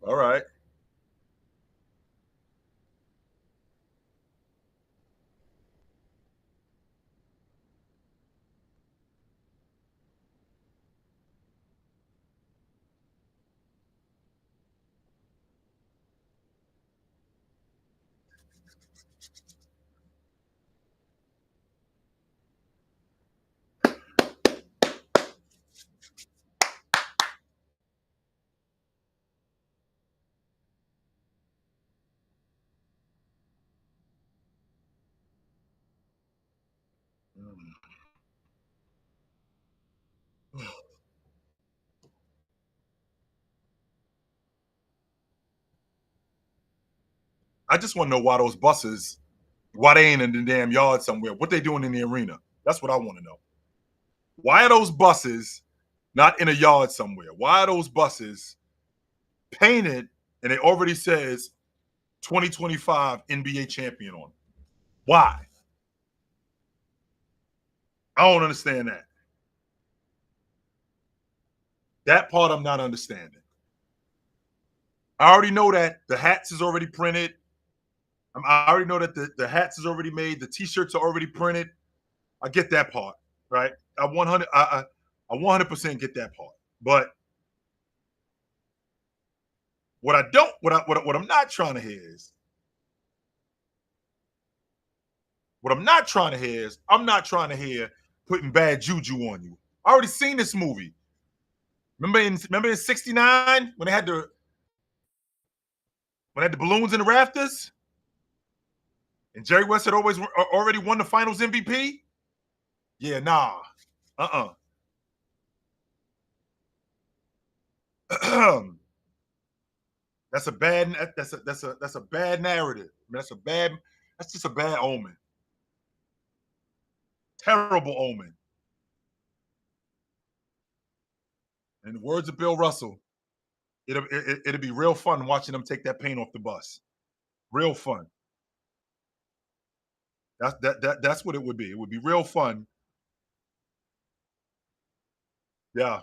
All right. I just want to know why those buses, why they ain't in the damn yard somewhere. What they doing in the arena? That's what I want to know. Why are those buses not in a yard somewhere? Why are those buses painted and it already says 2025 NBA champion on them? Why? I don't understand that. That part I'm not understanding. I already know that the hats is already printed. I already know that the hats is already made. The t-shirts are already printed. I get that part, right? I 100% get that part. But what I'm not trying to hear is I'm not trying to hear putting bad juju on you. I already seen this movie. Remember in '69 when they had the balloons in the rafters, and Jerry West had already won the Finals MVP. Yeah, nah, that's a bad narrative. That's just a bad omen. Terrible omen. In the words of Bill Russell, it'll be real fun watching them take that paint off the bus. Real fun. That's what it would be. It would be real fun. Yeah.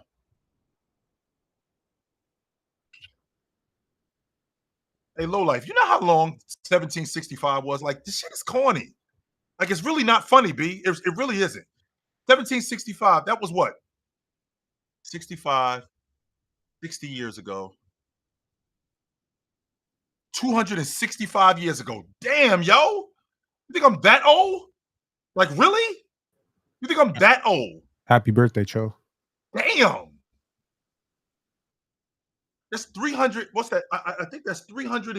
Hey, low life. You know how long 1765 was? Like, this shit is corny. Like, it's really not funny, B. It really isn't. 1765. That was what? 65, 60 years ago. 265 years ago. Damn, yo. You think I'm that old? Like, really? You think I'm that old? Happy birthday, Cho. Damn. That's 300. What's that? I think that's 300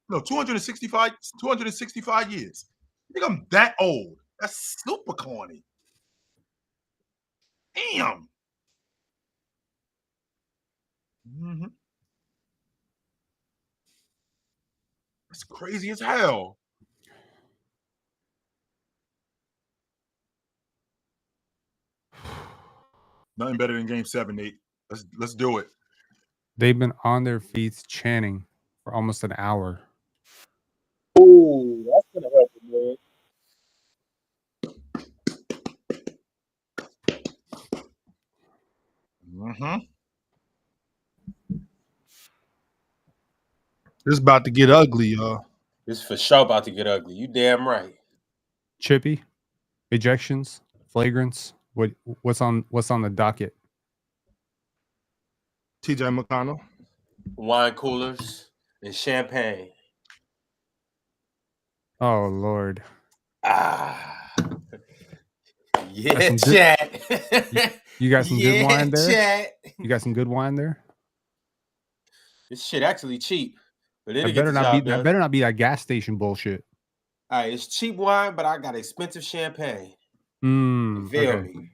no, 265 years. You think I'm that old? That's super corny. Damn. Mm-hmm. That's crazy as hell. Nothing better than Game 7, Nate. Let's do it. They've been on their feet chanting for almost an hour. Ooh, that's gonna help him, man. Mm-hmm. This is about to get ugly, y'all. This for sure about to get ugly. You damn right. Chippy, ejections, flagrants. What's on the docket? TJ McConnell. Wine coolers and champagne. Oh Lord. Ah. Yeah, Some chat. You got some good wine there? Chat. You got some good wine there? This shit actually cheap. But That better not be that gas station bullshit. All right, it's cheap wine, but I got expensive champagne. You feel okay. me?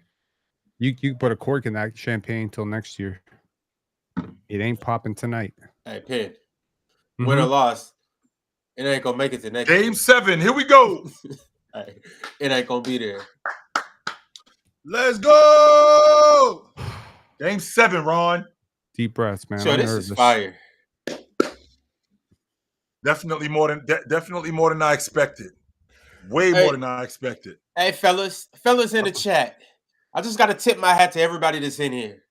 You put a cork in that champagne till next year. It ain't popping tonight. Hey, Penn. Win or loss, it ain't gonna make it to next Game 7. Here we go. Right. It ain't gonna be there. Let's go. Game 7, Ron. Deep breaths, man. So this is fire. Definitely more than I expected. Way more than I expected. Hey, fellas in the chat. I just got to tip my hat to everybody that's in here.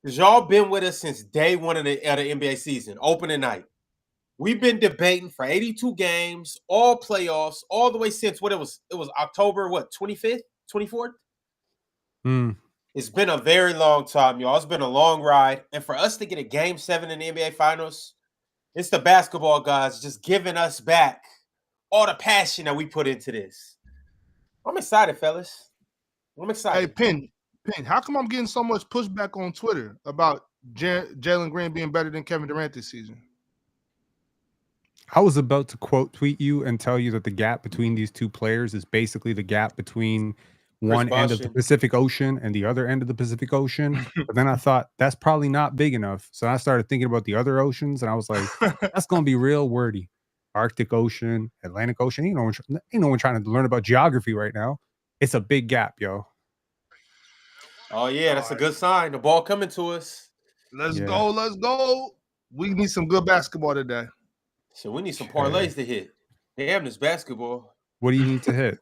Because y'all been with us since day one of the NBA season, opening night. We've been debating for 82 games, all playoffs, all the way since what it was. It was October, 25th, 24th? It's been a very long time, y'all. It's been a long ride. And for us to get a game 7 in the NBA Finals, it's the basketball guys just giving us back all the passion that we put into this. I'm excited, fellas. I'm excited. Hey, Penn, how come I'm getting so much pushback on Twitter about Jalen Green being better than Kevin Durant this season? I was about to quote tweet you and tell you that the gap between these two players is basically the gap between one end of the Pacific Ocean and the other end of the Pacific Ocean. But then I thought that's probably not big enough. So I started thinking about the other oceans and I was like, that's going to be real wordy. Arctic Ocean, Atlantic Ocean. Ain't no one trying to learn about geography right now. It's a big gap, yo. Oh, yeah, that's a good sign. The ball coming to us. Let's go. We need some good basketball today. So we need some parlays to hit. Damn, this basketball. What do you need to hit?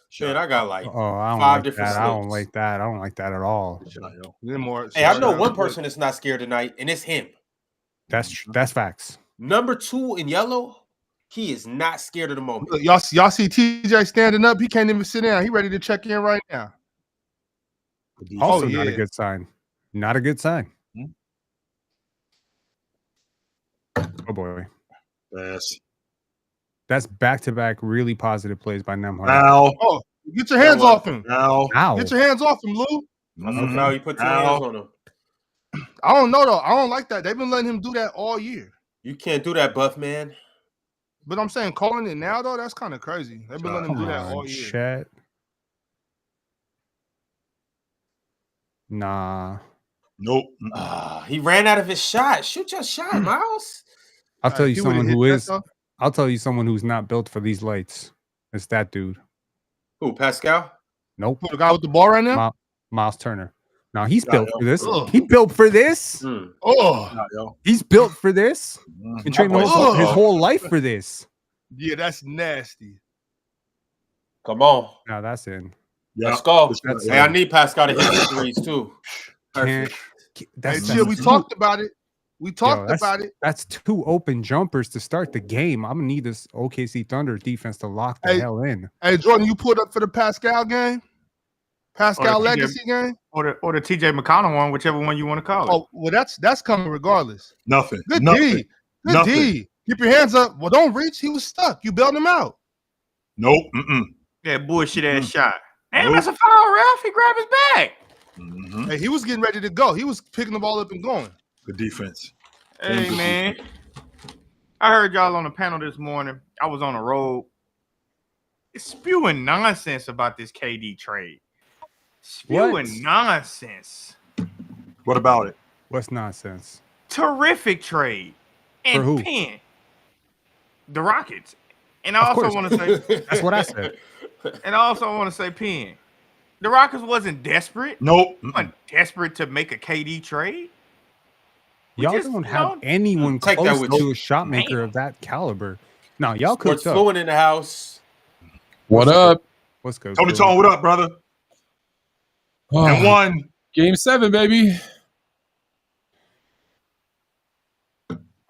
Shit, I got like I don't 5 like different that. slopes. I don't like that. I don't like that at all. Hey, I know one person that's not scared tonight, and it's him. That's facts. Number 2 in yellow, he is not scared of the moment. Look, y'all see TJ standing up. He can't even sit down. He ready to check in right now. Also, not a good sign. Not a good sign. Oh boy, that's back-to-back really positive plays by Nembhard. Oh, get your hands off him! Now, get your hands off him, Lou. No, you put 2 hands on him. I don't know though. I don't like that. They've been letting him do that all year. You can't do that, buff man. But I'm saying calling it now though, that's kind of crazy. They've been letting him do that all year. Chet. Nah. Nope. He ran out of his shot. Shoot your shot, Miles. I'll tell you someone who is. I'll tell you someone who's not built for these lights. It's that dude. Who, Pascal? Nope. The guy with the ball right now? Miles Turner. Now he's built for this. He built for this. He's built for this. Been training his whole life for this. Yeah, that's nasty. Come on. Now that's in. Let's go. Hey, I need Pascal to hit the threes too. Hey, Jill, we talked about it. We talked about it. That's 2 open jumpers to start the game. I'm gonna need this OKC Thunder defense to lock the hell in. Hey, Jordan, you pulled up for the Pascal game? Pascal Legacy game? Or the TJ McConnell one, whichever one you want to call it. Oh, well, that's coming regardless. Nothing. Good Nothing. D. Good D. Keep your hands up. Well, don't reach. He was stuck. You bailed him out. Nope. That bullshit ass shot. Damn, that's a foul, Ralph. He grabbed his back. Hey, he was getting ready to go. He was picking the ball up and going. Good defense. Hey, man. I heard y'all on the panel this morning. I was on the road. It's spewing nonsense about this KD trade. Spewing nonsense. What about it? What's nonsense? Terrific trade. And for who? Penn. The Rockets. And I also want to say that's what I said. And I also want to say Penn. The Rockets wasn't desperate. Nope. Wasn't desperate to make a KD trade. Y'all don't have anyone close to a shot maker of that caliber. No, y'all could. What's fluent in the house? What up? What's good? Tony Tone, what up, brother? And one. Game 7, baby.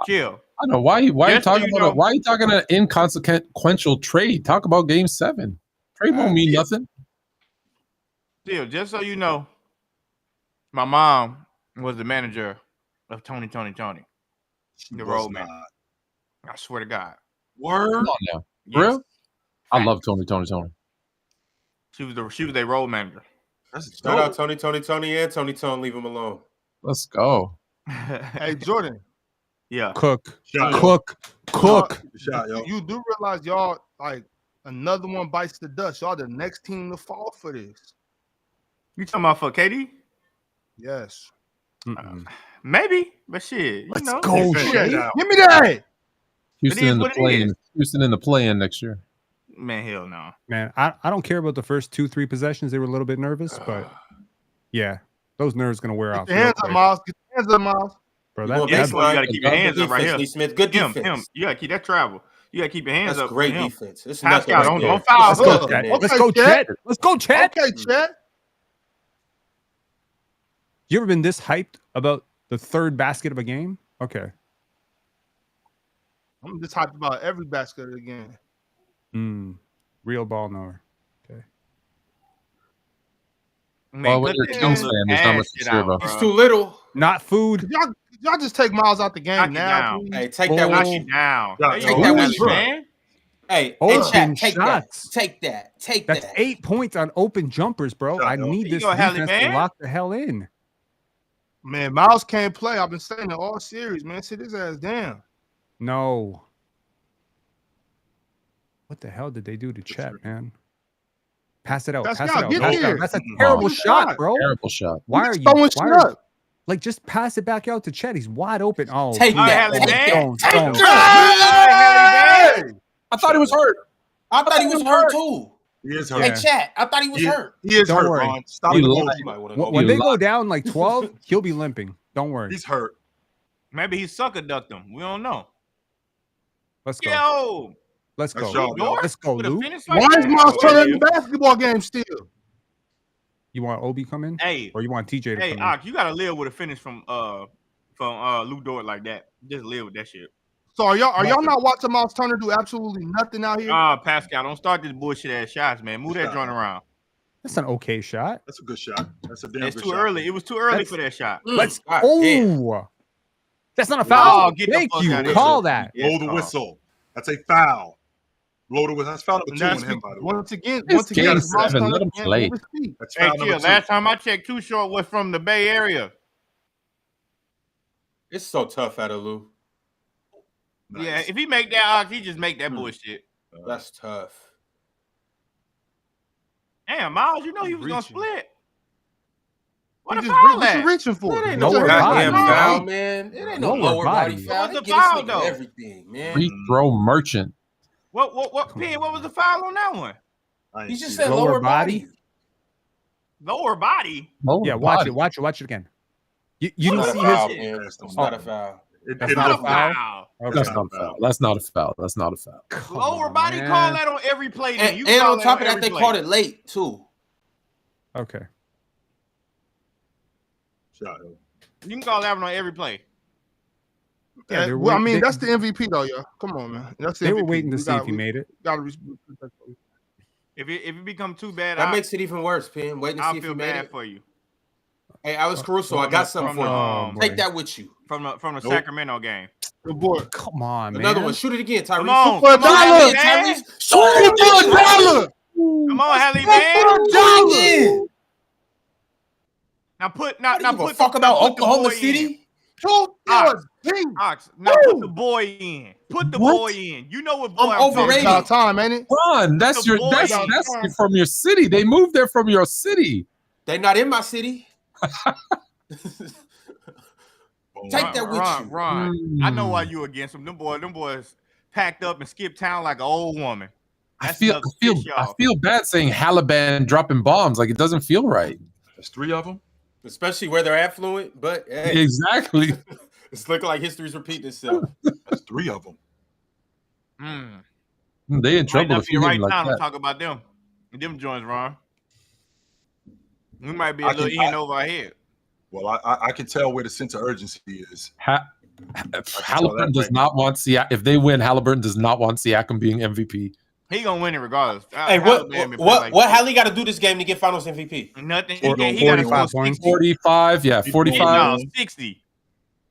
Chill. I don't know why are you talking about why are you talking an inconsequential trade? Talk about game 7. Trade won't mean nothing. Chill, just so you know, my mom was the manager of Tony. The road man. I swear to God. Word. Come on now. Yes. Real? I love Tony. She was a road manager. Shout out Tony, and Tony Tone. Leave him alone. Let's go. Hey, Jordan. Yeah. Cook. Shot, yo. You do realize y'all, like, another one bites the dust. Y'all the next team to fall for this. You talking about for KD? Yes. Maybe, but shit. Let's know. go, Give me that. Houston in the play-in next year. Man, hell no. Man, I don't care about the first 2-3 possessions. They were a little bit nervous, but yeah, those nerves gonna wear off. Get your hands up, Miles. Get your hands up, Miles. Bro, you gotta keep your hands up right here. Lee Smith, good defense. You gotta keep that travel. You gotta keep your hands up. That's great defense. It's Pascal, don't foul. Let's go, Chet. Let's go, Chet. Okay, Chet. You ever been this hyped about the third basket of a game? Okay. I'm just hyped about every basket again. Real ball knower. Okay. Man, Well, when cut you're the a Kings little fan, there's not much ass to shit cheer out, about. bro. He's too little. Not food. Could y'all just take Miles out the game Knock it now, down. please? Hey, take that Knock with it you. down. Yeah, There you take go, that Hallie, with you. man. Hey, Open chat, take shots. that. Take that. Take That's that. 8 points on open jumpers, bro. Shut I up. need There you this go, Hallie, defense to man. lock the hell in. Man, Miles can't play. I've been saying it all series, man. Sit his ass down. No. What the hell did they do to Chet, man? Pass it out. Pass Pass it it out. out. Get Pass it there. out. That's a Mm-mm. terrible Oh, shot, bro. Terrible shot. Why are He's you? throwing Why shit are you? up. Like, just pass it back out to Chet. He's wide open. Oh, Take please. that. Hallie, Take man. that. Take Take that. Hallie, man. I thought he was hurt. I thought he was hurt too. He is Yeah. hurt. Hey, chat. I thought he was hurt. He is Don't hurt, worry. Ron. Stop He the lied. bullshit. You might wanna go When You they go lied. down like 12, he'll be limping. Don't worry. He's hurt. Maybe he sucker ducked him. We don't know. Let's go. Yo, Let's That's go. y'all, yo. Let's go, with a Lou. finish like Why is that? Miles Oh, Turner yeah. in the basketball game still? You want Obi come in, Hey, or you want TJ to hey, come in? Ock, you gotta live with a finish from Lou Dort like that. Just live with that shit. So are y'all Nothing. not watching Miles Turner do absolutely nothing out here? Pascal, don't start this bullshit ass shots, man. Move that Stop. joint around. That's an okay shot. That's a good shot. That's a damn It's good too shot. early. It was too early That's- for that shot. Let's. God damn. Oh, that's not a foul. Oh, get the Thank fuck you. outta here. Call that. Yes, Blow the Carl. whistle. That's a foul. Blow the whistle. That's foul number And 2 that's on him, by the way. once again, It's game Miles 7. Turner Let him can't play. move his feet. That's Hey, foul chill. number 2. Last time I checked, Too Short was from the Bay Area. It's so tough out of Lou. Nice. Yeah, if he make that, Ock, he just make that bullshit. That's tough. Damn, Miles, you know he was gonna Reaching. split. What What a foul you at? reaching for? That ain't Lower no goddamn body, foul, right? man. It ain't no Lower lower body body. foul. What was They the give this foul, nigga though? everything, man. Free throw merchant. What Pin, what was the foul on that one? I ain't He just see said that. Lower lower body? body. Lower body. Lower Yeah, watch body. it. Watch it again. You It's didn't not a see foul, his. man. That's It's not a foul. That's It not a looked- foul? Okay. That's not a foul. That's not a foul. That's not a foul. Come Lower on, body man. call that on every play. Then. You And call on top of that, every they play. called it late too. Okay. Shot, yo. You can call that one on every play. Yeah, they're Well, I wait- mean, they- that's the MVP though, y'all. Come on, man. That's the They MVP. were waiting to We see if gotta- he made it. gotta If it become too bad, That makes it even worse, Pin. Waiting to I'll see if feel he made bad it. for you. Hey, Alex Caruso, I got something for you. Oh, boy. Take that with you. From the Nope. Sacramento game. Good boy. Come on, man. Another one. Shoot it again, Tyrese. Come on, For a come on, dollar. Hallie, man. Tyrese. Shoot it again, Tyrese. Come on, Hallie, For man. a dollar. Now put What now do you give a put fuck the, about now put the Oklahoma boy City? in. Shoot Ah. your thing. Ox, now put the boy in. Put the What? boy in. You know what boy I'm I'm talking overrated. It's about. about time, ain't it? Ron, that's The your boy that's in. that's from your city. They moved there from your city. They not in my city. Boom. Take that with you. Ron. I know Hmm. why you against them. Them boys packed up and skipped town like an old woman. I That's feel enough I to feel piss you I off. feel bad saying Haliban dropping bombs. Like it doesn't feel right. There's 3 of them. Especially where they're affluent, but hey, Exactly. it's looking like history's repeating itself. There's 3 of them. They in Might trouble not if be you the name right like time to that. talk about them. Them joints, Ron. We might be a I little can- in over our head. Well, I can tell where the sense of urgency is. Halliburton does not want Siakam. If they win, Halliburton does not want Siakam being MVP. He gonna win it regardless. Hey, Halliburton been playing what like Hallie got to do this game to get Finals MVP? nothing. Or- He got to 45 score points. 60. 45, yeah, 45. No, 60.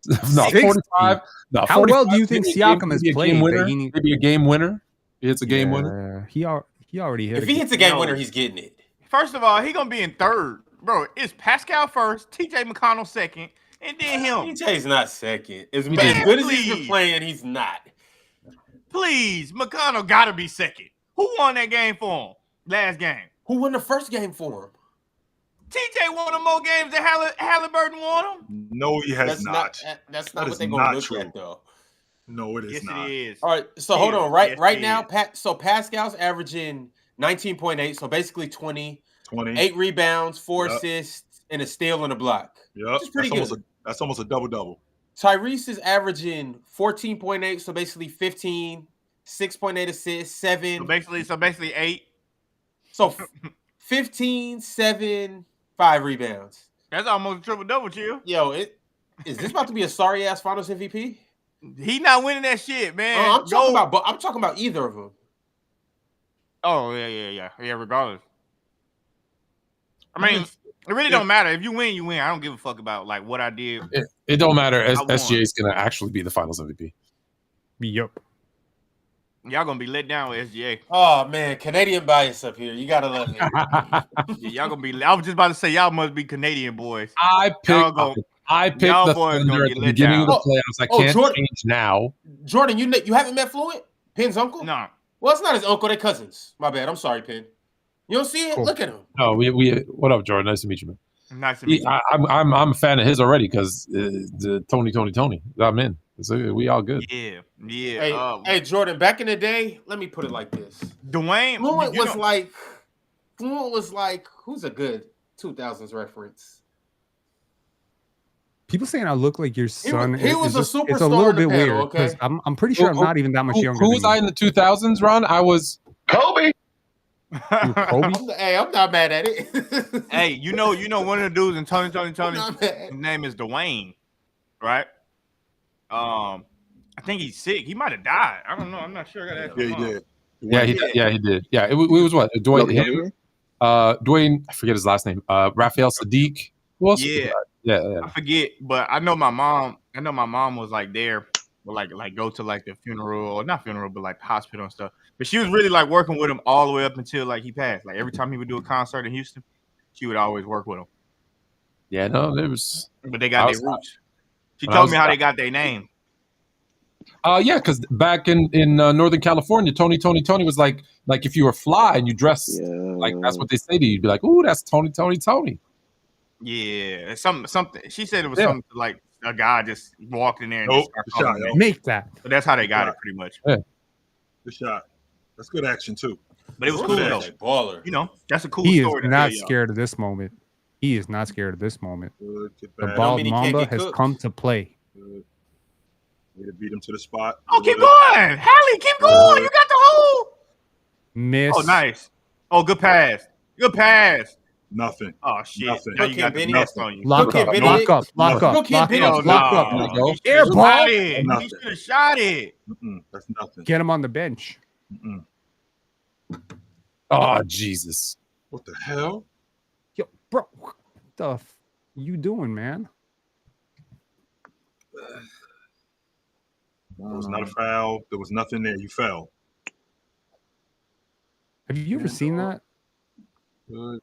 No, 60. 45. No, How well 45, do you think maybe a game- Siakam has maybe a played game that winner? he need- Maybe a game winner. It's a game winner. Yeah, he already hit. If he hits a game No. winner, he's getting it. First of all, he gonna be in third, bro. It's Pascal first, TJ McConnell second, and then him. TJ's not second. As Man, good as he's been please. playing, he's not. Please, McConnell gotta be second. Who won that game for him? Last game. Who won the first game for him? TJ won them more games than Halliburton won them. No, he has That's not. That's That not is what they're going not to look true. at, though. No, it is Yes, not. it is. All right, so hold Yes, on. Right it now, is. so Pascal's averaging 19.8, so basically 20, 20. 8 rebounds, 4 Yep. assists, and a steal and a block. Yep. Which is pretty good. That's almost a double-double. Tyrese is averaging 14.8, so basically 15, 6.8 assists, 7. So basically 8. So 15, 7, 5 rebounds. That's almost a triple double, chill. Yo, is this about to be a sorry ass Finals MVP? He not winning that shit, man. I'm talking about either of them. Oh yeah. Regardless, I mean, it really don't matter. If you win, you win. I don't give a fuck about like what I did. It don't matter. SGA is gonna actually be the Finals MVP. Yup. Y'all gonna be let down with SGA. Oh man, Canadian bias up here. You gotta let me. Yeah, y'all gonna be. I was just about to say y'all must be Canadian boys. I picked the Thunder at the beginning of the playoffs. I can't change now. Jordan, you haven't met Fluent? Pen's uncle? No. Well, it's not his uncle. They're cousins. My bad. I'm sorry, Penn. You don't see it? Cool. Look at him. No, we. What up, Jordan? Nice to meet you, man. Nice to meet you. I'm a fan of his already because the Tony. I'm in. So we all good. Yeah. Hey, Jordan. Back in the day, let me put it like this. Dwayne Fluent was like who's a good 2000s reference? People saying I look like your son. He was a superstar. It's a little bit panel, weird because I'm pretty sure I'm not even that much younger. Who was I in the 2000s, Ron? I was Kobe. Kobe? Hey, I'm not mad at it. Hey, you know one of the dudes in Tony. His name is Dwayne, right? I think he's sick. He might have died. I don't know. I'm not sure. Yeah, he did. Yeah, he did. Yeah, it was what? Dwayne. Dwayne. I forget his last name. Raphael Sadiq. Who else? Yeah. I forget, but I know my mom. Was like there, but like go to like the funeral, or not funeral, but like the hospital and stuff. But she was really like working with him all the way up until like he passed. Like every time he would do a concert in Houston, she would always work with him. Yeah, no, there was. But they got their roots. She told me how they got their name. Yeah, because back in Northern California, Tony was like if you were fly and you dress like that's what they say to you. You'd be like, ooh, that's Tony. Yeah, something. She said it was something like a guy just walked in there and make that. So that's how they got it, pretty much. Yeah. Good shot. That's good action too. But it was cool though. Baller. You know, that's a cool story. He is not scared of this moment. He is not scared of this moment. The bald mamba has come to play. Way to beat him to the spot. Oh, keep going, Hallie. Keep going. You got the hole. Miss. Oh, nice. Oh, good pass. Nothing. Oh shit! Nothing. Now you got the next on you. Lock up. Air ball. He should have shot it. That's nothing. Get him on the bench. Oh Jesus! What the hell? Yo, bro, what the you doing, man? It was not a foul. There was nothing there. You fell. Have you ever seen that? Good.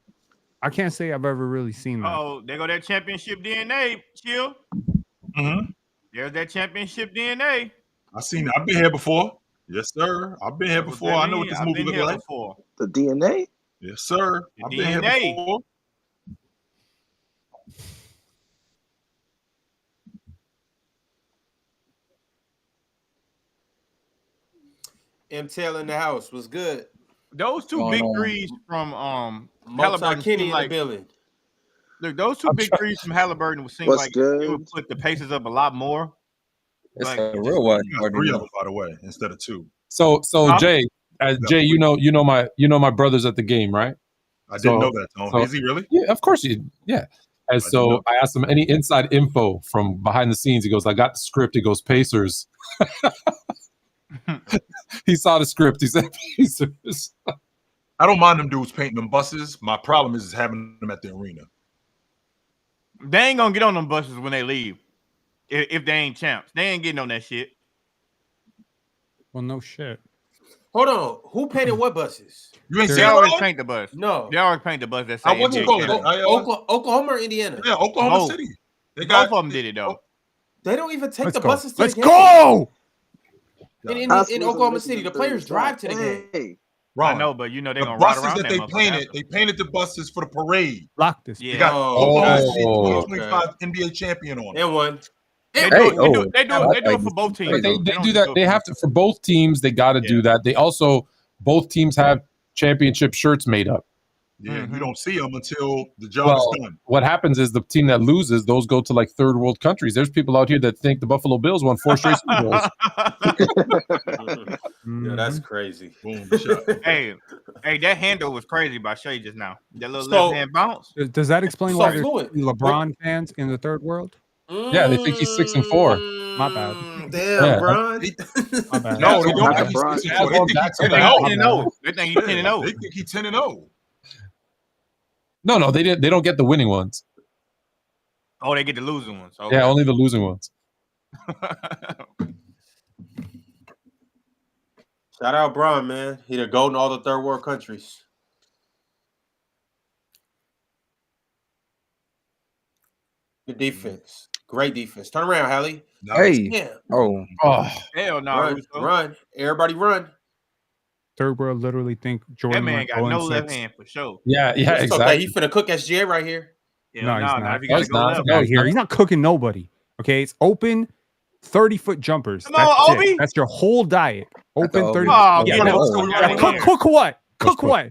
I can't say I've ever really seen that. Oh, there go that championship DNA, chill. There's that championship DNA. I seen it. I've been here before. Yes, sir. I've been here before. I know what this movie looks like. Before. The DNA? Yes, sir. The I've DNA. been here before. MTL in the house was good. Those two big threes from Halliburton Kenny like, in the building. Look, those two big threes from Halliburton would seem like it would put the Pacers up a lot more. It's like, a real one. 3 of them, by the way, instead of 2. So Jay, Jay, you know my brothers at the game, right? I didn't know that, Tone. Is he really? Yeah, of course yeah. And so I asked him any inside info from behind the scenes. He goes, I got the script. He goes, Pacers. He saw the script. He said Pacers. I don't mind them dudes painting them buses. My problem is having them at the arena. They ain't gonna get on them buses when they leave. If they ain't champs, they ain't getting on that shit. Well, no shit. Hold on. Who painted what buses? You ain't They seen always it? paint the bus. No. They always paint the bus that say I wasn't NBA going. champion. Oklahoma or Indiana? Yeah, Oklahoma Both. City. Both of them did it though. They don't even take Let's the go. buses to Let's the game. go. In Oklahoma City, the players drive to the game. Hey, I know, but you know they're the gonna ride buses around that that they motherfucker painted, after. they painted the buses for the parade. Lock this. Yeah. They got Oh, Oklahoma okay. City 2025 NBA champion on it. And one. They Hey, do oh, it for both teams. But they don't do just that. They have to for both teams. They got to do that. They also both teams have championship shirts made up. Yeah, you don't see them until the job is done. What happens is the team that loses, those go to like third world countries. There's people out here that think the Buffalo Bills won 4 straight Super Bowls. Yeah, that's crazy. Boom, shot. Hey, that handle was crazy by Shea just now. That little So- left hand bounce. Does that explain So why there's fluid. LeBron fans in the third world? Yeah, they think he's 6-4. My bad. Damn, Yeah. Bron. My bad. No, they don't Yeah, think Bron. he's 6 Yeah, They think he's that's 10 what and I- 0. 10-0. They think he's 10-0. They think he's 10 and 0. No, they didn't. They don't get the winning ones. Oh, they get the losing ones. Okay. Yeah, only the losing ones. Shout out Bron, man. He the GOAT in all the third world countries. Good defense. Great defense. Turn around, Hallie. Hey. Yeah. Oh, Oh, Hell no. Run. Russo. Run. Everybody run. Third world literally think That Jordan man went got no 0-6. left hand for sure. yeah, It's okay. exactly. He finna cook SGA right here. Hell No, he's no, not. if you No, gotta he's go not. left. Get out of here. He's not cooking nobody. Okay, it's open 30-foot jumpers. Come on, That's it. Obi. That's your whole diet. Open Obi. 30. Oh, Yeah, man, no, let's go. Yeah, Get out of cook, here. cook what? Cook cook. what?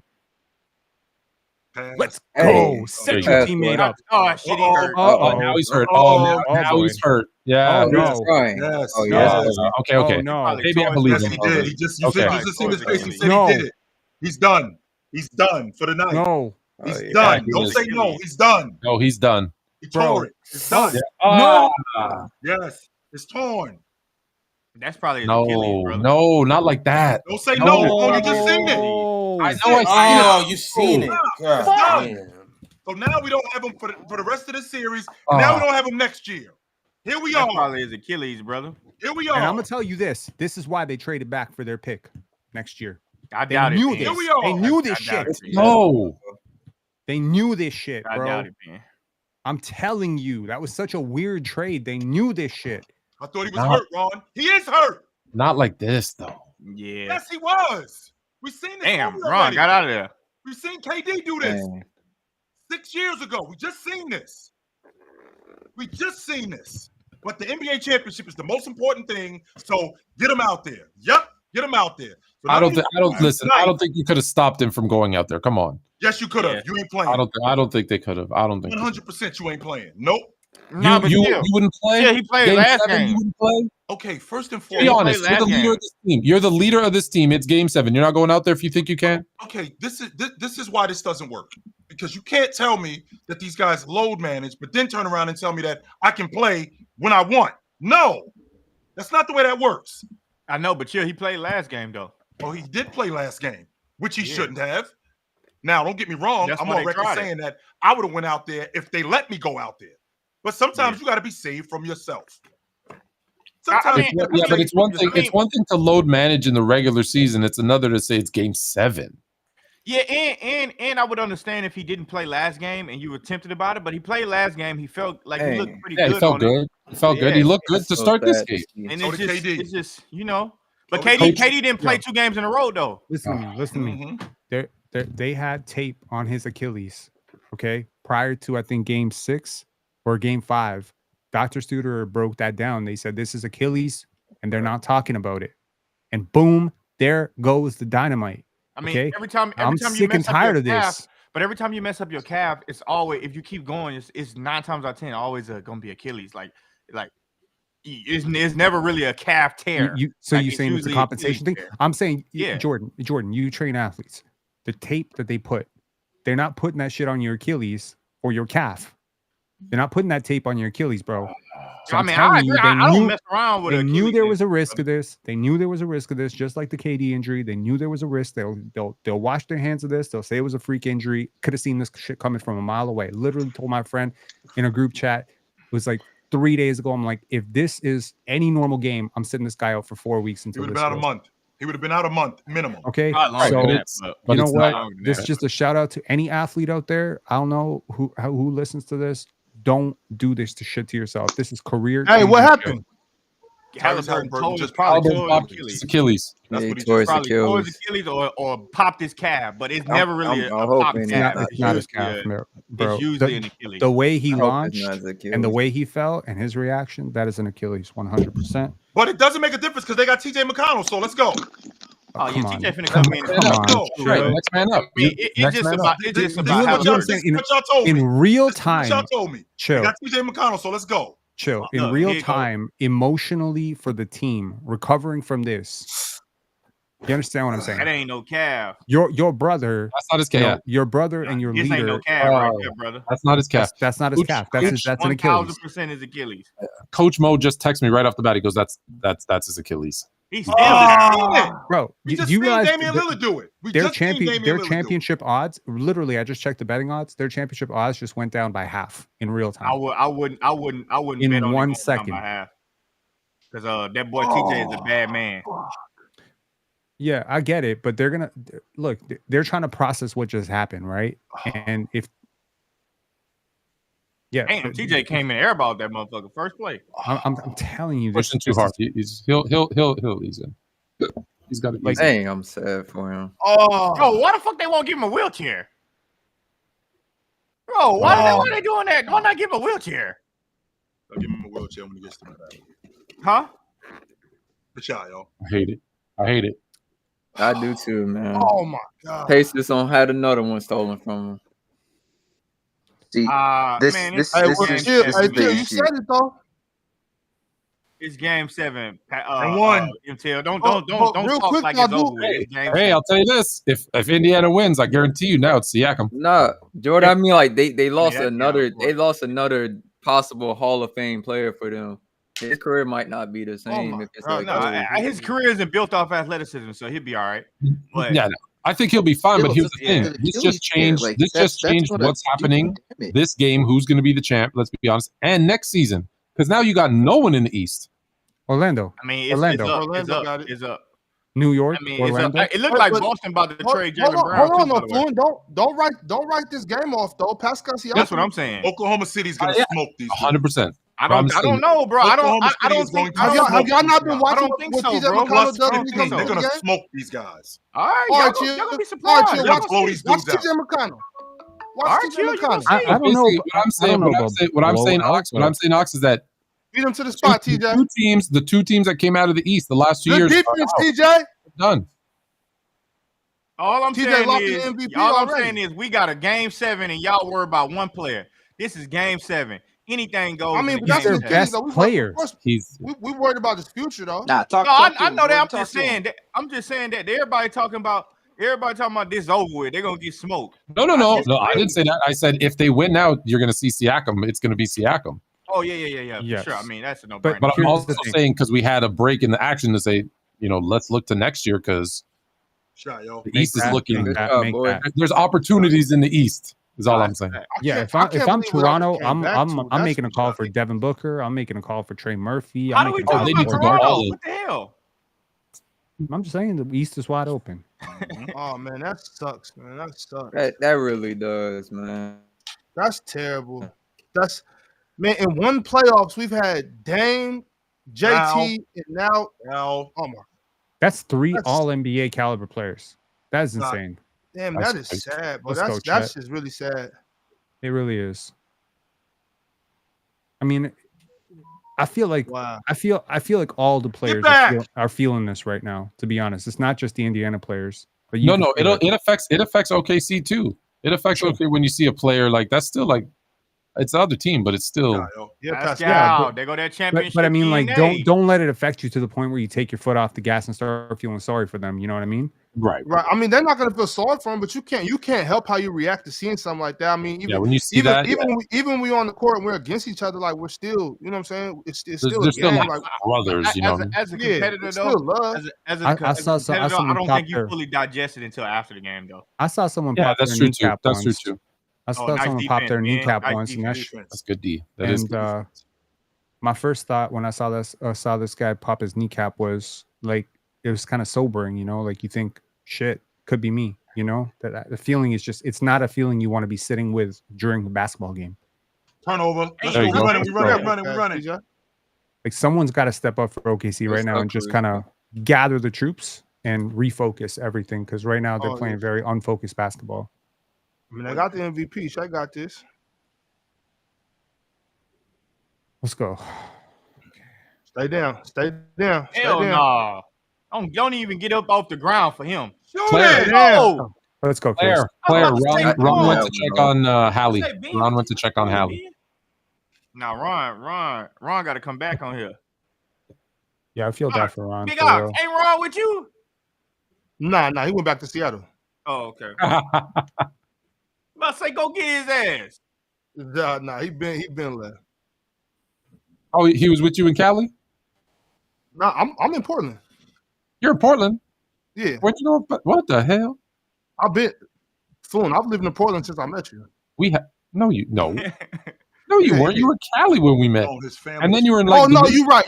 Pass. Let's Hey. go. Set Hey. your teammate up. Oh, shit, he hurt. Oh, now he's hurt. Oh, now boy. he's hurt. Yeah. Oh, no. Fine. Yes. Oh, yes. yeah. Okay. Okay. Oh, no. Probably Maybe I tore believe his Yes, him. he did. He just, you Okay. just seen his face. He said No. he did it. He's done. He's done for the night. No. He's Oh, yeah. done. He Don't is. say no. He's done. No, he's done. He Bro. tore it. It's done. No. Yes. It's torn. That's probably his Achilles, No, brother. no, not like that. Don't say No. no. Oh, you just seen it. I know I Oh, see you seen it. God Fuck. damn. So now we don't have him for the rest of the series. Now we don't have him next year. Here we That's are. probably his Achilles, brother. Here we And I'm are. gonna tell you this. This is why they traded back for their pick next year. I They doubt it. knew man. this. Here we are. They knew I this doubt shit. it, man. No. They knew this shit, I bro. doubt it, man. I'm telling you, that was such a weird trade. They knew this shit. I thought he was No. hurt, Ron. He is hurt. Not like this, though. Yeah. Yes, he was. We've seen this. Damn, movie Ron, already. got out of there. We've seen KD do this Dang. 6 years ago. We just seen this. We just seen this. But the NBA championship is the most important thing. So get him out there. Yep, get him out there. So I don't tonight- listen. I don't think you could have stopped him from going out there. Come on. Yes, you could have. Yeah. You ain't playing. I don't think they could have. I don't think. 100% you ain't playing. Nope. Nah, but you still. wouldn't play. Yeah, he played Game last 7, game. You wouldn't play. Okay, first and Be he foremost. honest. played You're the last leader game. of this team. You're the leader of this team. It's Game 7. You're not going out there if you think you can. Okay, this is why this doesn't work. Because you can't tell me that these guys load manage, but then turn around and tell me that I can play when I want. No, that's not the way that works. I know, but chill, he played last game though. Oh, he did play last game, which he Yeah. shouldn't have. Now, don't get me wrong. That's I'm why on they record tried it. saying that I would have went out there if they let me go out there. But sometimes you got to be saved from yourself. Sometimes mean, you gotta be Yeah, but saved it's one from thing. yourself. It's one thing to load manage in the regular season. It's another to say it's Game 7. Yeah, and I would understand if he didn't play last game and you were tempted about it, but he played last game. He felt like he looked pretty Yeah, good. he felt on it. good. He felt good. He Yeah. looked good to start this game. And So it's did just, KD. it's just, you know. But So did KD didn't play Yeah. 2 games in a row though. Listen to me. Listen to me. Mhm. They had tape on his Achilles, okay, prior to I think Game 6 or Game 5. Dr. Studer broke that down. They said this is Achilles, and they're not talking about it. And boom, there goes the dynamite. I mean, Okay. every time I'm you sick and mess up tired your of calf, this. but every time you mess up your calf, it's always, if you keep going, it's 9 times out of 10 always gonna be Achilles. Like it's never really a calf tear. So Like, you it's saying it's a usually compensation thing? Achilles tear. I'm saying, Yeah. Jordan, you train athletes. The tape that they put, they're not putting that shit on your Achilles or your calf. They're not putting that tape on your Achilles, bro. So I I'm mean, telling I you, agree. they I knew- don't mess around with They Achilles knew there was a injury, risk of this. They knew there was a risk of this, just like the KD injury. They knew there was a risk. They'll wash their hands of this. They'll say it was a freak injury. Could have seen this shit coming from a mile away. Literally told my friend in a group chat. It was like 3 days ago. I'm like, if this is any normal game, I'm sitting this guy out for 4 weeks He until would have this been out a goes. month. He would have been out a month minimum. Okay, Not longer so than but that, it's- but but you know it's what? not longer than This that. is just a shout out to any athlete out there. I don't know who listens to this. Don't do this to shit to yourself. This is career. Hey, what changing shit. happened? Halliburton Halliburton just probably Album tore popped his his Achilles. Achilles. That's Yeah, what he towards just Probably tore his Achilles. Achilles or popped his calf, but it's I'm- never really I'm a popped hoping It's calf. not, not- it's not his usually calf, a- bro. It's usually an Achilles. The way he I hope it's launched not his and the Achilles. way he fell and his reaction, that is an Achilles, 100%. But it doesn't make a difference because they got TJ McConnell. So let's go. Oh yeah, come on. TJ finna come in. Come on. Right, Chill. next man up. I mean, it's Next just man about up. it's just This about is how what y'all- the this is what y'all told me. In real This is what y'all time, told me. We chill. got TJ McConnell, so let's go. Chill. In Look, real here you go. time, emotionally for the team, recovering from this. You understand what I'm saying? That ain't no calf. Your brother, That's not his you know, calf. your brother and your This ain't no leader. calf right Oh. there, brother. That's not his calf. That's not his Coach- calf. That's an Achilles. 1000% is Achilles. Coach Mo just texted me right off the bat. He goes, "That's his Achilles." He's still Oh, Bro, we just do you seen realize Damian Lillard do it. We their just seen Damian Lillard do it. championship odds? Literally, I just checked the betting odds. Their championship odds just went down by half in real time. I wouldn't In bet on 1 it going down second. by half. Because that boy TJ is a bad man. Yeah, I get it, but they're gonna look. They're trying to process what just happened, right? And if Damn, but TJ came in airballed that motherfucker first play. I'm telling you, this Pushing too hard. He'll ease in. He's got to Like- ease in. Dang, I'm sad for him. Oh, Bro, why the fuck they won't give him a wheelchair? Bro, why they doing that? Why not give him a wheelchair? I'll give him a wheelchair when he gets to that. Huh? Good shot, yo. I hate it. I do too, man. oh my God. Pacers on had another one stolen from him. See, Man, it's Hey, game Chill, seven, Chill, man. you said it though. It's game 7. And one. Until don't But real talk quick, like y'all it's do- over with. It's game Hey, 7. I'll tell you this: if Indiana wins, I guarantee you now it's Siakam. Nah, Jordan. I mean, like they lost that's another. down, They lost another possible Hall of Fame player for them. His career might not be the same my if it's God, like No, his career isn't built off athleticism, so he'll be all right. But Yeah, no, I think he'll be fine. But here's the thing: Yeah. this just changed. Like, This that's just changed gonna what's do happening damage. this game. Who's going to be the champ? Let's be honest. And next season, because now you got no one in the East. Orlando, I mean, it's Orlando. up. Orlando got it. It's up. New York, I mean, Orlando. it's up. It looked like But- Boston about to trade Hold Jalen Brown. on, too, by the way. Fool. Don't write this game off though. Pascal Siakam. That's what I'm saying. Oklahoma City's gonna Yeah. smoke these. 100%. I don't know, bro. I don't Oklahoma City is think. going to Have y'all not been I watching don't think what so, TJ bro. McConnell Plus does when he 15, comes they're to the gonna game? smoke these guys. All right, All right, y'all chill. gonna be All right, surprised. chill. They're gonna Watch blow these watch dudes TJ out. McConnell. All right, Watch chill. TJ You gonna McConnell. see. I don't know. Basically, what I'm saying, what I'm saying, Ox, is that Beat him to the spot, TJ. the two teams that came out of the East the last 2 Good years, defense, are TJ. done. All I'm TJ saying locked is, in MVP all I'm already. saying is, we got a game 7, and y'all worry about one player. This is game 7. Anything goes. I mean, in but game that's their 7. best best player. We worried about his future though. Nah, talk. No, talk to I him, know that. boy. I'm Talk just to him. saying that. I'm just saying that everybody talking about this over with. They're gonna get smoked. No. I didn't say that. I said if they win now, you're going to see Siakam. It's going to be Siakam. Oh yeah, Yes. for sure. I mean, that's a no But- brainer. But I'm Here's also the thing. saying because we had a break in the action to say, let's look to next year because Shot, yo. the East is looking. Make that, job, make boy. that. There's opportunities in the East. Is all I'm saying. Yeah, if I I'm can't believe what Toronto, I came back to. I'm That's making a what call y'all for think. Devin Booker. I'm making a call for Trey Murphy. How I'm do we making a talk call they about need to for go Toronto? all in. What the hell? I'm just saying the East is wide open. Oh man, that sucks, man. That sucks. that really does, man. That's terrible. That's man. In one playoffs, we've had Dame, JT, and now. Now, Oh my, That's 3 That's- all NBA caliber players. That is Nah. insane. damn, That's that is crazy. sad, but Let's go, that's Chet. just really sad. It really is. I mean, I feel like Wow. I feel like all the players back! are feeling this right now. To be honest, it's not just the Indiana players. But you No, can no, feel it affects OKC too. It affects OK when you see a player like that's still like it's the other team, but it's still shot, yo. Yeah, Pascal, Pascal. they go that But, championship. but I mean, like, DNA. don't let it affect you to the point where you take your foot off the gas and start feeling sorry for them. You know what I mean? right. Right. I mean, they're not gonna feel sorry for him, but you can't help how you react to seeing something like that. I mean, even Yeah, when you see even that, even when we on the court and we're against each other, like we're still, you know what I'm saying? It's there's still a still game. like Like, brothers, you know. As a yeah, competitor it's though, still love. as I a saw some- I competitor, saw I don't someone think you pop their- fully digest it until after the game though. I saw someone Yeah, pop that's their true too. kneecap That's true once. too. I saw nice someone pop their defense, man. kneecap Nice once, and that's defense. That's good D. That is and good. my first thought when I saw this guy pop his kneecap was like it was kind of sobering, you know, like you think shit could be me, you know, that the feeling is just it's not a feeling you want to be sitting with during a basketball game. Turnover. Let's There go. you We go. running. We Right. running. We running. TJ. Like someone's got to step up for OKC right That's now and just ugly. kind of gather the troops and refocus everything because right now they're Oh, playing yeah. very unfocused basketball. I mean, I got the MVP. I got this. Let's go. Stay down. Stay down. Stay Hell down. no. Don't even get up off the ground for him. Claire, Oh, Let's go, Chris. Claire. about to say, Ron went Ron. to check on Hallie. Say, Ben, Ron went to check on Hallie. now Ron got to come back on here. Yeah, I feel bad for Ron. Big for Ox, real. ain't Ron with you? Nah, he went back to Seattle. Oh, okay. About to say, go get his ass. Nah, he been left. Oh, he was with you in Cali? Nah, I'm in Portland. You're in Portland? Yeah. Where'd you go? What the hell? I've lived in Portland since I met you. No, you weren't. You were in Cali when we met. Oh, his family. And then you were in Oh no, you're right.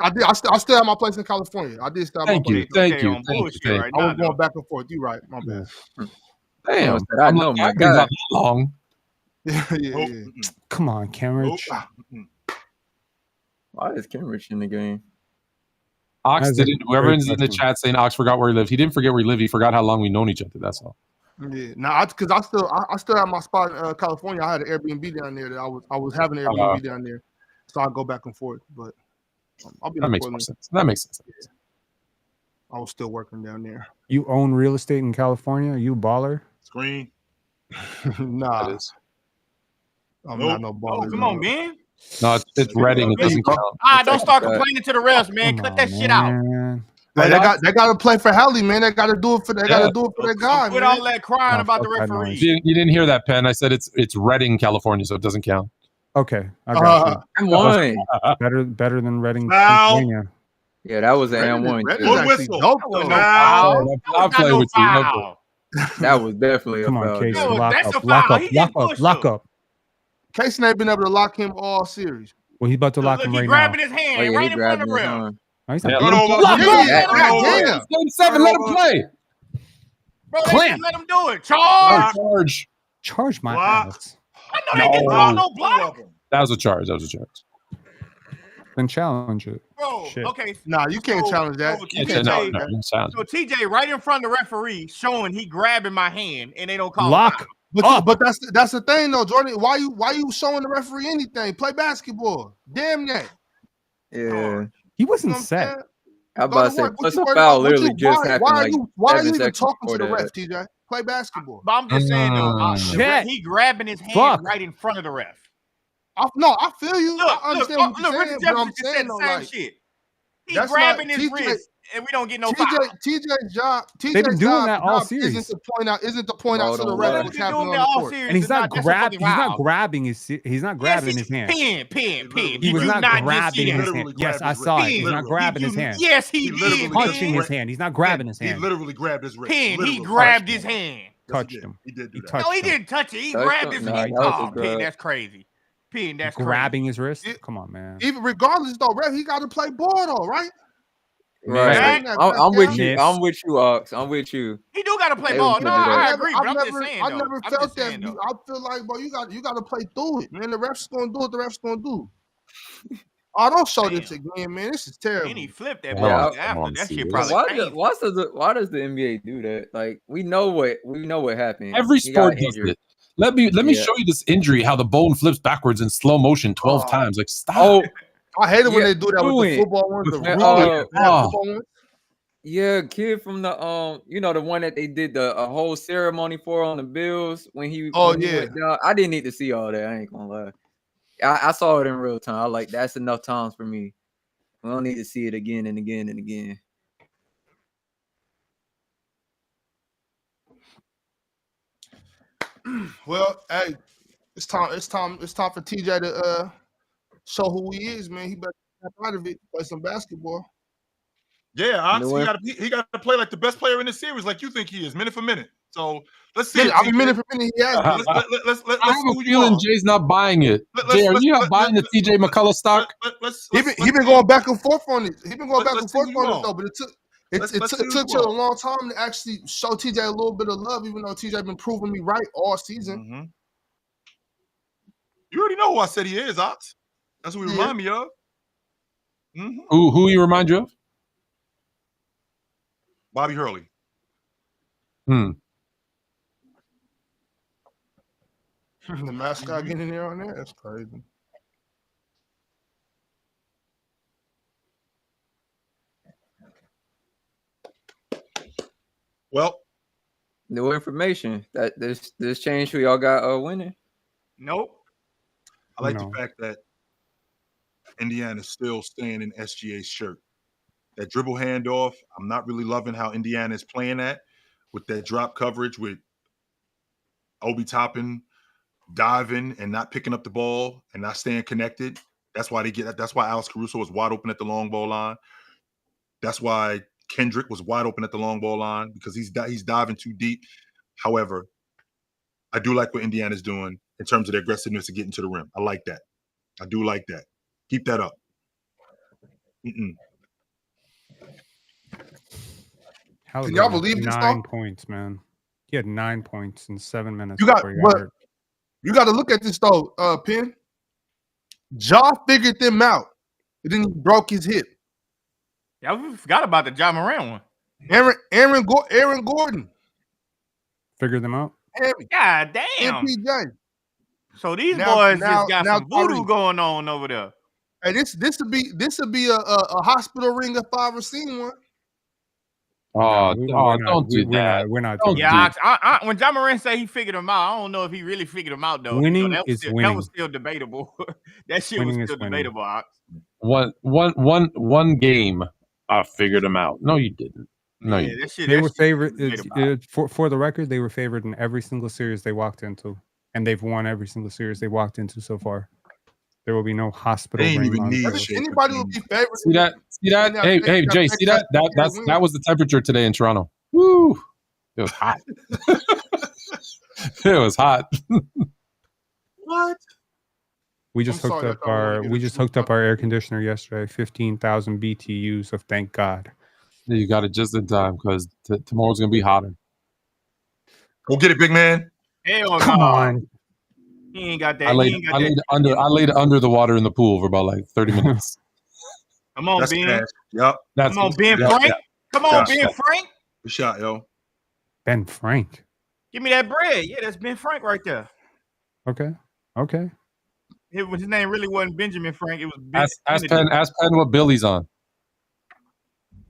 I still have my place in California. I did still have Thank my you. place. Thank you. Right I was going back and forth. You're right. My bad. Damn. I know, my I've been God. not that long. yeah. Come on, Cambridge. Why is Cambridge in the game? Ox That's a didn't. Whoever's great in the question. chat saying Ox forgot where he lived. He didn't forget where he lived. He forgot how long we known each other. That's all. Yeah. Now, because I still have my spot in California. I had an Airbnb down there that I was having an Airbnb down there, so I go back and forth. But I'll be. That makes more sense. That makes sense. I was still working down there. You own real estate in California? You a baller? Screen. Nah, That is. I'm not no baller. Oh, come on, Ben. No, it's Reading. It doesn't count. Don't start complaining to the refs, man. Come Cut on, that shit out. man. Hey, they got to play for Hallie, man. They got to do it for. They got to do it for their guy, Quit man. all that crying Oh, about the fuck that referee. noise. You didn't hear that, Penn. I said it's Reading, California, so it doesn't count. Okay, I got Come on. you. Better than Reading, Foul. Pennsylvania. Yeah, that was an M1. Red too. is One actually whistle. dope, That was though. no Foul. foul. I'll That was play not with no you. No foul. That was definitely Come a on, foul. Casey. That was- Lock that's up, a lock foul. up, He lock just up, pushed lock him. up. Casey ain't been able to lock him all series. Well, he's about to lock Look, him he right now. grabbing his Oh, hand yeah, right he in front of grabbed the his ref. arm. Oh, he's Yeah, not let Turn him over. play. Yeah, Turn over. damn. Game 7, let him play. Bro, they Clamp. just let him do it. Charge. No charge. Charge my Block. ass. I know they didn't call no block. That was a charge. That was a charge. Then challenge it. Bro, Shit. okay. Nah, you can't So- challenge that. so You TJ can't No, challenge no, that. no challenge. So TJ right in front of the referee showing he grabbing my hand and they don't call Lock. foul. But that's the thing though, Jordan. Why you showing the referee anything? Play basketball. Damn that. Yeah. He You wasn't know what I'm set. saying? I'm about to say, What plus you a worried foul about? literally just happened why are like you 7 even seconds talking to before the that. ref, TJ? Play basketball. But I'm just saying though, Shit. he grabbing his hand Fuck. right in front of the ref. I feel you. Look, I understand look, what you're Richard saying, but Jefferson I'm just saying said the though, same like, shit. He that's grabbing not- his TJ wrist and we don't get no foul. TJ's job. They've been TJ's doing that all job series. isn't to point out Bro, to the don't ref lie. what's They've been happening doing that on the all court. series. And he's It's not that's a fucking foul. grabbing he's not grabbing his hand. Pen. He Did was you not not just grabbing see his that? Literally hand. Yes, grabbed I his saw wrist. it. He's not Literally. grabbing his hand. Yes, he He did. literally He's punching man. his hand. He's not grabbing his He hand. literally grabbed his wrist. Pen, he Literally. grabbed his hand. Yes, Touched he did. him. He did do He that. touched No, he him. didn't touch it. He Touched grabbed him? his Nah, hand. that was Oh, a grab. Pen, that's crazy. Pen, that's crazy. Grabbing his wrist? It- Come on, man. Even regardless though, ref, he got to play ball though, right? Right. Miss. I'm with you. Miss. I'm with you, Ox. I'm with you. He do got to play They ball. was No, gonna do I that. agree, but I'm just saying, I though. never I'm felt just that. saying, though. I feel like, bro, you got to play through it, man. The ref's gonna do what the ref's gonna do. Oh, don't show this again, man. This is terrible. And he flipped that Yeah, ball come after. on, That see, shit this- probably painful. Why does the NBA do that? Like we know what happened. Every He got sport does injured. it. Let me Yeah. show you this injury, how the bone flips backwards in slow motion 12 Oh. times. Like, stop. Oh, I hate it when Yeah, they do that with the ruin. football ones, the With really ruin. bad Oh. football ones. yeah, kid from the the one that they did a whole ceremony for on the Bills when he. Oh, when he yeah. went down. I didn't need to see all that. I ain't gonna lie. I saw it in real time. I like that's enough times for me. We don't need to see it again and again and again. Well, hey, it's time for TJ to show who he is, man. He better step out of it, play some basketball. Yeah, Ox, know he got to play like the best player in the series, like you think he is, minute for minute. So let's see. I mean, minute for minute, he has. Let's I see have who a you feeling are. Jay's not buying it. Let's- Jay, are let's- you not let's- buying the TJ McCullough stock? He been going back and forth on it. He been going back and let's forth see on who it though, but it Let's see took who a you long time to actually show TJ a little bit of love, even though TJ been proving me right all season. Mhm. You already know who I said he is, Ox. That's what he Yeah. remind me of. Mhm. Who he remind you of? Bobby Hurley. The mascot getting in there on there, that's crazy. Well, New information. That this change who y'all got winning. Nope. I like the fact that Indiana's still staying in SGA's shirt. That dribble handoff, I'm not really loving how Indiana is playing that with that drop coverage with Obi Toppin diving and not picking up the ball and not staying connected. That's why Alex Caruso was wide open at the long ball line. That's why Kendrick was wide open at the long ball line because he's diving too deep. However, I do like what Indiana's doing in terms of their aggressiveness to getting to the rim. I like that. I do like that. Keep that up. Can y'all believe this? 9 points, man. He had 9 points in 7 minutes. You got to look at this though, Penn. Ja figured them out. And then he broke his hip. Yeah, we forgot about the Ja Morant one. Aaron Gordon figured them out. God damn. MPJ. So these boys just got some voodoo going on over there. Hey, this would be a hospital ring if I ever seen one. Don't do that. We're not. Yeah, when Ja Morant say he figured them out, I don't know if he really figured them out though. Winning that is winning. That was still debatable. That shit Winning was still debatable. Ox. One game, I figured them out. No, you didn't. No, Yeah, you that shit, They that were shit favored. For the record, they were favored in every single series they walked into, and they've won every single series they walked into so far. There will be no hospital. They ain't even need Anybody will be favored. See that? Hey, Jay, see that? That was the temperature today in Toronto. Woo! It was hot. It was hot. What? We just hooked up our air conditioner yesterday. 15,000 BTU. So thank God. You got it just in time because tomorrow's gonna be hotter. Go get it, big man. Hell Come on. He ain't got that. I laid under the water in the pool for about like 30 minutes. Come on, That's Ben. cash. Yep. Come on, Ben Frank. Come on, Ben Frank. Good shot, yo. Ben Frank. Give me that bread. Yeah, that's Ben Frank right there. Okay. His name really wasn't Benjamin Frank. It was Ben. Ask Penn what Billy's on.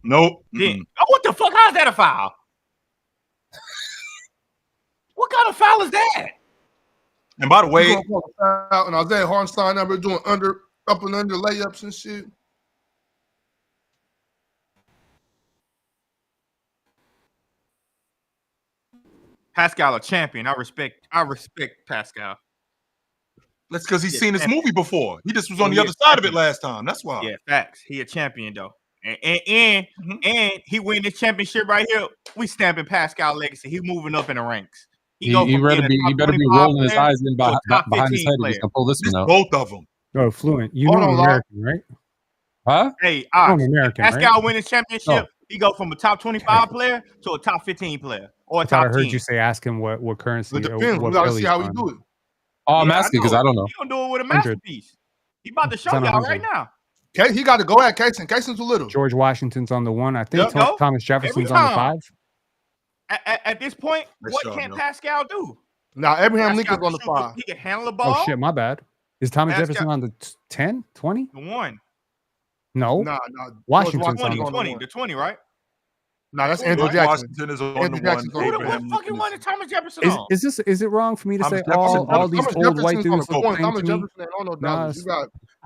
Nope. Oh, what the fuck? How's that a foul? What kind of foul is that? And by the way, and Isaiah Hartenstein ever doing up and under layups and shit. Pascal a champion. I respect Pascal. that's because he's seen this movie before. He just was on the other side of it last time. That's why. Yeah, facts. He a champion though. And he win this championship right here. We stamping Pascal legacy. He moving up in the ranks. He better be rolling his eyes in behind his head. He's gonna pull this one out. Both of them. Oh, Fluent. You know I'm American, right? Huh? Hey, I'm American. Pascal right? win his championship. He go from a top 25 player to a top 15 player or a top 10. I heard you say ask him what currency. It depends. We gotta see how he do it. Oh, I'm asking because I don't know. He gonna do it with a masterpiece. He about to show y'all right now. Okay, he got to go at Kaysen. Kaysen's a little. George Washington's on the 1. I think Thomas Jefferson's on the 5. At this point, what can Pascal do? Now, Abraham Lincoln's on the 5. He can handle the ball. Oh, shit, my bad. Is Thomas Jefferson on the 10, 20? The 1. No. No. Washington's on the 20, right? No, that's Andrew Jackson. Washington is on Andrew the 1. Jackson's What fucking one is Thomas Jefferson on? Is it wrong for me to say Thomas all these Thomas old white Jefferson's dudes on the look the same point. to me? Thomas Jefferson ain't on no Nah, dollars.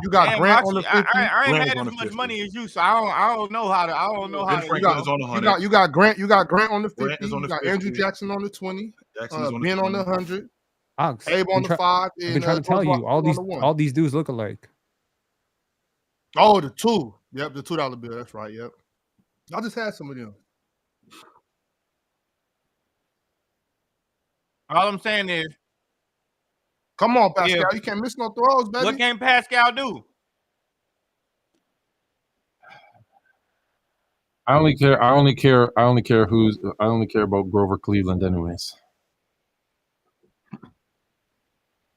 You got Grant on the 50. I ain't Grant had on as the much 50. money as you, so I don't know how to. Ben Franklin is on the 100. You got Grant on the 50. Grant is on You the got 50. Andrew Jackson on the 20. Jackson's on the Ben 20. on the 100. Ox, Abe on the 5. I've been trying to tell you all these dudes look alike. Oh, the 2. Yep, the $2 bill. That's right. Yep. I just had some of them. All I'm saying is, come on, Pascal. You can't miss no throws, baby. what can Pascal do? I only care about Grover Cleveland anyways.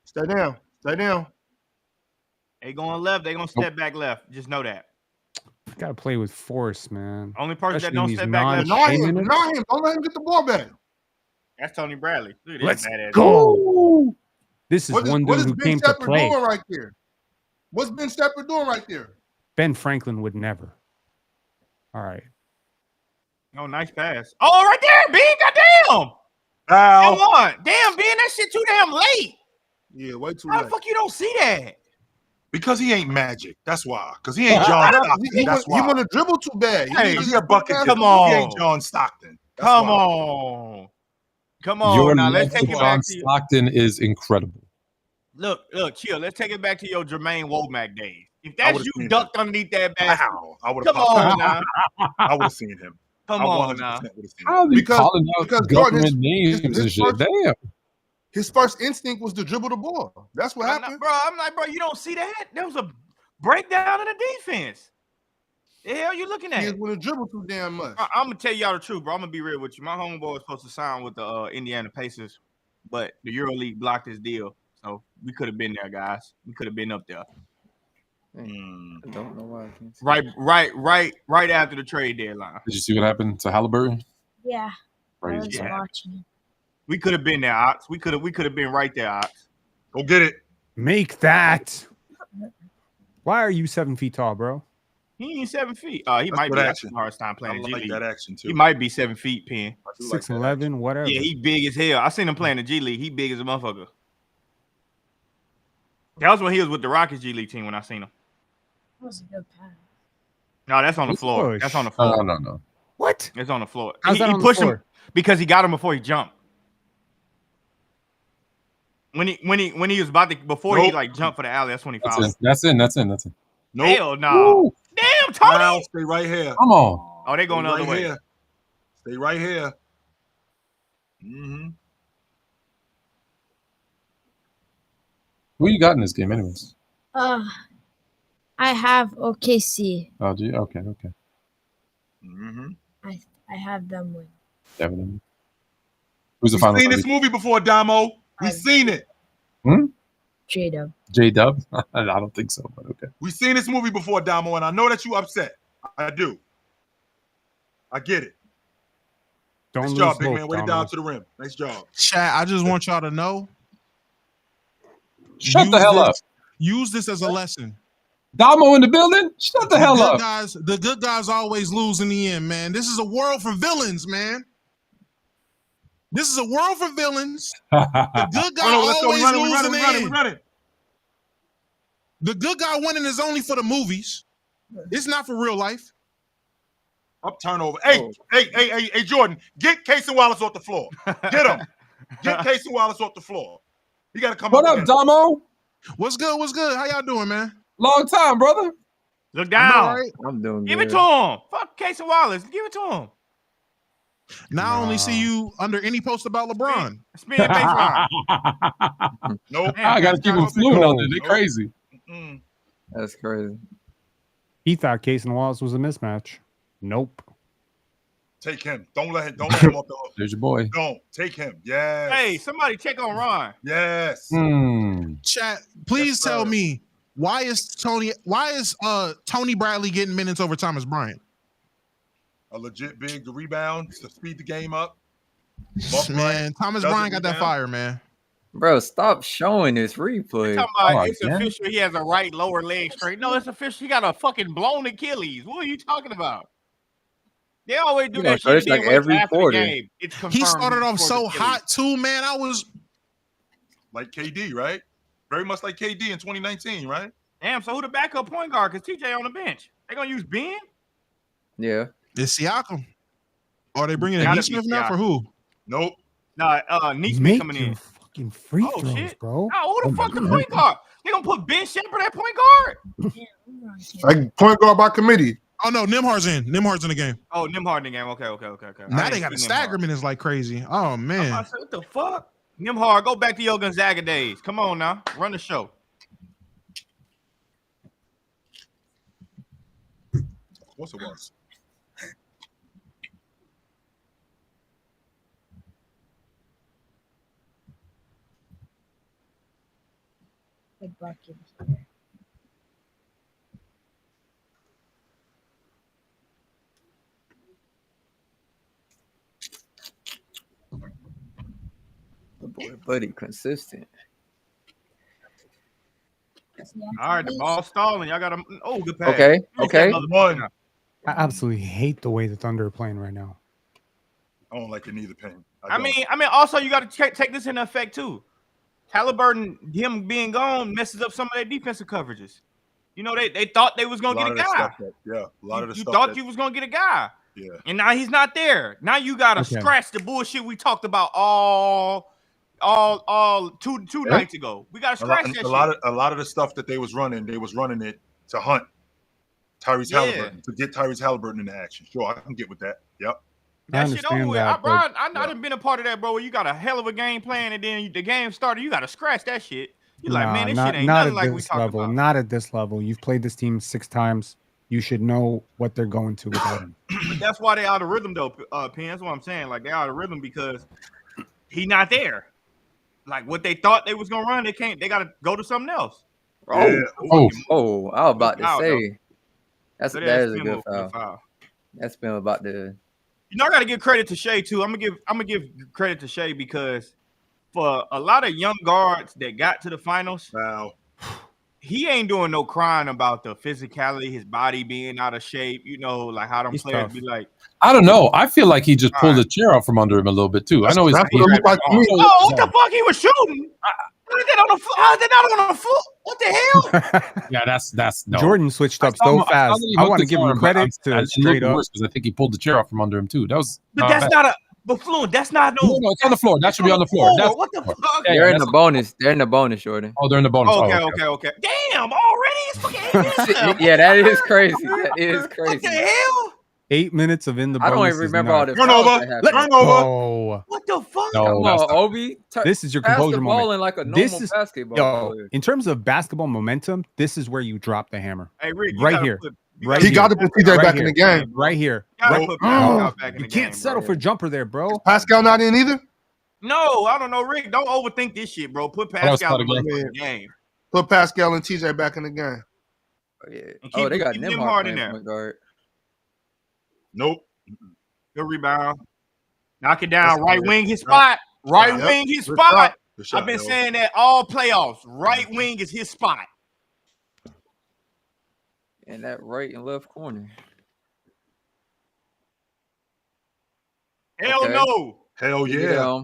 Stay down. They going left. They gonna step back left. Just know that. You gotta play with force, man. Only person Especially that don't in step these back left. Deny him. Don't let him get the ball back. That's Tony Bradley. Look at Let's this badass. go. This is one what dude who Ben came to Stepper play. doing right there? What's Ben Stepper doing right there? Ben Franklin would never. All right. Oh, nice pass. Oh, right there, B. Goddamn. Foul. Come on. Damn, B, that shit too damn late. Yeah, way too How late. the fuck you don't see that? Because he ain't Magic. That's why. Because he ain't John Stockton. That's He why. want to dribble too bad. Hey, He a bucket. come getter. He ain't on. John Stockton. That's Come why. on. Come on. Your Now, love let's for take it John back to you. Stockton is incredible. Look, chill. Let's take it back to your Jermaine Womack days. If I that's would've you seen ducked underneath that basket, Wow. I would have come on now. I would have seen him. Come I on 100% now. would have seen him. How are you calling out because government Jordan, names his and shit? Damn. His first instinct was to dribble the ball. That's what happened. I'm like, bro, you don't see that? There was a breakdown in the defense. The hell you looking at? He was going to dribble too damn much. I'm gonna tell y'all the truth, bro. I'm gonna be real with you. My homeboy was supposed to sign with the Indiana Pacers, but the EuroLeague blocked his deal. So we could have been there, guys. We could have been up there. I don't know why I can't see. Right after the trade deadline. Did you see what happened to Halliburton? Yeah. I was Crazy. watching. We could have been there, Ox. We could have been right there, Ox. Go get it. Make that. Why are you 7 feet tall, bro? He ain't 7 feet. He That's might good be action. having a hard time I playing G like League. that action too. He might be 7 feet, Penn. I do like that 6'11", whatever. Yeah, he big as hell. I seen him playing the G League. He big as a motherfucker. That was when he was with the Rockets G League team when I seen him. That was a good pass. No, that's on the Let's floor. push. That's on the floor. No. What? It's on the floor. How's He that on the pushed him floor? because he got him before he jumped. When he was about to before he Nope. like jumped for the alley, that's when he That's fouled. in. That's in. Nope. Hell no. Woo. Damn, Tony. Now stay right here. Come on. Oh, they going the Stay other right way. here. Stay right here. Mm-hmm. Who you got in this game, anyways? I have OKC. Oh, gee. Okay. Mm-hmm. I have them win. Definitely. Who's the We've final? seen this movie before, Damo. We've seen it. J-Dub. J-Dub? I don't think so, but okay. We've seen this movie before, Damo, and I know that you upset. I do. I get it. Don't Nice lose job, big hope, man. Way to Damo. dive to the rim. Nice job. Chat, I just want y'all to know. Shut the hell up. Use this as a lesson. Damo in the building? Shut the hell up. The good guys always lose in the end, man. This is a world for villains, man. This is a world for villains. The good guy Let's go. always We loses in the end. running. The good guy winning is only for the movies. It's not for real life. Up turnover. Hey, Jordan, get Casey Wallace off the floor. Get him. Get Casey Wallace off the floor. He got to come What up up, again. Damo? What's good? What's good? How y'all doing, man? Long time, brother. Look down. Right? I'm doing Give good. it to him. Fuck Casey Wallace. Give it to him. Now I only see you under any post about LeBron. Spin that baseline. Nope. I got to keep them fluid on it. They're crazy. Mm-mm. That's crazy. He thought Case and Wallace was a mismatch. Nope. Take him. Don't let him off the hook. There's your boy. Don't. Take him. Yes. Hey, somebody check on Ron. Yes. Chat, please Yes, tell sir. me why is Tony Bradley getting minutes over Thomas Bryant? A legit big to rebound to speed the game up. Man, Thomas doesn't Bryant got that rebound. fire, man. Bro, stop showing this replay. Talking about Oh, it's yeah. official. He has a right lower leg straight. No, it's official. He got a fucking blown Achilles. What are you talking about? They always do You know, that so shit. it's and then like wait every after the quarter. game. It's He confirmed started off before so the Achilles. hot too, man. I was Like KD, right? Very much like KD in 2019, right? Damn. So who the backup point guard? Because TJ on the bench. They gonna use Ben? Yeah. it's Siakam. Are they bringing in Gotta Nesmith be now for Siakam. who? Nope. Nah, Neesmith Make coming your in. fucking free Oh, throws, shit. bro. Oh, who the fuck the point guard? They gonna put Ben Shepherd at point guard? Like point guard by committee. Oh no, Nimhard's in. Nimhard's in the game. Oh, Nimhard in the game. Okay. Now they got a stagger minutes like crazy. Oh I'm man. about to say, what the fuck? Nimhard, go back to your Gonzaga days. Come on now. Run the show. Of course it was. Big bucket. The boy Buddy consistent. All right, the ball stalling. Y'all got a good pass. Okay. Finish that motherfucker One. now. I absolutely hate the way the Thunder are playing right now. I don't like it neither, Payne. I mean, also you got to take this into effect too. Halliburton, him being gone, messes up some of their defensive coverages. You know, they thought they was gonna get a guy. A lot of the you stuff thought you was gonna get a guy. Yeah. And now he's not there. Now you gotta scratch the bullshit we talked about all two nights ago. We gotta scratch that shit. A lot of the stuff that they was running it to hunt Tyrese Halliburton, to get Tyrese Halliburton into action. Sure, I can get with that. Yep. That shit over with. I done been a part of that, bro. Where you got a hell of a game plan, and then the game started. You got to scratch that shit. You like, man, this shit ain't nothing like we talking about. Not at this level. You've played this team 6 times. You should know what they're going to without him. But that's why they out of rhythm, though, Penn. That's what I'm saying. Like, they out of rhythm because he not there. Like, what they thought they was gonna run, they can't. They got to go to something else. I was about to say that is a good foul. That's been about the. You know, I got to give credit to Shea too. I'm gonna give credit to Shea because for a lot of young guards that got to the finals, he ain't doing no crying about the physicality, his body being out of shape. You know, like how them players be like. I don't know. I feel like he just pulled the chair out from under him a little bit too. I know he's. What the fuck he was shooting? How is that on the floor? How is that not on the floor? What the hell? Yeah, that's no. Jordan switched up so fast. I want to give him credit to straight up because I think he pulled the chair out from under him too. That was. But that's not a. But Fluent, that's not no. No, it's on the floor. That should be on the floor. What the fuck? They're in the bonus. They're in the bonus, Jordan. Oh, they're in the bonus. Okay. Damn, already? It's fucking yeah, that is crazy. That is crazy. What the hell? 8 minutes of in the bonus. I don't even remember all the turnover. What the fuck? No, come on, Obi. This is your composure moment. In like a normal basketball player. In terms of basketball momentum, this is where you drop the hammer. Hey, Rick, right here. He got to put TJ back in the game. Right here. You can't settle for jumper there, bro. Pascal not in either? No, I don't know, Rick. Don't overthink this shit, bro. Put Pascal in the game. Put Pascal and TJ back in the game. They got Nimhard in there. Nope. Good rebound. Knock it down. Right wing his spot. Right wing his spot. I've been saying that all playoffs. Right wing is his spot. And that right and left corner. Hell no. Hell yeah.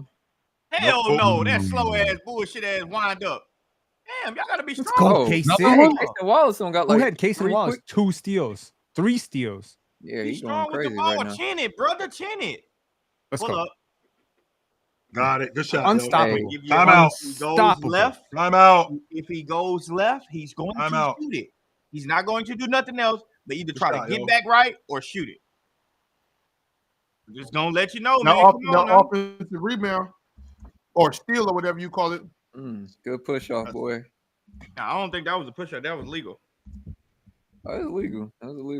Hell no. That slow ass bullshit ass wind up. Damn, y'all gotta be strong. Let's go, Casey Wallace got like. Who had Casey Wallace? 2 steals, 3 steals. Yeah, he's going crazy with the ball. Right now. Chin it, brother. Chin it. Let's go. Up. Got it. Good shot. Unstoppable. Time out. Time out. If he goes left, he's going to shoot it. He's not going to do nothing else, but either try to get back right or shoot it. I'm just gonna let you know, man. Offensive rebound or steal or whatever you call it. Good push off, boy. Nah, I don't think that was a push off. That was legal. That was illegal.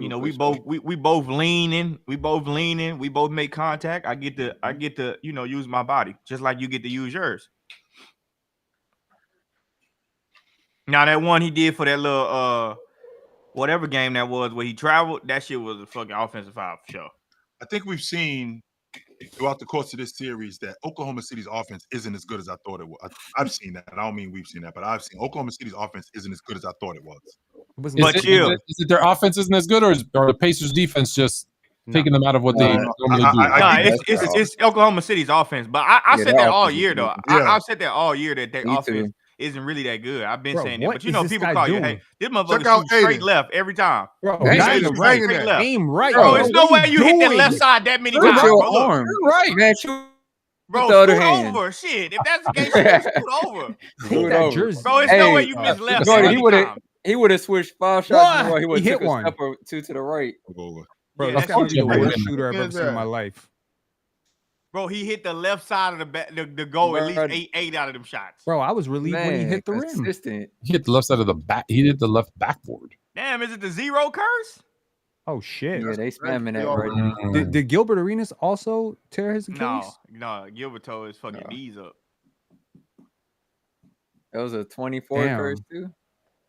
You know, we both leaning. We both make contact. I get to use my body just like you get to use yours. Now that one he did for that little whatever game that was where he traveled, that shit was a fucking offensive foul for sure. I think we've seen throughout the course of this series that Oklahoma City's offense isn't as good as I thought it was. I've seen that. I don't mean we've seen that, but I've seen Oklahoma City's offense isn't as good as I thought it was. Is it their offense isn't as good, or the Pacers' defense just taking them out of what they normally do? It's Oklahoma City's offense, but I said that all year though. I've said that all year that their offense isn't really that good. I've been saying that, but people call you, hey, this motherfucker shoot straight left every time. Bro, aim right. Bro, there's no way you hit that left side that many times. You're right, man. Bro, the other hand. Over. Shit, if that's the case, shoot over. Bro, it's no way you miss left. He would have switched 5 shots in a row. He would have took a step or 2 to the right. Bro, that's the worst shooter I've ever seen in my life. Bro, he hit the left side of the goal at least eight out of them shots. Bro, I was relieved when he hit the rim. He hit the left side of the back. He hit the left backboard. Damn, is it the zero curse? Oh shit! Yeah, they spamming that right now. Did Gilbert Arenas also tear his Achilles? No, Gilbert tore his fucking knees up. That was a 24 curse too.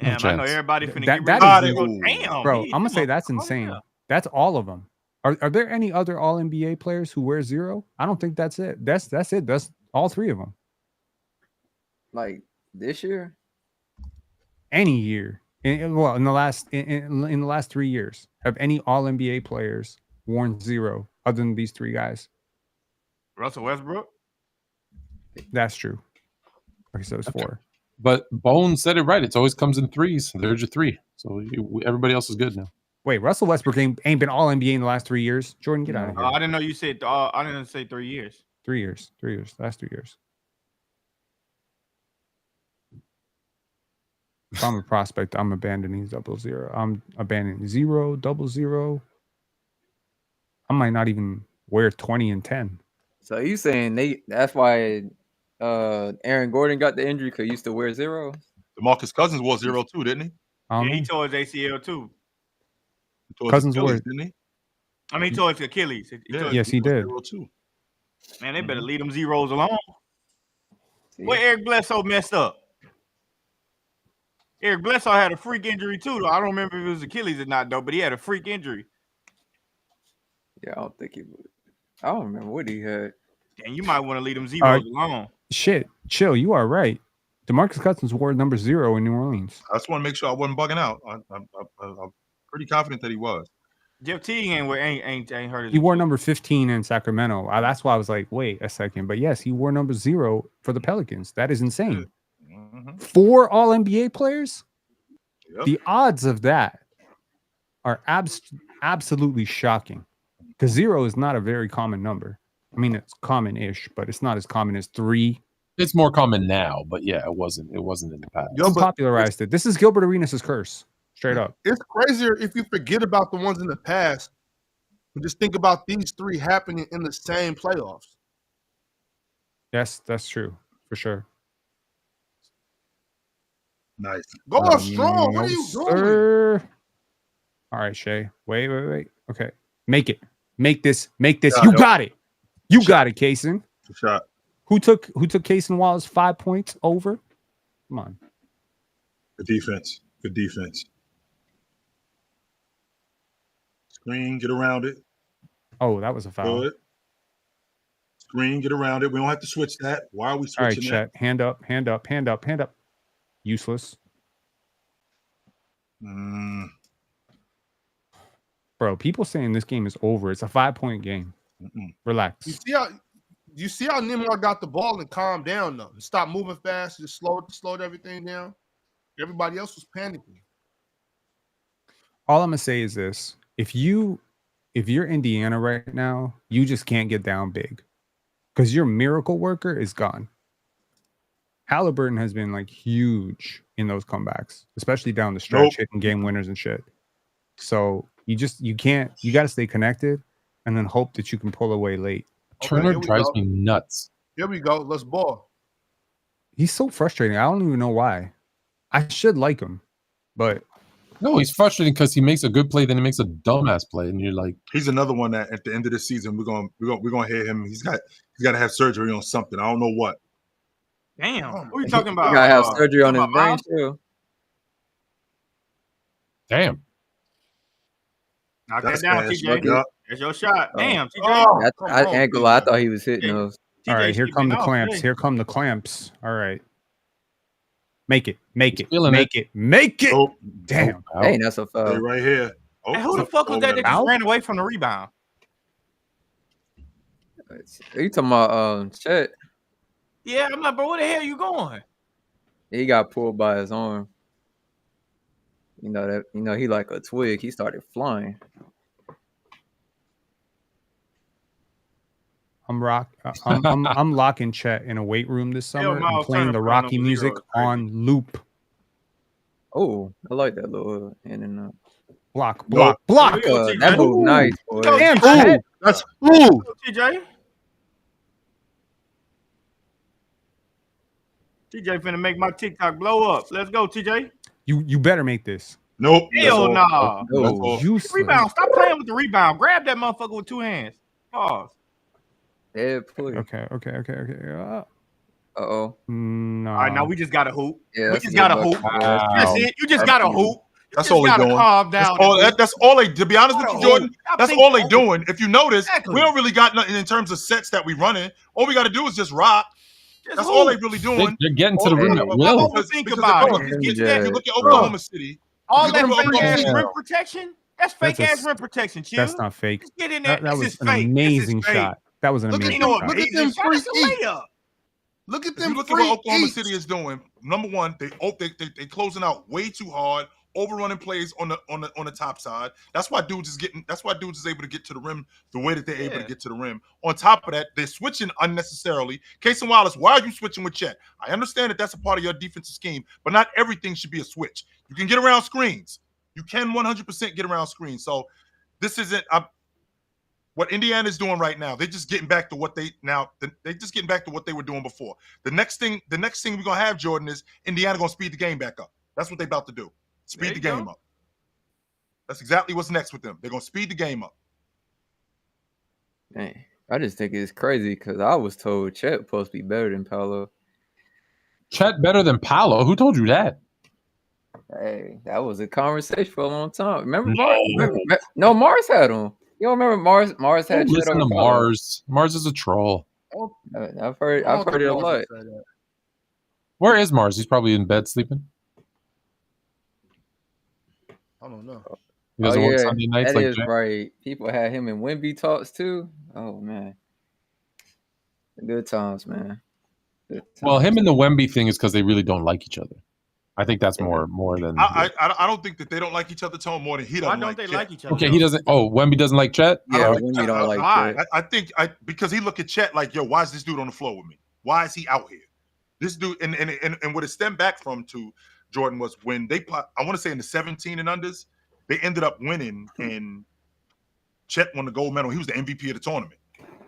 Damn, I know everybody finna get rid of damn, bro. I'm gonna say that's insane. That's all of them. Are there any other All NBA players who wear 0? I don't think that's it. That's it. That's all 3 of them. Like this year? Any year? In the last 3 years, have any All NBA players worn 0 other than these 3 guys? Russell Westbrook. That's true. Okay, so it's 4. But Bones said it right. It always comes in threes. There's your 3. So everybody else is good now. Wait, Russell Westbrook ain't been all NBA in the last 3 years. Jordan, get out of here. I didn't know you said. I didn't say 3 years. 3 years. 3 years. Last 3 years. If I'm a prospect, I'm abandoning 0-0. I'm abandoning 0-0. I might not even wear 20 and 10. So you saying that's why Aaron Gordon got the injury because he used to wear 0? DeMarcus Cousins wore 0 too, didn't he? Yeah, he tore his ACL too. Cousins wore, didn't he? I mean, he tore his Achilles. Yes, he did. 0 too. Man, they better leave them zeros alone. Where Eric Bledsoe messed up? Eric Bledsoe had a freak injury too, though. I don't remember if it was Achilles or not, though, but he had a freak injury. Yeah, I don't think he would. I don't remember what he had. And you might want to leave them zeros alone. Shit, chill. You are right. DeMarcus Cousins wore number 0 in New Orleans. I just want to make sure I wasn't bugging out. I'm pretty confident that he was. Jeff Teague ain't hurt his. He wore number 15 in Sacramento. That's why I was like, wait a second. But yes, he wore number 0 for the Pelicans. That is insane. 4 All-NBA players? Yep. The odds of that are absolutely shocking. Because 0 is not a very common number. I mean, it's common-ish, but it's not as common as 3. It's more common now, but yeah, it wasn't in the past. Yo, popularized it. This is Gilbert Arenas' curse. Straight up. It's crazier if you forget about the ones in the past and just think about these 3 happening in the same playoffs. Yes, that's true. For sure. Nice. Go up strong. What are you doing? All right, Shay. Wait. Okay. Make it. Make this. You got it. You got it, Kaysen. Shot. Who took Kaysen Wallace 5 points over? Come on. Good defense. Screen, get around it. Oh, that was a foul. Good. Screen, get around it. We don't have to switch that. Why are we switching All right, Chet. Hand up. Useless. Bro, people saying this game is over. It's a 5-point game. Relax. You see how Nembhard got the ball and calmed down though. Stop moving fast. Just slowed everything down. Everybody else was panicking. All I'm gonna say is this: if you're Indiana right now, you just can't get down big because your miracle worker is gone. Halliburton has been like huge in those comebacks, especially down the stretch, hitting game winners and shit. So you got to stay connected and then hope that you can pull away late. Turner drives me nuts. Here we go. Let's ball. He's so frustrating. I don't even know why. I should like him, but no, he's frustrating because he makes a good play, then he makes a dumbass play, and you're like, he's another one that at the end of the season we're gonna hear him. He's got to have surgery on something. I don't know what. Damn, what are you talking about? He gotta have surgery on his brain too. Damn. Knock that down, TJ. There's your shot. Damn, TJ. I ain't gonna lie. I thought he was hitting those. All right, here come the clamps. Here come the clamps. All right. Make it. Oh, damn. Hey, that's a foul. Stay right here. Oh, hey, who the fuck was that just ran away from the rebound? Are you talking about Chet? Yeah, I'm like, bro, where the hell you going? He got pulled by his arm. You know he like a twig. He started flying. I'm locking Chet in a weight room this summer and playing the Rocky music on loop. Oh, I like that little in and out. Block. That move nice, boy. Damn, Chet. That's TJ. TJ finna make my TikTok blow up. Let's go, TJ. You better make this. Nope. Hell no. Rebound. Stop playing with the rebound. Grab that motherfucker with 2 hands. Pause. Yeah, please. Okay. Uh-oh. No. All right, now we just got to hoop. Yeah, we just got to hoop. Wow. That's it. You just got to hoop. That's all they doing. Calm down. That's all they. To be honest with you, Jordan, that's all they doing. If you notice, we don't really got nothing in terms of sets that we running. All we got to do is just rock. That's all they really doing. They're getting to the rim at will. Think about it. If you look at Oklahoma City, all that fake ass rim protection. That's fake ass rim protection. Chill. That's not fake. Just get in there. That was an amazing shot. That was an Look at amazing them. shot. Look at them Shot, free that's a eats. layup. Look at If them you look at free what Oklahoma eats. City is doing, number one, they closing out way too hard, overrunning plays on the top side. That's why dudes is able to get to the rim the way that they're able to get to the rim. On top of that, they're switching unnecessarily. Case and Wallace, why are you switching with Chet? I understand that that's a part of your defensive scheme, but not everything should be a switch. You can get around screens. You can 100% get around screens. So this isn't what Indiana is doing right now. They're just getting back to what they were doing before. The next thing we're gonna have, Jordan, is Indiana gonna speed the game back up. That's what they're about to do. Speed the game up. That's exactly what's next with them. They're gonna speed the game up. Dang, I just think it's crazy because I was told Chet supposed to be better than Paolo. Chet better than Paolo? Who told you that? Hey, that was a conversation for a long time. Remember Mars? No, Mars had him. You don't remember Mars? Mars had Chet Listen over to Paolo. Mars. Mars is a troll. I've heard it a lot. Where is Mars? He's probably in bed sleeping. I don't know. He doesn't work Sunday nights that like is Jay? right. People had him in Wemby talks too. Oh man, good times, man. Good times. Well, him and the Wemby thing is because they really don't like each other. I think that's more than. I don't think that they don't like each other, Tone, more than he doesn't. Why don't they like each other? Okay, he doesn't. Oh, Wemby doesn't like Chet. Yeah, Wemby don't like Chet. I think because he look at Chet like, yo, why is this dude on the floor with me? Why is he out here? This dude, and what it stemmed back from to Jordan was when they, I want to say in the 17 and unders, they ended up winning, and Chet won the gold medal. He was the MVP of the tournament.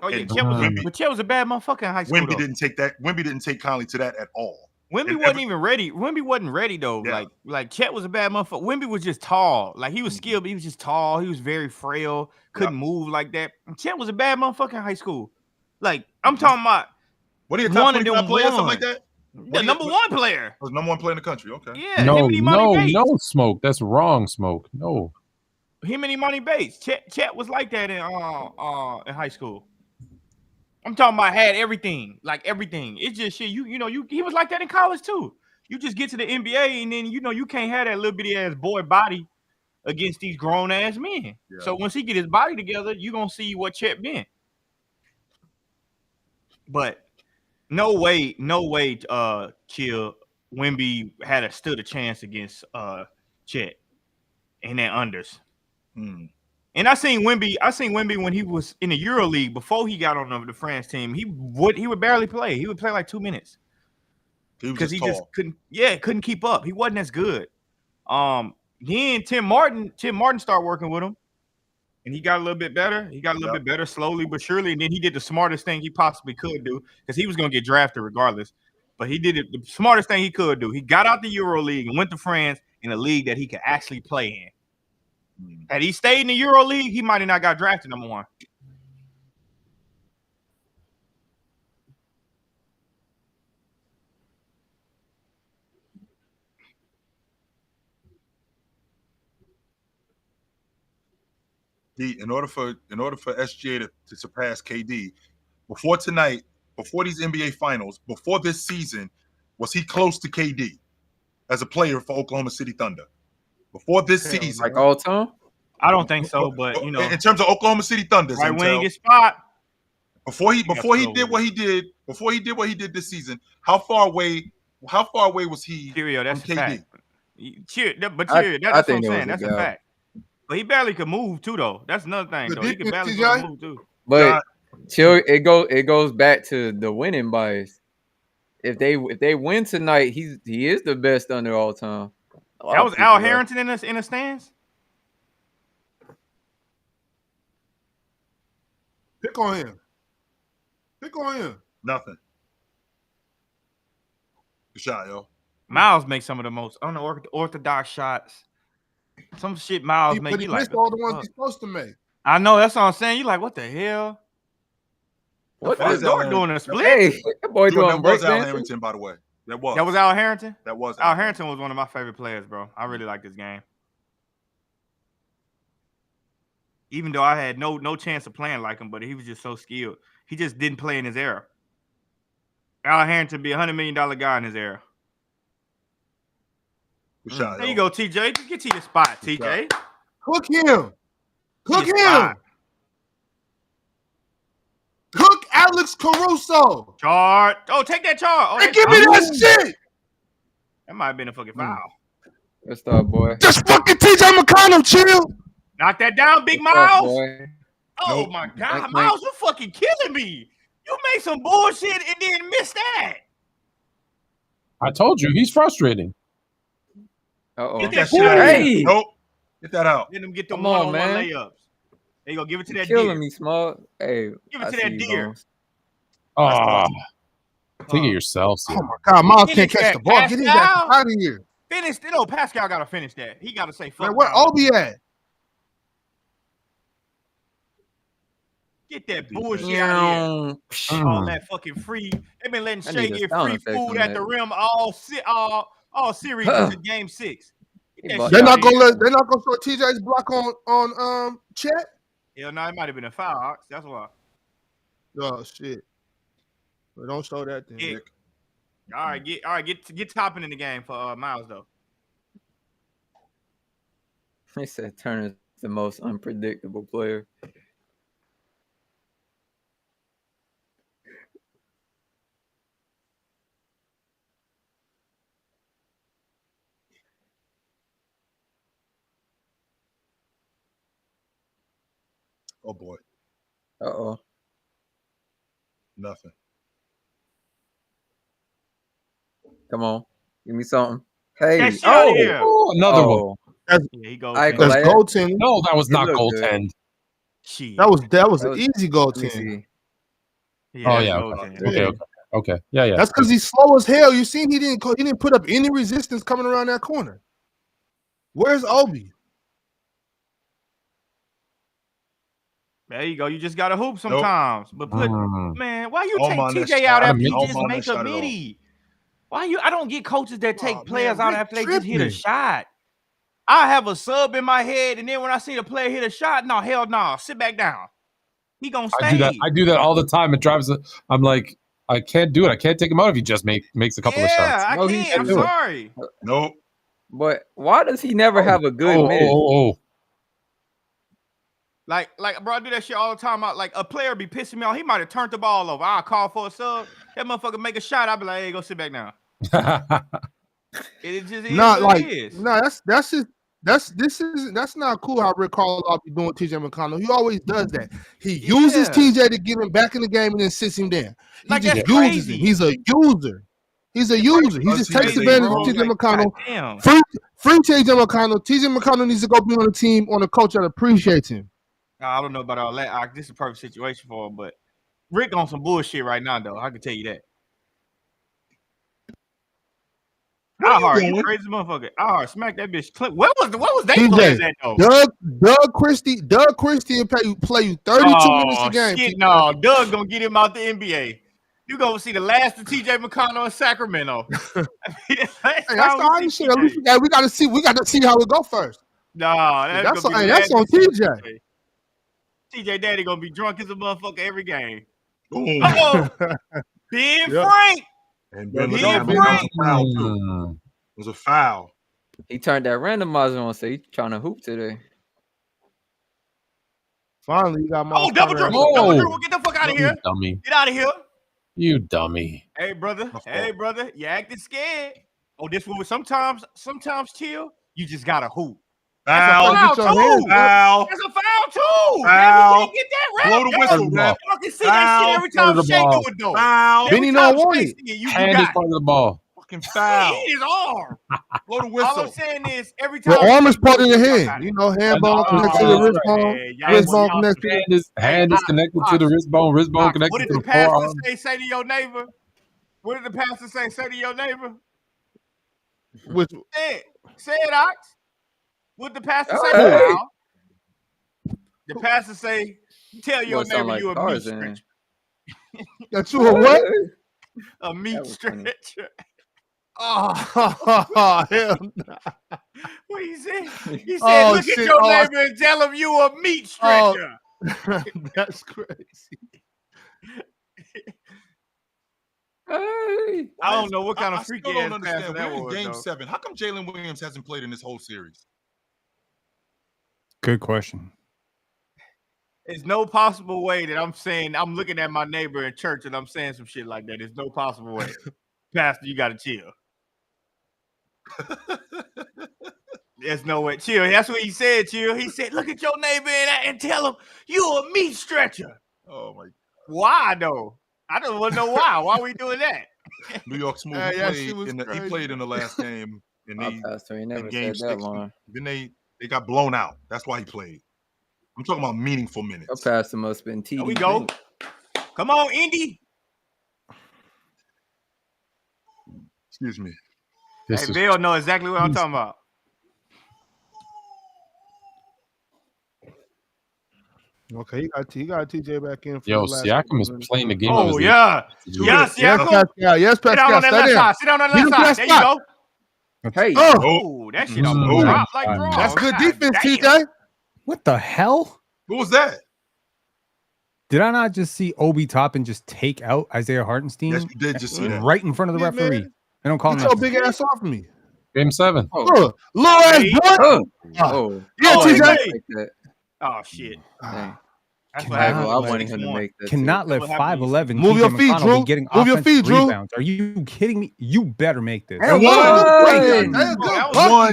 Oh yeah, And Chet was a bad motherfucker in high school. Wemby didn't take that. Wemby didn't take kindly to that at all. Wemby wasn't even ready. Wemby wasn't ready though. Yeah. Like Chet was a bad motherfucker. Wemby was just tall. Like he was skilled, but he was just tall. He was very frail. Couldn't move like that. And Chet was a bad motherfucker in high school. Like I'm talking about. What are you, top 25 player, something like that? The number one player. Was number one player in the country. Okay. Yeah. No, Smoke. That's wrong, Smoke. No. Him and Imani Bates. Chet was like that in high school. I'm talking about had everything, like everything. It's just shit. He was like that in college too. You just get to the NBA and then you can't have that little bitty ass boy body against these grown ass men. Yeah. So once he get his body together, you gonna see what Chet been. But no way, Chill Wemby stood a chance against Chet in that unders. And I seen Wemby when he was in the EuroLeague before he got on the France team. He would barely play. He would play like 2 minutes because he just couldn't keep up. He wasn't as good. Then Tim Martin started working with him, and he got a little bit better. He got a little bit better slowly but surely. And then he did the smartest thing he possibly could do because he was going to get drafted regardless. But he did it the smartest thing he could do. He got out the EuroLeague and went to France in a league that he could actually play in. Had he stayed in the EuroLeague, he might have not got drafted number one. In order for SGA to surpass KD, before tonight, before these NBA finals, before this season, was he close to KD as a player for Oklahoma City Thunder? Before this season, like all time, I don't think so. But in terms of Oklahoma City Thunder, right wing his spot. Before he did what he did this season, how far away was he that's from KD? Fact. That's what I'm saying. That's a fact. But he barely could move too, though. That's another thing, though. He could barely move too. But Chill, it goes back to the winning bias. If they win tonight, he is the best under all time. That was Al Harrington in the stands. Pick on him. Nothing. Good shot, yo. Miles makes some of the most unorthodox shots. Some shit Miles make. But he missed all the ones he's supposed to make. I know. That's what I'm saying. You like, what the hell? What is Dort doing a split? Hey, that boy doing that was Al breakdancing. Harrington, by the way. That was Al Harrington? That was Al Harrington was one of my favorite players, bro. I really like this game. Even though I had no chance of playing like him, but he was just so skilled. He just didn't play in his era. Al Harrington be $100 million guy in his era. Good shot, there you go, TJ. Just get to your spot, TJ. Cook him. Cook him. Cook Alex Caruso. Chart. Oh, take that chart. Oh, Hey, give me that shit. That might have been a fucking foul. Good start, boy. Just fucking TJ McConnell, chill. Knock that down, Big Good start, Miles. boy. Oh Nope. my God, Thank- Miles, you fucking killing me. You made some bullshit and then missed that. I told you he's frustrating. Uh-oh. Get Get that that shit shit out out of of here. here. Nope. Get that out. Let them get them Come on, one-on-one man. layups. There you go. Give it to that Killing deer. me, small. Hey, Give it I to see that you, deer. Bones. Oh, take it yourself. Oh my God, Miles can't Finish catch that, the ball. Get his ass Pascal. out of here. Finish. No, Pascal got to finish that. He got to say fuck. Man, where Miles. Obi at? Get that bullshit out of here. All that fucking free. They've been letting I Shea need a get sound free effect food on at the that. rim all series into game 6. Get that bought shit They're out not of gonna here. let. They're not gonna show TJ's block on Chet. Hell no, it might have been a foul, Ox. That's why. Oh shit. But don't show that then. Yeah. Nick. All right, get topping in the game for Miles though. They said Turner's the most unpredictable player. Oh boy. Uh-oh. Nothing. Come on. Give me something. Hey. That shit out of here. Oh, another one. That's, Yeah, he goes. I ain't that's gonna lie. goaltending. No, that was He not looked good. goaltend. Shit. That was That an was- easy Let me goaltend. see. Yeah, Oh that's yeah. goaltending. Okay. Yeah. That's because he's slow as hell. You seen he didn't put up any resistance coming around that corner. Where's Obi? There you go. You just got to hoop sometimes. But put man, why you Oh, take man, that TJ shot. out after he Oh, just man, make that a shot at all. midi? Why you? I don't get coaches that take Oh, players man, out Rick after they just hit a tripping. shot. I have a sub in my head, and then when I see the player hit a shot, no, hell no, sit back down. He gonna stay. I do that all the time. It drives. I'm like, I can't do it. I can't take him out if he just makes a couple of shots. Yeah, I No, he can't. I'm should do it. sorry. Nope. But why does he never have a good mid? Like, bro, I do that shit all the time. Like, a player be pissing me off. He might have turned the ball over. I'll call for a sub. That motherfucker make a shot. I'll be like, hey, go sit back down. It just is Not what like it is. no, that's not cool how Rick Carlisle be doing TJ McConnell. He always does that. He uses TJ to get him back in the game and then sits him down. He Like, just that's uses crazy. him. He's a user. He's a user. He just takes crazy, advantage bro. of TJ Like, McConnell. goddamn. Free TJ McConnell. TJ McConnell needs to go be on a team on a coach that appreciates him. I don't know about all that. This is a perfect situation for him, but Rick on some bullshit right now, though. I can tell you that. You crazy motherfucker. Smack that bitch. What was they playing at though? Doug Christie will play you 32 minutes a game. Shit, no, Doug gonna get him out the NBA. You gonna see the last of TJ McConnell in Sacramento. Hey, that's all right. Shit. We got to see how it go first. Nah, That's gonna on, be the that's last on of TJ. TJ Daddy gonna be drunk as a motherfucker every game. Boom. Oh, Ben Frank. And Ben look at him. It was a foul, too. It was a foul. He turned that randomizer on, so he's trying to hoop today. Finally, you got my Double dribble. Double dribble. Get the fuck out of here. Dummy. Get out of here. You dummy. Hey, brother. Hey, brother. You acting scared. Oh, this one. Sometimes, chill. You just gotta hoop. Foul. That's a foul, too. Foul. That's a foul, too. Foul. Get that rap. Blow the whistle, ref. Y'all can see that shit every time Shea do it, though. Foul. Benny don't want it. Hand is part of the ball. Fucking foul. He his arm. Blow the whistle. All I'm saying is every time The arm is part of Shea the do it, hand. You know, hand bone connected to the wrist bone. Wrist bone connected to the Hand is connected to the wrist bone. Wrist bone What connected did to the the pastor forearm. say to your neighbor? What did the pastor say to your neighbor? Which Say it, Ox. What did the pastor say? Hey. Now? The pastor say, tell your Boy, sound neighbor like you a meat Tarzan. stretcher. that you a what? A meat That was funny. stretcher. Oh, hell no. What he said? He said, Oh, look shit. at your Oh, I- neighbor and tell him you a meat Oh. stretcher. That's crazy. Hey. I don't know what kind I of freaky still ass don't pastor understand. that We're in was. Game though. 7. How come Jalen Williams hasn't played in this whole series? Good question. There's no possible way that I'm looking at my neighbor in church and I'm saying some shit like that. There's no possible way. Pastor, you gotta chill. There's no way. Chill. That's what he said, chill. He said, look at your neighbor and tell him you a meat stretcher. Oh my God. Why though? I don't want to know why. Why are we doing that? New York Smooth he played in the last game and then they got blown out. That's why he played. I'm talking about meaningful minutes. Your pastor must have been TD. Here we go. Come on, Indy. Excuse me. Hey, Bill know exactly what I'm talking about. Okay, he got TJ back in. For Yo, the last Siakam is playing the game. Oh, yeah. Yes, Siakam. Yes, Pascal. Sit down on that left side. Sit down on the left side. There you go. Hey. Oh, that shit almost dropped like draws. That's good defense, Damn. TJ. What the hell? Who was that? Did I not just see Obi Toppin just take out Isaiah Hartenstein? Yes, you did just see that. Right in front of the referee. Man. They don't call him Get your nothing. big ass off me. Game 7. Little ass boy. Yeah, TJ. Oh, shit. Dang. That's Cannot what I wanted him to make that. Cannot let 5'11" Move your feet, Drew. getting Move your feet, Drew. rebounds. Are you kidding me? You better make this. And one.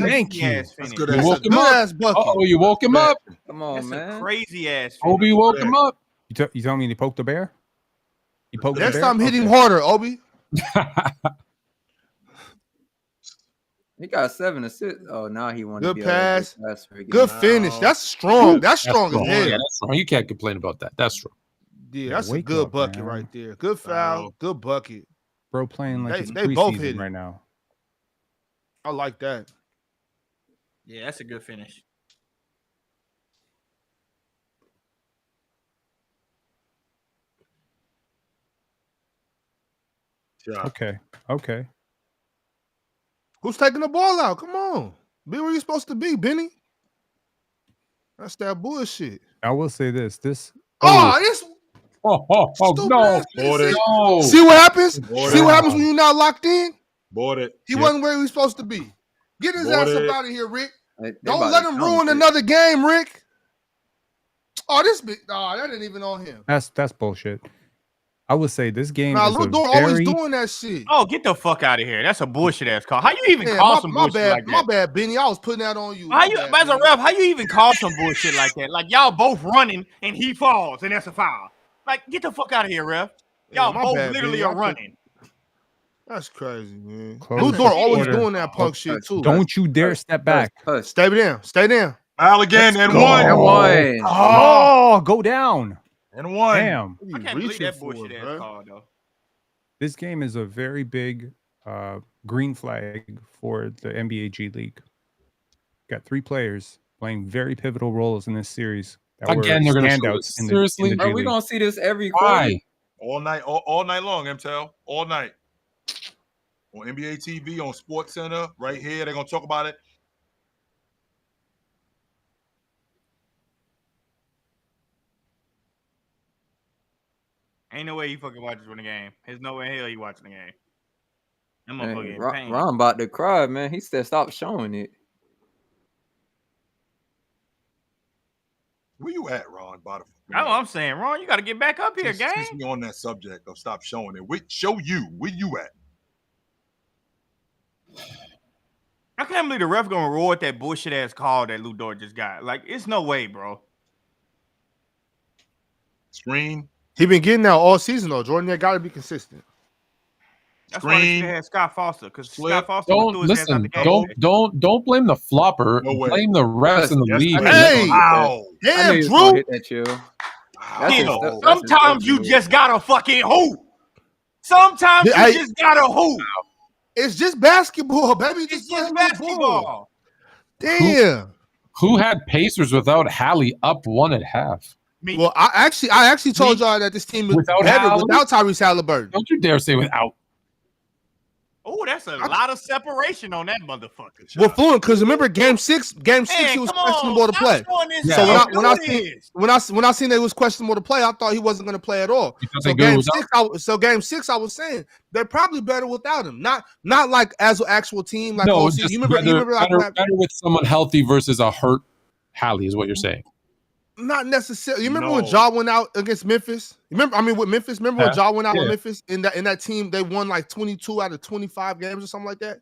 Thank you. That's good. You woke him ass up. bucket. Oh, you woke him up. Come on, That's man. a crazy ass. Obi woke him up. You tell me to poke the bear? You poke the Next bear? time, hit him harder, Obi. He got 7 assists. Oh, now he wanted to Good be pass. Good Good finish. That's strong. That's strong as hell. Yeah, that's strong. You can't complain about that. That's strong. Yeah, that's a Wake good up, bucket man. right there. Good foul. Good bucket. Bro playing like it's they both preseason hit it. right now. I like that. Yeah, that's a good finish. Yeah. Okay. Who's taking the ball out? Come on. Be where you're supposed to be, Benny. That's that bullshit. I will say this. This Oh, stupid no. ass- No. See what happens? Board See it. what happens when you're not locked in? Bought it. He wasn't where he was supposed to be. Get his Board ass it. up out of here, Rick. They Don't about let to him come ruin shit. another game, Rick. Oh, this big. Oh, that ain't even on him. That's bullshit. I would say this game Nah, is Lil a Dort very... always doing that shit. Oh, get the fuck out of here. That's a bullshit ass call. How you even Yeah, call some my bullshit bad, like that? my bad, Benny. I was putting that on you. How My you, bad, as a Benny. ref, how you even call some bullshit like that? Like y'all both running and he falls and that's a foul. Like get the fuck out of here, ref. Y'all Yeah, my both bad, literally Benny. are running. That's crazy, man. Close Lil Dort always order. doing that punk shit too. Don't you dare step back. Stay down. Stay down. Foul again and go. one. And one. Oh, go down. And one. Damn. What I you can't believe reaching that for, bullshit ass bro? call though. This game is a very big green flag for the NBA G League. Got 3 players playing very pivotal roles in this series. That Again, were they're gonna show standouts this. in the Seriously? G Are we League. gonna see this every quarter? Why? All night long, MTEL. All night. On NBA TV, on Sports Center, right here. They're gonna talk about it. Ain't no way he fucking watches the game. There's no way in hell he watching the game. That Man, motherfucker in pain. Ron about to cry, man. He said, "Stop showing it." Where you at, Ron? That's what I'm saying, Ron. You got to get back up here, gang. Since we on that subject of stop showing it. Show you. Where you at? I can't believe the ref gonna reward that bullshit ass call that Lou Dort just got. Like, it's no way, bro. Screen. He been getting that all season though. Jordan, that got to be consistent. That's why they Screen. should have had Scott Foster, because Flip. Scott Foster Don't threw his ass out listen. the game. Don't blame the flopper. No way. Blame the refs in the Yes, league. I Hey! Wow. I knew Damn, he was gonna Drew. hit that chill. That's Hell, his- that's his sometimes first you move. just gotta fucking hoop. Sometimes Yeah, you just gotta hoop. It's just basketball, baby. It's Just just play the ball. basketball. Damn. Who had Pacers without Hallie up 1 at half? Me. Well, I actually told y'all that this team is Without better Howard? without Tyrese Halliburton. Don't you dare say without. Oh, that's a lot of separation on that motherfucker. Well, fluent because remember game six he was questionable to play. So when I seen that it was questionable to play, I thought he wasn't going to play at all. So game six, I was saying they're probably better without him. Not like as an actual team. Like Just you remember better with someone healthy versus a hurt Hallie is what you're saying. Not necessarily. You remember when Ja went out against Memphis? With Memphis. Remember when Ja went out with Memphis in that team? They won like 22 out of 25 games or something like that.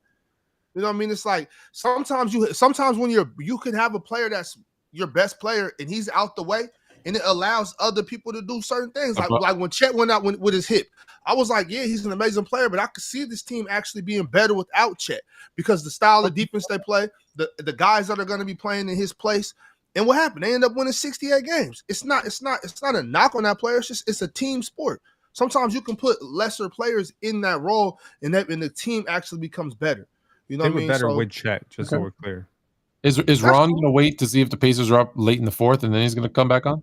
You know what I mean? It's like sometimes when you can have a player that's your best player and he's out the way, and it allows other people to do certain things. Like when Chet went out with his hip, I was like, yeah, he's an amazing player, but I could see this team actually being better without Chet because the style of defense they play, the guys that are going to be playing in his place. And what happened? They end up winning 68 games. It's not a knock on that player. It's a team sport. Sometimes you can put lesser players in that role, and the team actually becomes better. You know, they were better with Chet. Just so we're clear. Is Ron going to wait to see if the Pacers are up late in the fourth, and then he's going to come back on?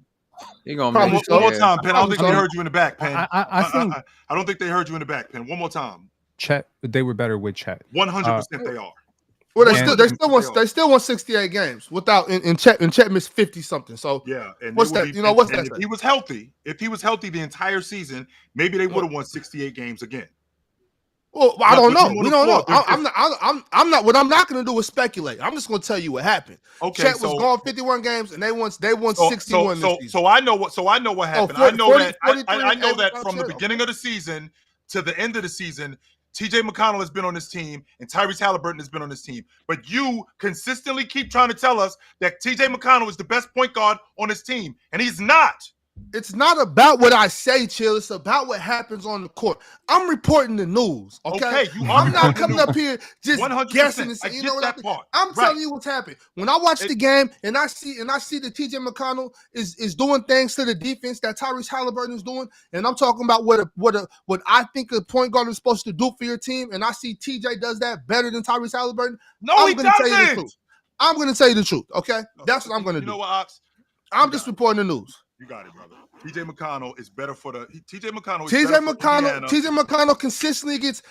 He gonna one more time, Penn. I don't think they heard you in the back, Penn. I don't think they heard you in the back, Penn. One more time. Chet, they were better with Chet. 100% they are. Well, they still won 68 games without and Chet missed 50 something. So yeah, and what's that? What's that? If he was healthy the entire season, maybe they would have won 68 games again. Well, I don't know. We don't know. I'm not. What I'm not going to do is speculate. I'm just going to tell you what happened. Okay, Chet was gone 51 games, and they won 61 this season. So I know what happened. I know that from the beginning of the season to the end of the season, TJ McConnell has been on this team and Tyrese Halliburton has been on this team. But you consistently keep trying to tell us that TJ McConnell is the best point guard on this team, and he's not. It's not about what I say, Chill. It's about what happens on the court. I'm reporting the news, okay? I'm not coming up here just 100%. Guessing and saying, you know what I'm telling you what's happened. When I watch the game and I see that TJ McConnell is doing things to the defense that Tyrese Halliburton is doing, and I'm talking about what I think a point guard is supposed to do for your team, and I see TJ does that better than Tyrese Halliburton. No, he doesn't. I'm going to tell you the truth, okay? That's what I'm going to do. You know what, Ox? I'm just reporting the news. You got it, brother. TJ McConnell is better for the TJ McConnell consistently gets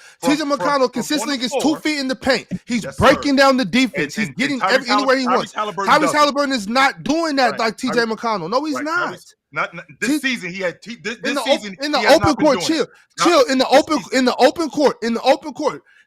2 feet in the paint. He's breaking down the defense. He's getting anywhere he wants. Tyrese Halliburton is not doing that like TJ McConnell. No, he's not. Not this season. He had this season in the open court. Chill in the open court.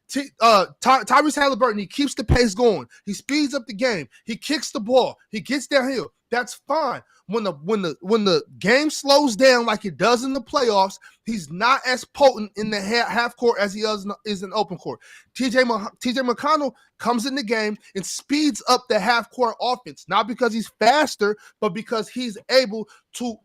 Tyrese Halliburton, he keeps the pace going. He speeds up the game. He kicks the ball. He gets downhill. That's fine. When the game slows down like it does in the playoffs, he's not as potent in the half court as he is in open court. TJ McConnell comes in the game and speeds up the half court offense, not because he's faster, but because he's able to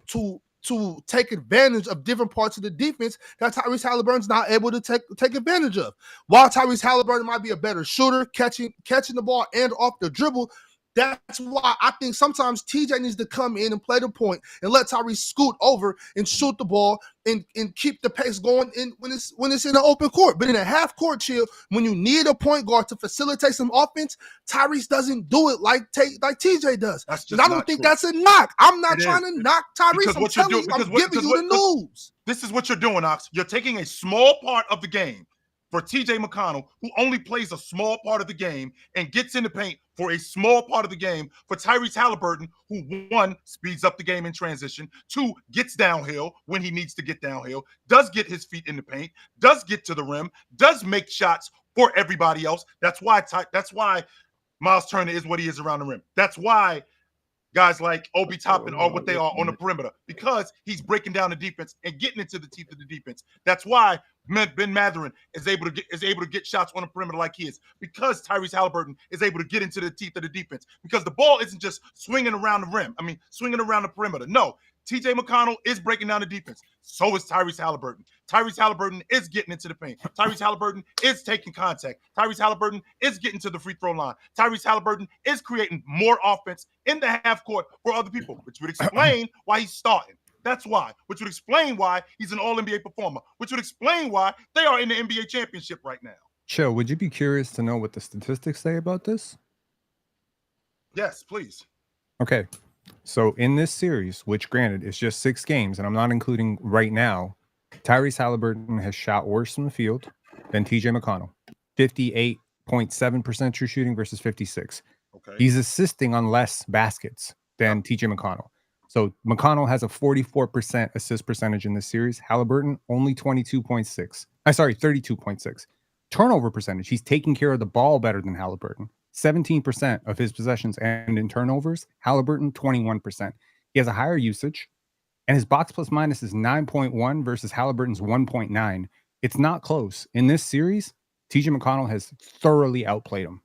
take advantage of different parts of the defense that Tyrese Halliburton's not able to take advantage of. While Tyrese Halliburton might be a better shooter, catching the ball and off the dribble, that's why I think sometimes TJ needs to come in and play the point and let Tyrese scoot over and shoot the ball and keep the pace going when it's in the open court. But in a half court, Chill, when you need a point guard to facilitate some offense, Tyrese doesn't do it like TJ does. I don't think that's a knock. I'm not trying to knock Tyrese. I'm telling you, I'm giving you the news. This is what you're doing, Ox. You're taking a small part of the game for TJ McConnell, who only plays a small part of the game and gets in the paint for a small part of the game, for Tyrese Halliburton, who 1, speeds up the game in transition, 2, gets downhill when he needs to get downhill, does get his feet in the paint, does get to the rim, does make shots for everybody else. That's why Miles Turner is what he is around the rim. That's why guys like Obi Toppin are what they are on the perimeter, because he's breaking down the defense and getting into the teeth of the defense. That's why Ben Mathurin is able to get shots on the perimeter like he is, because Tyrese Halliburton is able to get into the teeth of the defense, because the ball isn't just swinging around the rim. Swinging around the perimeter. No, TJ McConnell is breaking down the defense. So is Tyrese Halliburton. Tyrese Halliburton is getting into the paint. Tyrese Halliburton is taking contact. Tyrese Halliburton is getting to the free throw line. Tyrese Halliburton is creating more offense in the half court for other people, which would explain why he's starting. That's why, which would explain why he's an all-NBA performer, which would explain why they are in the NBA championship right now. Chill, would you be curious to know what the statistics say about this? Yes, please. Okay. So in this series, which granted is just 6 games, and I'm not including right now, Tyrese Halliburton has shot worse from the field than TJ McConnell. 58.7% true shooting versus 56. Okay. He's assisting on less baskets than TJ McConnell. So McConnell has a 44% assist percentage in this series. Halliburton only 32.6. Turnover percentage, he's taking care of the ball better than Halliburton. 17% of his possessions end in turnovers. Halliburton, 21%. He has a higher usage, and his box plus minus is 9.1 versus Halliburton's 1.9. It's not close. In this series, TJ McConnell has thoroughly outplayed him.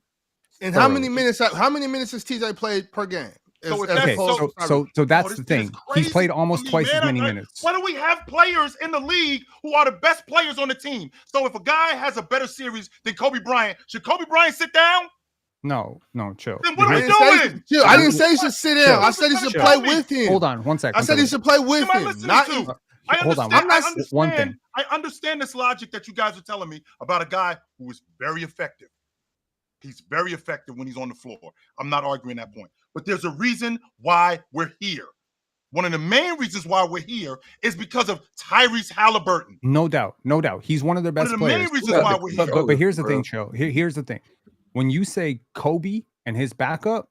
And how many minutes has TJ played per game? So that's the thing. He's played almost twice as many minutes. Why do we have players in the league who are the best players on the team? So if a guy has a better series than Kobe Bryant, should Kobe Bryant sit down? No, chill. Then what are we doing? I didn't say he should sit down. I said he should play with him. Hold on, 1 second. I said he should play with him. I understand this logic that you guys are telling me about a guy who is very effective. He's very effective when he's on the floor. I'm not arguing that point. But there's a reason why we're here. One of the main reasons why we're here is because of Tyrese Halliburton. No doubt. He's one of their best players. One of the main reasons why we're here. But here's the thing, Joe. Here's the thing. When you say Kobe and his backup,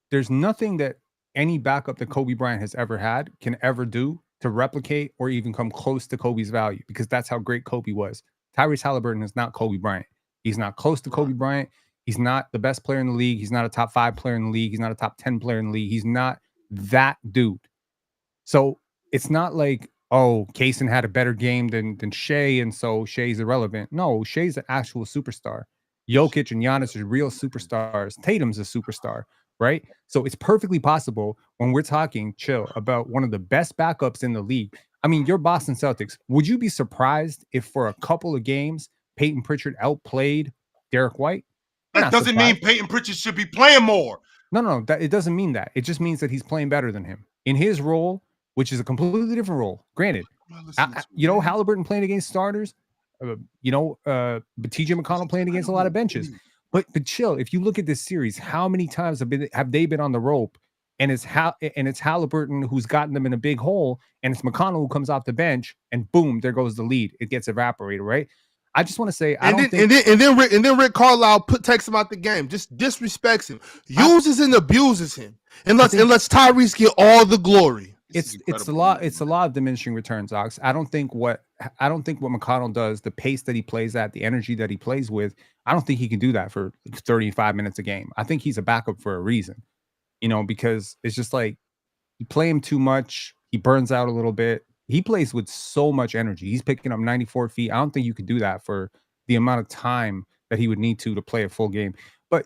there's nothing that any backup that Kobe Bryant has ever had can ever do to replicate or even come close to Kobe's value, because that's how great Kobe was. Tyrese Halliburton is not Kobe Bryant. He's not close to Kobe Bryant. He's not the best player in the league. He's not a top 5 player in the league. He's not a top 10 player in the league. He's not that dude. So it's not like, oh, Kaysen had a better game than Shea, and so Shea's irrelevant. No, Shea's an actual superstar. Jokic and Giannis are real superstars. Tatum's a superstar, right? So it's perfectly possible when we're talking, chill, about one of the best backups in the league. I mean, you're Boston Celtics. Would you be surprised if for a couple of games Peyton Pritchard outplayed Derek White? That doesn't mean Peyton Pritchard should be playing more. No, it doesn't mean that. It just means that he's playing better than him in his role, which is a completely different role. Granted, Halliburton playing against starters, but TJ McConnell playing against a lot of benches. But chill, if you look at this series, how many times have they been on the rope? And it's Halliburton who's gotten them in a big hole, and it's McConnell who comes off the bench, and boom, there goes the lead. It gets evaporated, right? I just want to say, and then Rick Carlisle takes him out the game, just disrespects him, uses and abuses him, and lets Tyrese get all the glory. It's a lot of diminishing returns, Ox. I don't think what McConnell does, the pace that he plays at, the energy that he plays with, I don't think he can do that for 35 minutes a game. I think he's a backup for a reason, because it's just like you play him too much, he burns out a little bit. He plays with so much energy. He's picking up 94 feet. I don't think you could do that for the amount of time that he would need to play a full game. But,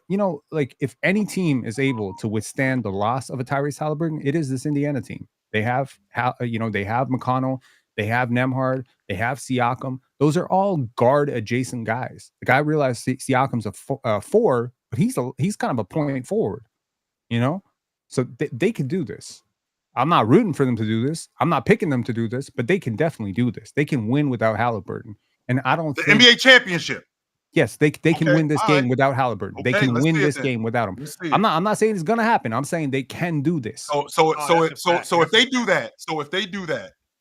like if any team is able to withstand the loss of a Tyrese Halliburton, it is this Indiana team. They have McConnell, they have Nembhard, they have Siakam. Those are all guard adjacent guys. Like I realize Siakam's a 4, but he's kind of a point forward, so they can do this. I'm not rooting for them to do this. I'm not picking them to do this, but they can definitely do this. They can win without Halliburton. And I don't think NBA championship. Yes, they can win this game without Halliburton. They can win this game without him. I'm not saying it's gonna happen. I'm saying they can do this. So if they do that,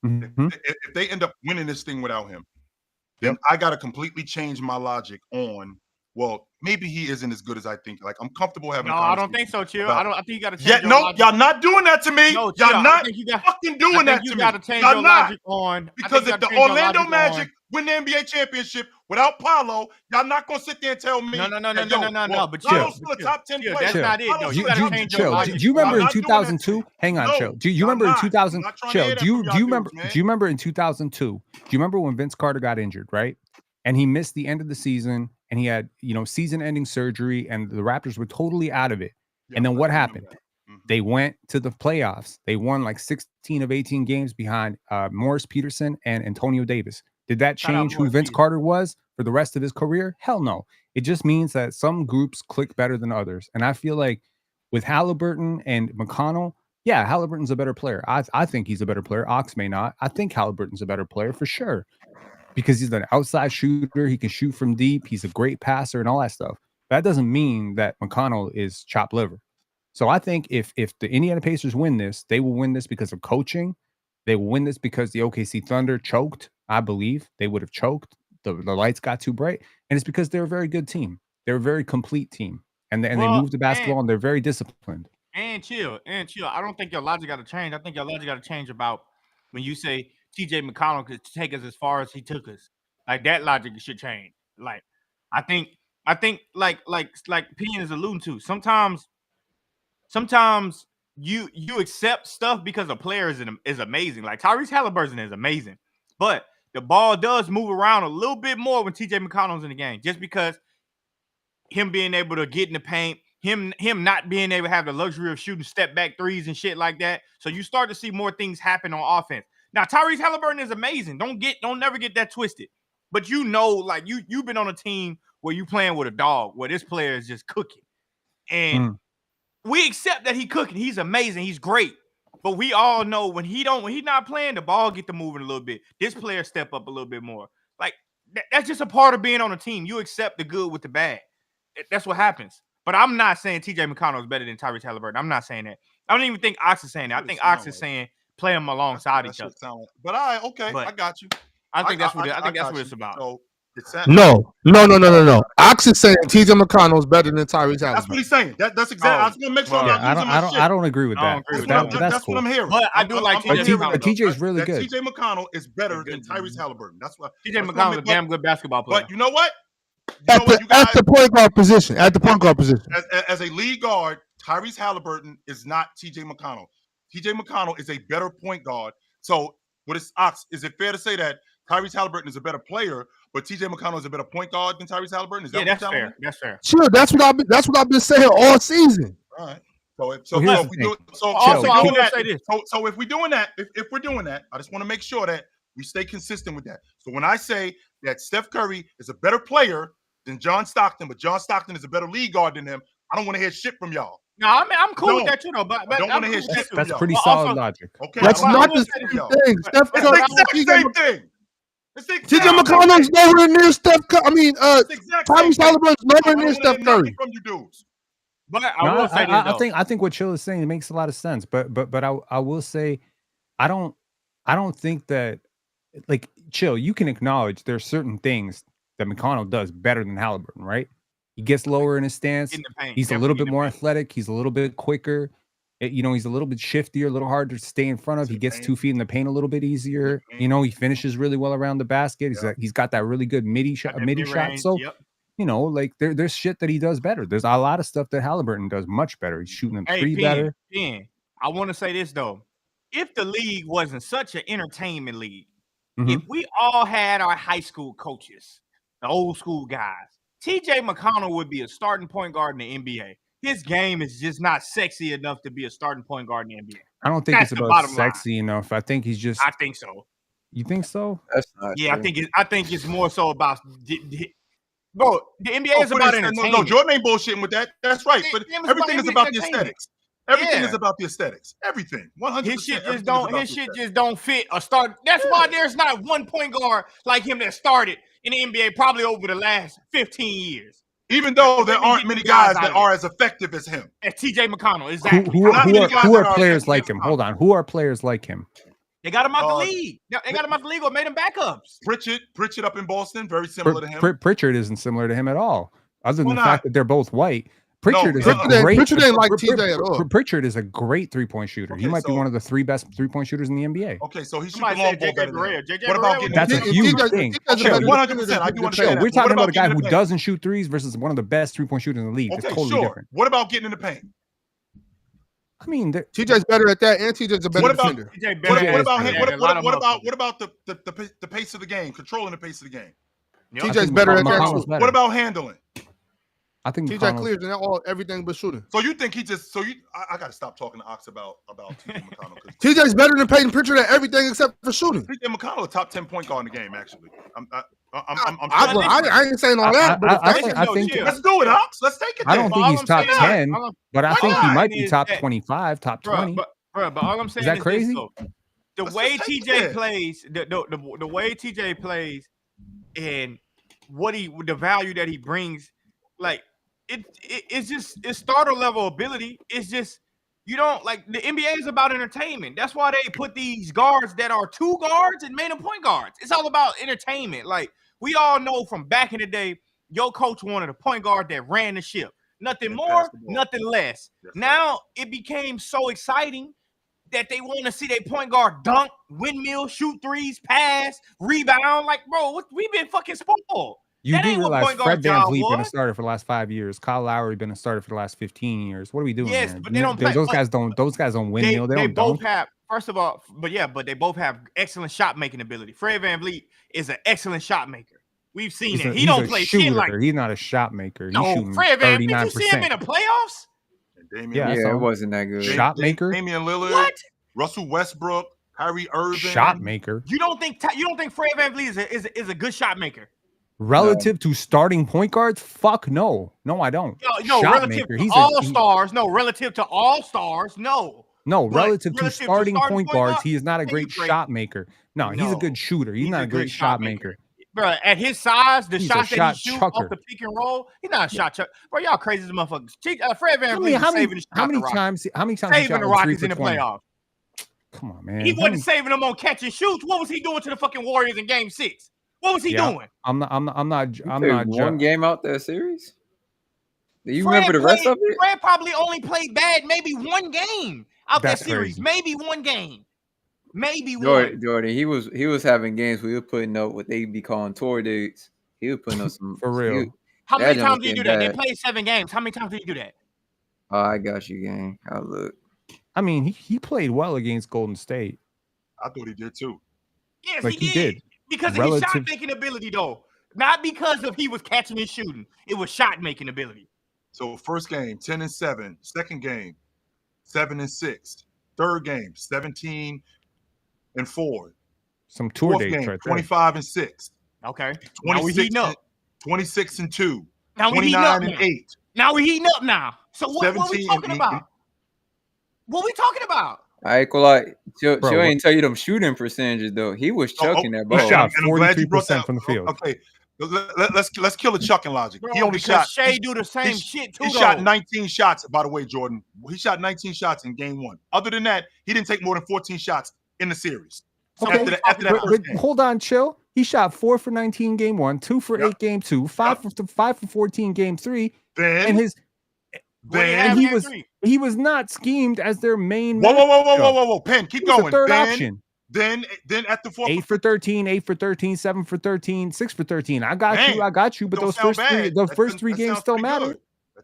if they end up winning this thing without him, then I gotta completely change my logic on. Well, maybe he isn't as good as I think. Like I'm comfortable having. No, I don't think so, Chill. I think you got to change. Yeah, no, y'all not doing that to me. No, y'all not fucking doing that to me. You got to change your logic on because if the Orlando Magic win the NBA championship without Paolo, y'all not gonna sit there and tell me. No. But Paolo's still a top 10 player. That's not it. No, you got to change your logic. Do you remember in 2002? Hang on, Chill. Do you remember in 2000? Chill. Do you remember in 2002? Do you remember when Vince Carter got injured, right? And he missed the end of the season, and he had, season-ending surgery, and the Raptors were totally out of it. And then what happened? They went to the playoffs. They won like 16 of 18 games behind Morris Peterson and Antonio Davis. Did that change who Vince Carter was for the rest of his career? Hell no. It just means that some groups click better than others. And I feel like with Halliburton and McConnell, yeah, Halliburton's a better player. I think he's a better player. Ox may not. I think Halliburton's a better player for sure. Because he's an outside shooter, he can shoot from deep, he's a great passer and all that stuff. That doesn't mean that McConnell is chopped liver. So I think if the Indiana Pacers win this, they will win this because of coaching. They will win this because the OKC Thunder choked. I believe they would have choked. The lights got too bright. And it's because they're a very good team. They're a very complete team. And they move the basketball and they're very disciplined. And chill. I don't think your logic got to change. I think your logic got to change about when you say TJ McConnell could take us as far as he took us. Like that logic should change. Like I think like Pian is alluding to. Sometimes you accept stuff because a player is amazing. Like Tyrese Halliburton is amazing, but the ball does move around a little bit more when TJ McConnell's in the game, just because him being able to get in the paint, him not being able to have the luxury of shooting step back threes and shit like that. So you start to see more things happen on offense. Now Tyrese Halliburton is amazing. Don't never get that twisted. But like you've been on a team where you playing with a dog, where this player is just cooking. And we accept that he cooking. He's amazing. He's great. But we all know when he's not playing, the ball get to moving a little bit. This player step up a little bit more. Like that's just a part of being on a team. You accept the good with the bad. That's what happens. But I'm not saying TJ McConnell is better than Tyrese Halliburton. I'm not saying that. I don't even think Ox is saying that. I think Ox is saying play them alongside each other. But I got you. I think that's what it's about. So No. Ox is saying TJ McConnell is better than Tyrese Halliburton. That's what he's saying. That's exactly. I was gonna make sure I don't agree with that. That's what I'm hearing. But I do like TJ. TJ is really good. TJ McConnell is better than Tyrese Halliburton. That's why TJ McConnell is a damn good basketball player. But you know what? At the point guard position. As a lead guard, Tyrese Halliburton is not TJ McConnell. TJ McConnell is a better point guard. So what is Ox? Is it fair to say that Tyrese Halliburton is a better player, but TJ McConnell is a better point guard than Tyrese Halliburton? Is that that's fair? That's fair. Sure, that's what I've been saying all season. All right. If we're doing that, I just want to make sure that we stay consistent with that. So when I say that Steph Curry is a better player than John Stockton, but John Stockton is a better lead guard than him, I don't want to hear shit from y'all. No, I'm cool with that too, though. But I don't want to hear shit from y'all. That's pretty solid logic. Okay, that's not the same thing. Steph Curry, it's the same thing. TJ McConnell's nowhere near Steph Curry. I mean, Tyrese Halliburton's nowhere near Steph Curry. From you dudes. But I think what Chill is saying makes a lot of sense. But I will say, I don't think that, like, Chill, you can acknowledge there's certain things that McConnell does better than Halliburton, right? He gets lower in his stance. He's a little bit more athletic. He's a little bit quicker. He's a little bit shiftier, a little harder to stay in front of. He gets 2 feet in the paint a little bit easier. He finishes really well around the basket. He's got that really good midi shot. So, like there's shit that he does better. There's a lot of stuff that Halliburton does much better. He's shooting them three better. I want to say this though. If the league wasn't such an entertainment league, if we all had our high school coaches, the old school guys, TJ McConnell would be a starting point guard in the NBA. His game is just not sexy enough to be a starting point guard in the NBA. I don't think it's about sexy enough. I think he's just. I think so. You think so? That's not true. I think it's more so about. Bro, the NBA is about entertainment. No, Jordan ain't bullshitting with that. That's right. But everything is about the aesthetics. Everything is about the aesthetics. Everything. 100%. His shit just don't fit a start. That's why there's not one point guard like him that started in the NBA probably over the last 15 years. Even though there aren't many guys that are as effective as him. As TJ McConnell, exactly. Who are players like him? Hold on. Who are players like him? They got him out the league. They got him out the league or made him backups. Pritchard up in Boston, very similar to him. Pritchard isn't similar to him at all, other than the fact that they're both white. Pritchard is a great. Pritchard ain't like TJ at all. Pritchard is a great 3-point shooter. He might be one of the 3 best 3-point shooters in the NBA. Okay, so he shoots the long ball better than him. What about getting? That's a huge thing. 100%. I do understand. We're talking about a guy who doesn't shoot threes versus one of the best 3-point shooters in the league. It's totally different. What about getting in the paint? I mean, TJ's better at that, and TJ's a better defender. What about the pace of the game, controlling the pace of the game? TJ's better at that. What about handling? I think TJ clears in everything but shooting. So you think he just? I got to stop talking to Ox about TJ McConnell. TJ's better than Peyton Pritchard at everything except for shooting. TJ McConnell, a top 10 point guard in the game, actually. I ain't saying all that. I think let's do it, Ox. Let's take it. I don't think he's top 10, but I think he might be top 25, top 20. But all I'm saying is that crazy? The way TJ plays, the way TJ plays, and the value that he brings, like. It's just starter level ability. It's just you don't like the NBA is about entertainment. That's why they put these guards that are 2 guards and made them point guards. It's all about entertainment. Like we all know from back in the day, your coach wanted a point guard that ran the ship. Nothing more, nothing less. Now it became so exciting that they want to see their point guard dunk, windmill, shoot threes, pass, rebound. Like, bro, we've been fucking spoiled. You That do ain't what realize point Fred guard job VanVleet been a was. starter for the last 5 years. Kyle Lowry been a starter for the last 15 years. What are we doing? Yes, here? but they don't play. Those guys don't. Those guys don't windmill. They They don't both dunk. have. First of all, but they both have excellent shot making ability. Fred VanVleet is an excellent shot maker. We've seen it. He don't play shooter. shit like. He's not a shot maker. He's No, shooting Fred VanVleet. 39%. You see him in the playoffs? Yeah, it wasn't that good. Shot maker. Damian Lillard. What? Russell Westbrook. Kyrie Irving. Shot maker. You don't think Fred VanVleet is a good shot maker? Relative to starting point guards? Fuck no. No, I don't. No, shot relative maker. to all stars. No, relative to all stars. No. No, But relative to starting point guards, he is not a then great you great. shot maker. No, he's a good shooter. He's not a great shot maker. Bro, at his size, the He's shots a that shot he shoot chucker. off the pick and roll, he's not a shot chucker. Bro, y'all crazy as motherfuckers. Fred VanVleet How saving the shot. many times? How many times? Saving the Rockets in the playoffs. Come on, man. He wasn't saving them on catch and shoots. What was he doing to the fucking Warriors in Game 6? What was he doing? I'm not. One game out that series. Do you remember the rest of it? Fred probably only played bad maybe one game out That's that series. crazy. Maybe one game. Maybe one. Jordan, he was having games where he was putting up what they be calling tour dates. He was putting up some For real. How many that times did you do that? They bad. played 7 games. How many times did you do that? Oh, I got you, gang. I'll look. I mean, he played well against Golden State. I thought he did too. Yes, Like, he he did. did. Because of his shot making ability, though. Not because of he was catching and shooting. It was shot making ability. So first game, 10-7. Second game, 7-6. Third game, 17-4. Some tour Fourth dates game, right there. 25-6. Okay. Now we heating up. 26-2. Now we heating up. 29-8. Now we heating up now. So what we talking 17-8. about? What we talking about? I ain't gonna lie. She Bro, ain't tell you them shooting percentages though. He was chucking that ball. He shot And I'm glad you brought 43% that from the field. Okay, let's kill the chucking logic. Bro, He only because shot. Shea do the same shit too. He shot 19 shots, by the way, Jordan. He shot 19 shots in game 1. Other than that, he didn't take more than 14 shots in the series. Okay, After that but first game. hold on, chill. He shot 4 for 19 game 1, 2 for 8 game 2, 5 for 14 game 3, and he was not schemed as their main. Whoa, Penn, keep going. Third option. Then at the fourth, 8 for 13, 8 for 13, 7 for 13, 6 for 13. I got you. But Don't those sound first three, bad. those That- first that- 3 that games sounds still pretty matter.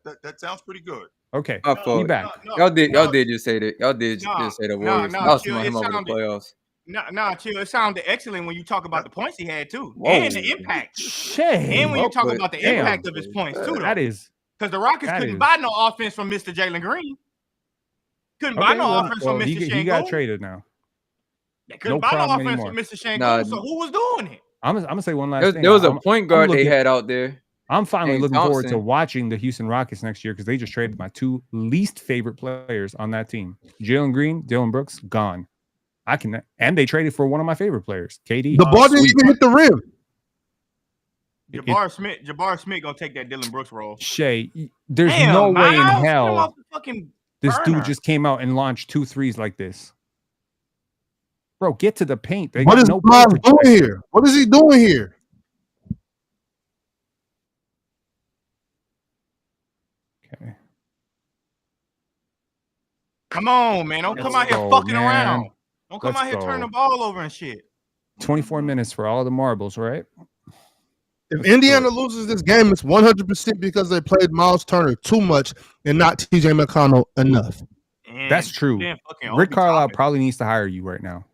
good. That sounds pretty good. Okay, My fault. be back. Y'all did just say that. Y'all did just say the Warriors. I was talking him over the playoffs. No, chill. It sounded excellent when you talk about the points he had too, Whoa. and the impact. And when you talk about the impact of his points too, though. That is because the Rockets couldn't buy no offense from Mr. Jalen Green. Couldn't buy no offense from Mr. Shango. He got traded now. They couldn't buy no offense from Mr. Shango. Nah, so who was doing it? I'm gonna say one last thing. There was a point guard they had out there. I'm finally James looking forward to Thompson. watching the Houston Rockets next year because they just traded my 2 least favorite players on that team. Jalen Green, Dylan Brooks, gone. And they traded for one of my favorite players, KD. The ball didn't even hit the rim. Jabbar Smith gonna take that Dylan Brooks role. Shay, there's Damn, no way in Miles, hell come off the fucking this burner. dude just came out and launched 2 threes like this. Bro, get to the paint. They What got is no Miles paint doing protection. here? What is he doing here? Okay. Come on, man. Don't come out here go, fucking man. around. Don't come Let's out here go. turning the ball over and shit. 24 minutes for all the marbles, right? If Indiana loses this game, it's 100% because they played Miles Turner too much and not TJ McConnell enough. That's true. then fucking Rick Obi Carlisle Toppin. probably needs to hire you right now.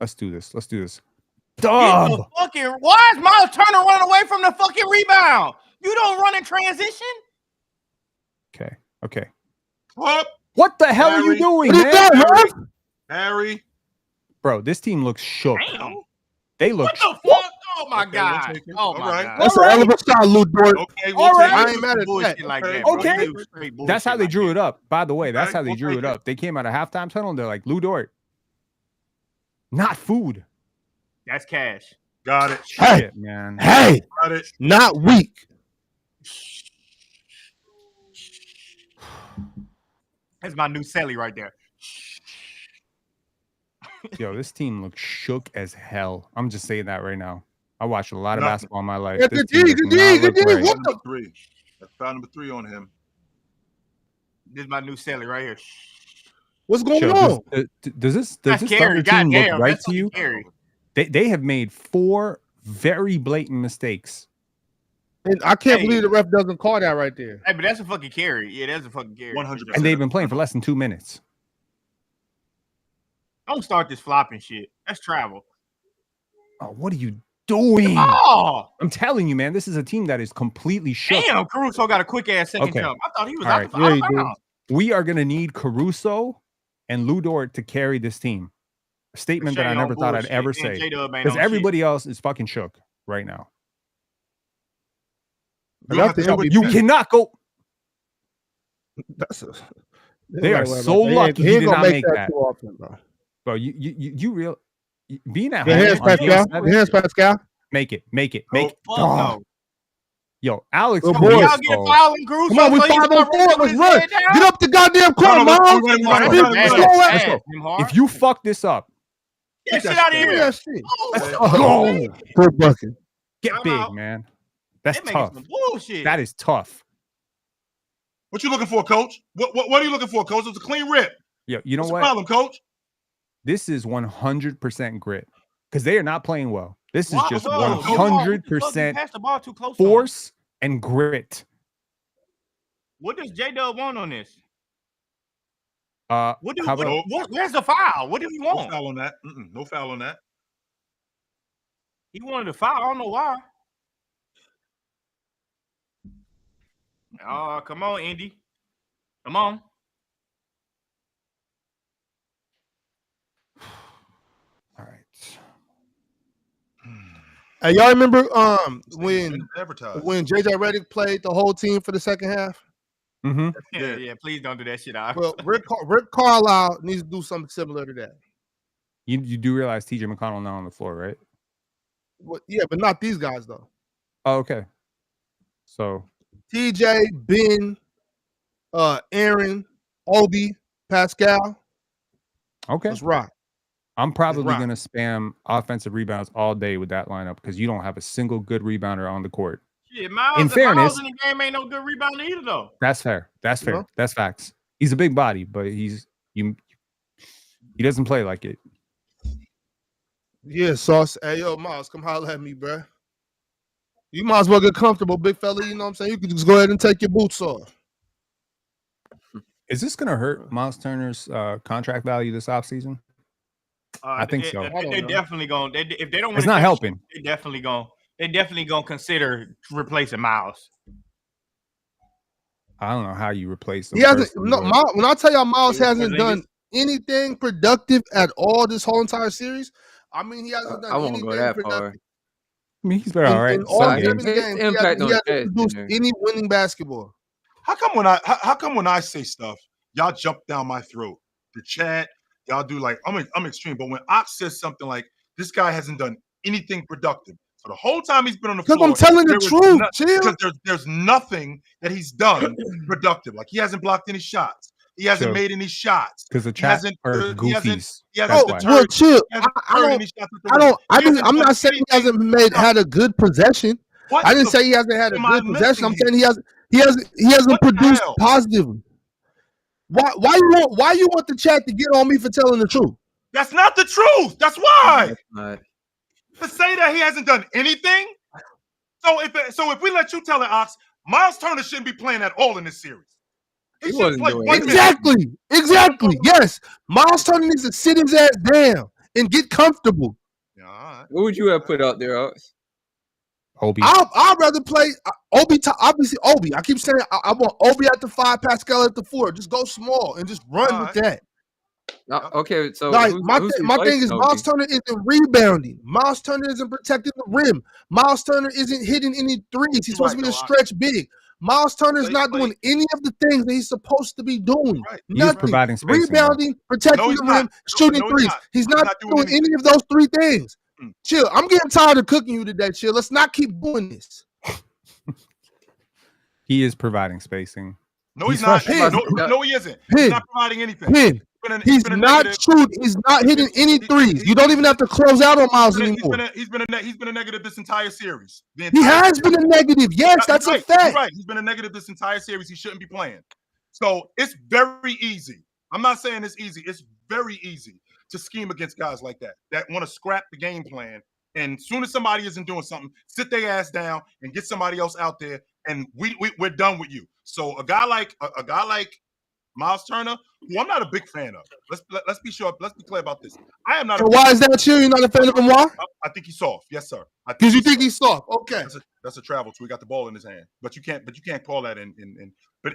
Let's do this. Get the Dub. fucking, why is Miles Turner running away from the fucking rebound? You don't run in transition? Okay. What? What the hell are you Harry. doing, What is man? that, Herb? Harry. Bro, this team looks shook. Damn. They look What the fuck? Oh my Okay, we'll god. take it. Oh All my right. god. That's a hell of a shot, Lou Dort. Okay, All we'll right. take I it. ain't mad at Bullshit that. like that, Okay. bro. You do straight That's how bullshit they like drew that. it up. By the way, that's Okay, how they we'll drew take it it. up. They came out of halftime tunnel and they're like, Lou Dort. Not food. That's cash. Got it. Hey. Shit, man. Hey, Got it. not weak. That's my new Sally right there. Yo, this team looks shook as hell. I'm just saying that right now. I watched a lot of Nothing. basketball in my life. Yeah, This good team D, does good D, not look good D. right. What the? Number 3. That's foul number 3 on him. This is my new Sally right here. What's going Chill, on? does this That's Thunder scary. team look Goddamn, right that's to you? scary. They have made 4 very blatant mistakes. And I can't believe the ref doesn't call that right there. Hey, but that's a fucking carry. Yeah, that's a fucking carry. 100%. And they've been playing for less than 2 minutes. Don't start this flopping shit. That's travel. Oh, what are you doing? Oh, I'm telling you, man, this is a team that is completely shook. damn, Caruso got a quick ass second Okay. jump. I thought he was All out right. the out of bounds. We are going to need Caruso and Lou Dort to carry this team. A statement that I never thought I'd ever say. Because everybody else is fucking shook right now. You cannot go. They are so lucky he did not make that. Too often, bro, you real being at home. Hands, Pascal. Make it. No. Yo, Alex. Come on, we 5 on 4. Let's run. Get up the goddamn court, Miles. If you fuck this up, get shit out of here. Let's go. Good bucket. Get big, man. That's tough. Bullshit. That is tough. What you looking for, Coach? What are you looking for, Coach? It's a clean rip. Yeah, you know What's what? the problem, Coach? This is 100% grit because they are not playing well. This is just 100% force and grit. What does J-Dub want on this? Where's the foul? What do he want? No foul on that. No foul on that. He wanted a foul. I don't know why. Oh, come on, Indy. Come on. All right. Hey, y'all remember when JJ Redick played the whole team for the second half? Mm-hmm. Yeah. Please don't do that shit. Well, Rick Carlisle needs to do something similar to that. You do realize TJ McConnell not on the floor, right? Well, yeah, but not these guys though. Oh, okay. So TJ, Ben, Aaron, Obi, Pascal. Okay. That's right. I'm probably going to spam offensive rebounds all day with that lineup because you don't have a single good rebounder on the court. Shit, Miles, in fairness, Miles in the game ain't no good rebounder either, though. That's fair. That's fair. That's facts. He's a big body, but he doesn't play like it. Yeah, Sauce. Hey, yo, Miles, come holler at me, bro. You might as well get comfortable, big fella. You know what I'm saying? You can just go ahead and take your boots off. Is this going to hurt Miles Turner's contract value this offseason? I think so. They definitely going. If they don't, it's not helping. They definitely going. They definitely going to consider replacing Miles. I don't know how you replace him. He hasn't. No, when I tell y'all, Miles hasn't done anything productive at all this whole entire series. I mean, he hasn't done anything productive. I mean, he's been all right. In all 7 games, he hasn't produced any winning basketball. How come when I say stuff, y'all jump down my throat? The chat. Y'all do like I'm extreme, but when Ox says something like this guy hasn't done anything productive, so the whole time he's been on the floor, because I'm telling the truth, because there's nothing that he's done productive. Like he hasn't blocked any shots, he hasn't made any shots. Because the chat are goofies. Chill. I'm not saying he hasn't had a good possession. I didn't say he hasn't had a good possession. I'm saying he hasn't produced positively. Why you want the chat to get on me for telling the truth? That's not the truth. That's why. To say that he hasn't done anything. So if we let you tell it, Ox, Miles Turner shouldn't be playing at all in this series. He shouldn't play 1 minute. Exactly. Yes, Miles Turner needs to sit his ass down and get comfortable. Yeah, all right. What would you have put out there, Ox? Obi. I'd rather play Obi. Obviously, Obi. I keep saying I want Obi at the 5, Pascal at the 4. Just go small and just run with that. Okay, so like my thing is Miles Turner isn't rebounding. Miles Turner isn't protecting the rim. Miles Turner isn't hitting any threes. He's supposed to be a stretch big. Miles Turner is not doing any of the things that he's supposed to be doing. Right. He's providing spacing, rebounding, protecting the rim, shooting threes. He's not doing any of those 3 things. Chill. I'm getting tired of cooking you today. Chill. Let's not keep doing this. He is providing spacing. No, he's not. No, he isn't. He's not providing anything. He's not shooting. He's not hitting any threes. You don't even have to close out on Miles anymore. He's been a negative this entire series. He has been a negative. Yes, that's a fact. Right. He's been a negative this entire series. He shouldn't be playing. So it's very easy. I'm not saying it's easy. It's very easy to scheme against guys like that want to scrap the game plan And as soon as somebody isn't doing something, sit their ass down and get somebody else out there, and we're done with you. So a guy like Miles Turner, who I'm not a big fan of. Let's be sure. Let's be clear about this. I am not. So why is that, Chill? You're not a fan of him? Why? I think he's soft. Yes, sir. Because you think he's soft. Okay. That's a travel. So he got the ball in his hand, but you can't call that in. But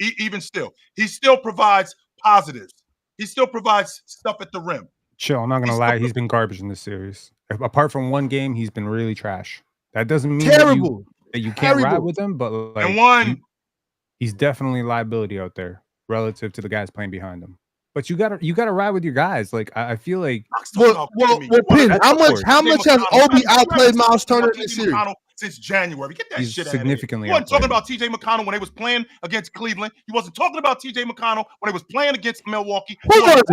even still, he still provides positives. He still provides stuff at the rim. Chill. I'm not gonna lie. He's been garbage in this series. Apart from one game, he's been really trash. That doesn't mean that you can't ride with him, but like he's definitely a liability out there relative to the guys playing behind him. But you gotta ride with your guys. Like I feel like well, Pin, how much has Obi outplayed Miles Turner in this series? Since January. Get that he's shit out significantly of here. You wasn't talking about TJ McConnell when they was playing against Cleveland. You wasn't talking about TJ McConnell when they was playing against Milwaukee. Who wasn't?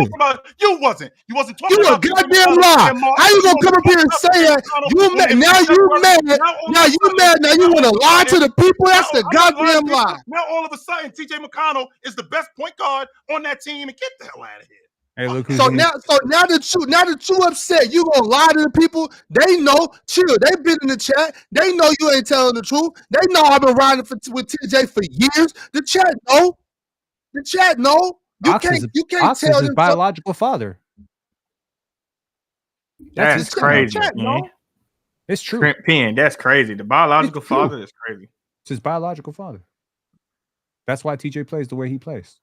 You wasn't. You wasn't talking about. You a goddamn lie. How you gonna come up here and say that? You mad? Now you mad? Now you mad? Now you want to lie to the people? That's the goddamn lie. Now all of a sudden, TJ McConnell is the best point guard on that team, and get the hell out of here. Hey, look so now that you upset, you gonna lie to the people. They know. Chill. They've been in the chat. They know you ain't telling the truth. They know I've been riding with TJ for years. The chat know. The chat know. You can't tell his biological father. That's crazy. It's true. Pin, that's crazy. The biological father is crazy. It's his biological father. That's why TJ plays the way he plays.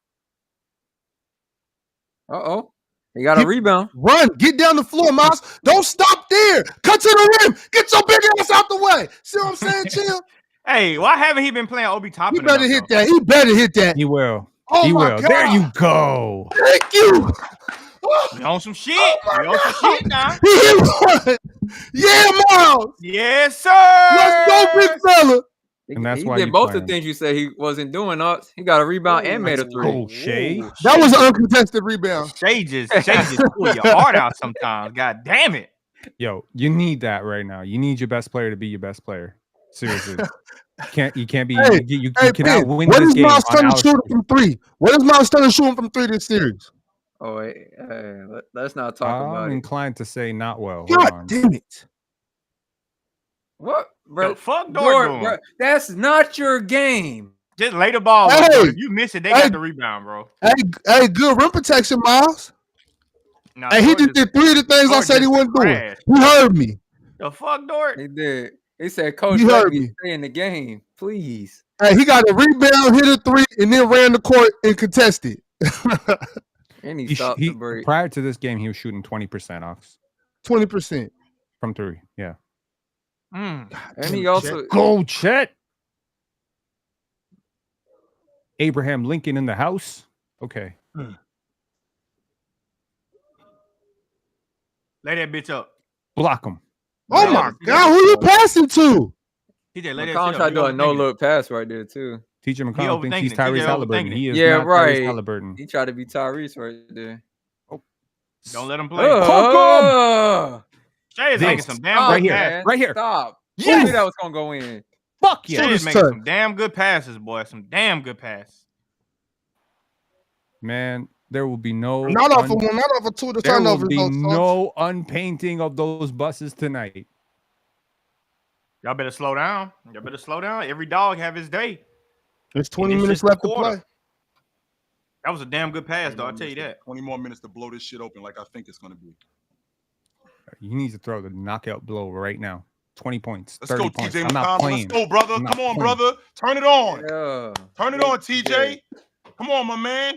He got a rebound. Run. Get down the floor, Miles. Don't stop there. Cut to the rim. Get your big ass out the way. See what I'm saying, Chill? Hey, why haven't he been playing Obi Toppin? He better hit that. He better hit that. He will. Oh he my will. God. There you go. Thank you. You on some shit. You on some shit now. He hit one. Yeah, Miles. Yes, sir. Let's go, big fella. And that's he why did both the things you said he wasn't doing. He got a rebound and made a three. Oh, Shay. That was an uncontested rebound. Shay just pull your heart out sometimes. God damn it. Yo, you need that right now. You need your best player to be your best player. Seriously. You can't be. You cannot win this game. Miles Turner shooting from three? What is Miles Turner shooting from three this series? Oh, wait. Let's not talk about it. I'm inclined to say not well. God damn it. What? Bro, fuck Dort, bro. That's not your game. Just lay the ball. Hey, if you miss it, they got the rebound, bro. Hey, good rim protection, Miles. Nah, hey, he just did three of the things I said he wasn't doing. He heard me. The fuck, Dort? He did. He said, Coach, let me stay in the game, please. Hey, he got a rebound, hit a three, and then ran the court and contested. And he stopped the break. Prior to this game, he was shooting 20%, Ox. 20% from three. Yeah. And he also go Chet. Abraham Lincoln in the house. Okay. Lay that bitch up. Block him. Oh my God, who you passing to? TJ, lay that McConnell tried to do a no-look pass right there too. TJ McConnell thinks he's Tyrese Halliburton. He is not Tyrese Halliburton. He tried to be Tyrese right there. Oh. Don't let him play. Shay is making some damn good passes. Right here. Stop. Yes. You knew that was gonna go in. Fuck yeah. Shay is making some damn good passes, boy. Some damn good passes. Man, there will be no not off of two of the turnovers. There will be no unpainting of those buses tonight. Y'all better slow down. Y'all better slow down. Every dog have his day. There's 20 minutes left to play. That was a damn good pass, though. I'll tell you that. 20 more minutes to blow this shit open like I think it's going to be. You need to throw the knockout blow right now. 20 points. Let's go, points. TJ I'm not McConnell. playing. Let's go, brother. Come on, brother. Turn it on. Yeah. Turn it on, TJ. Come on, my man.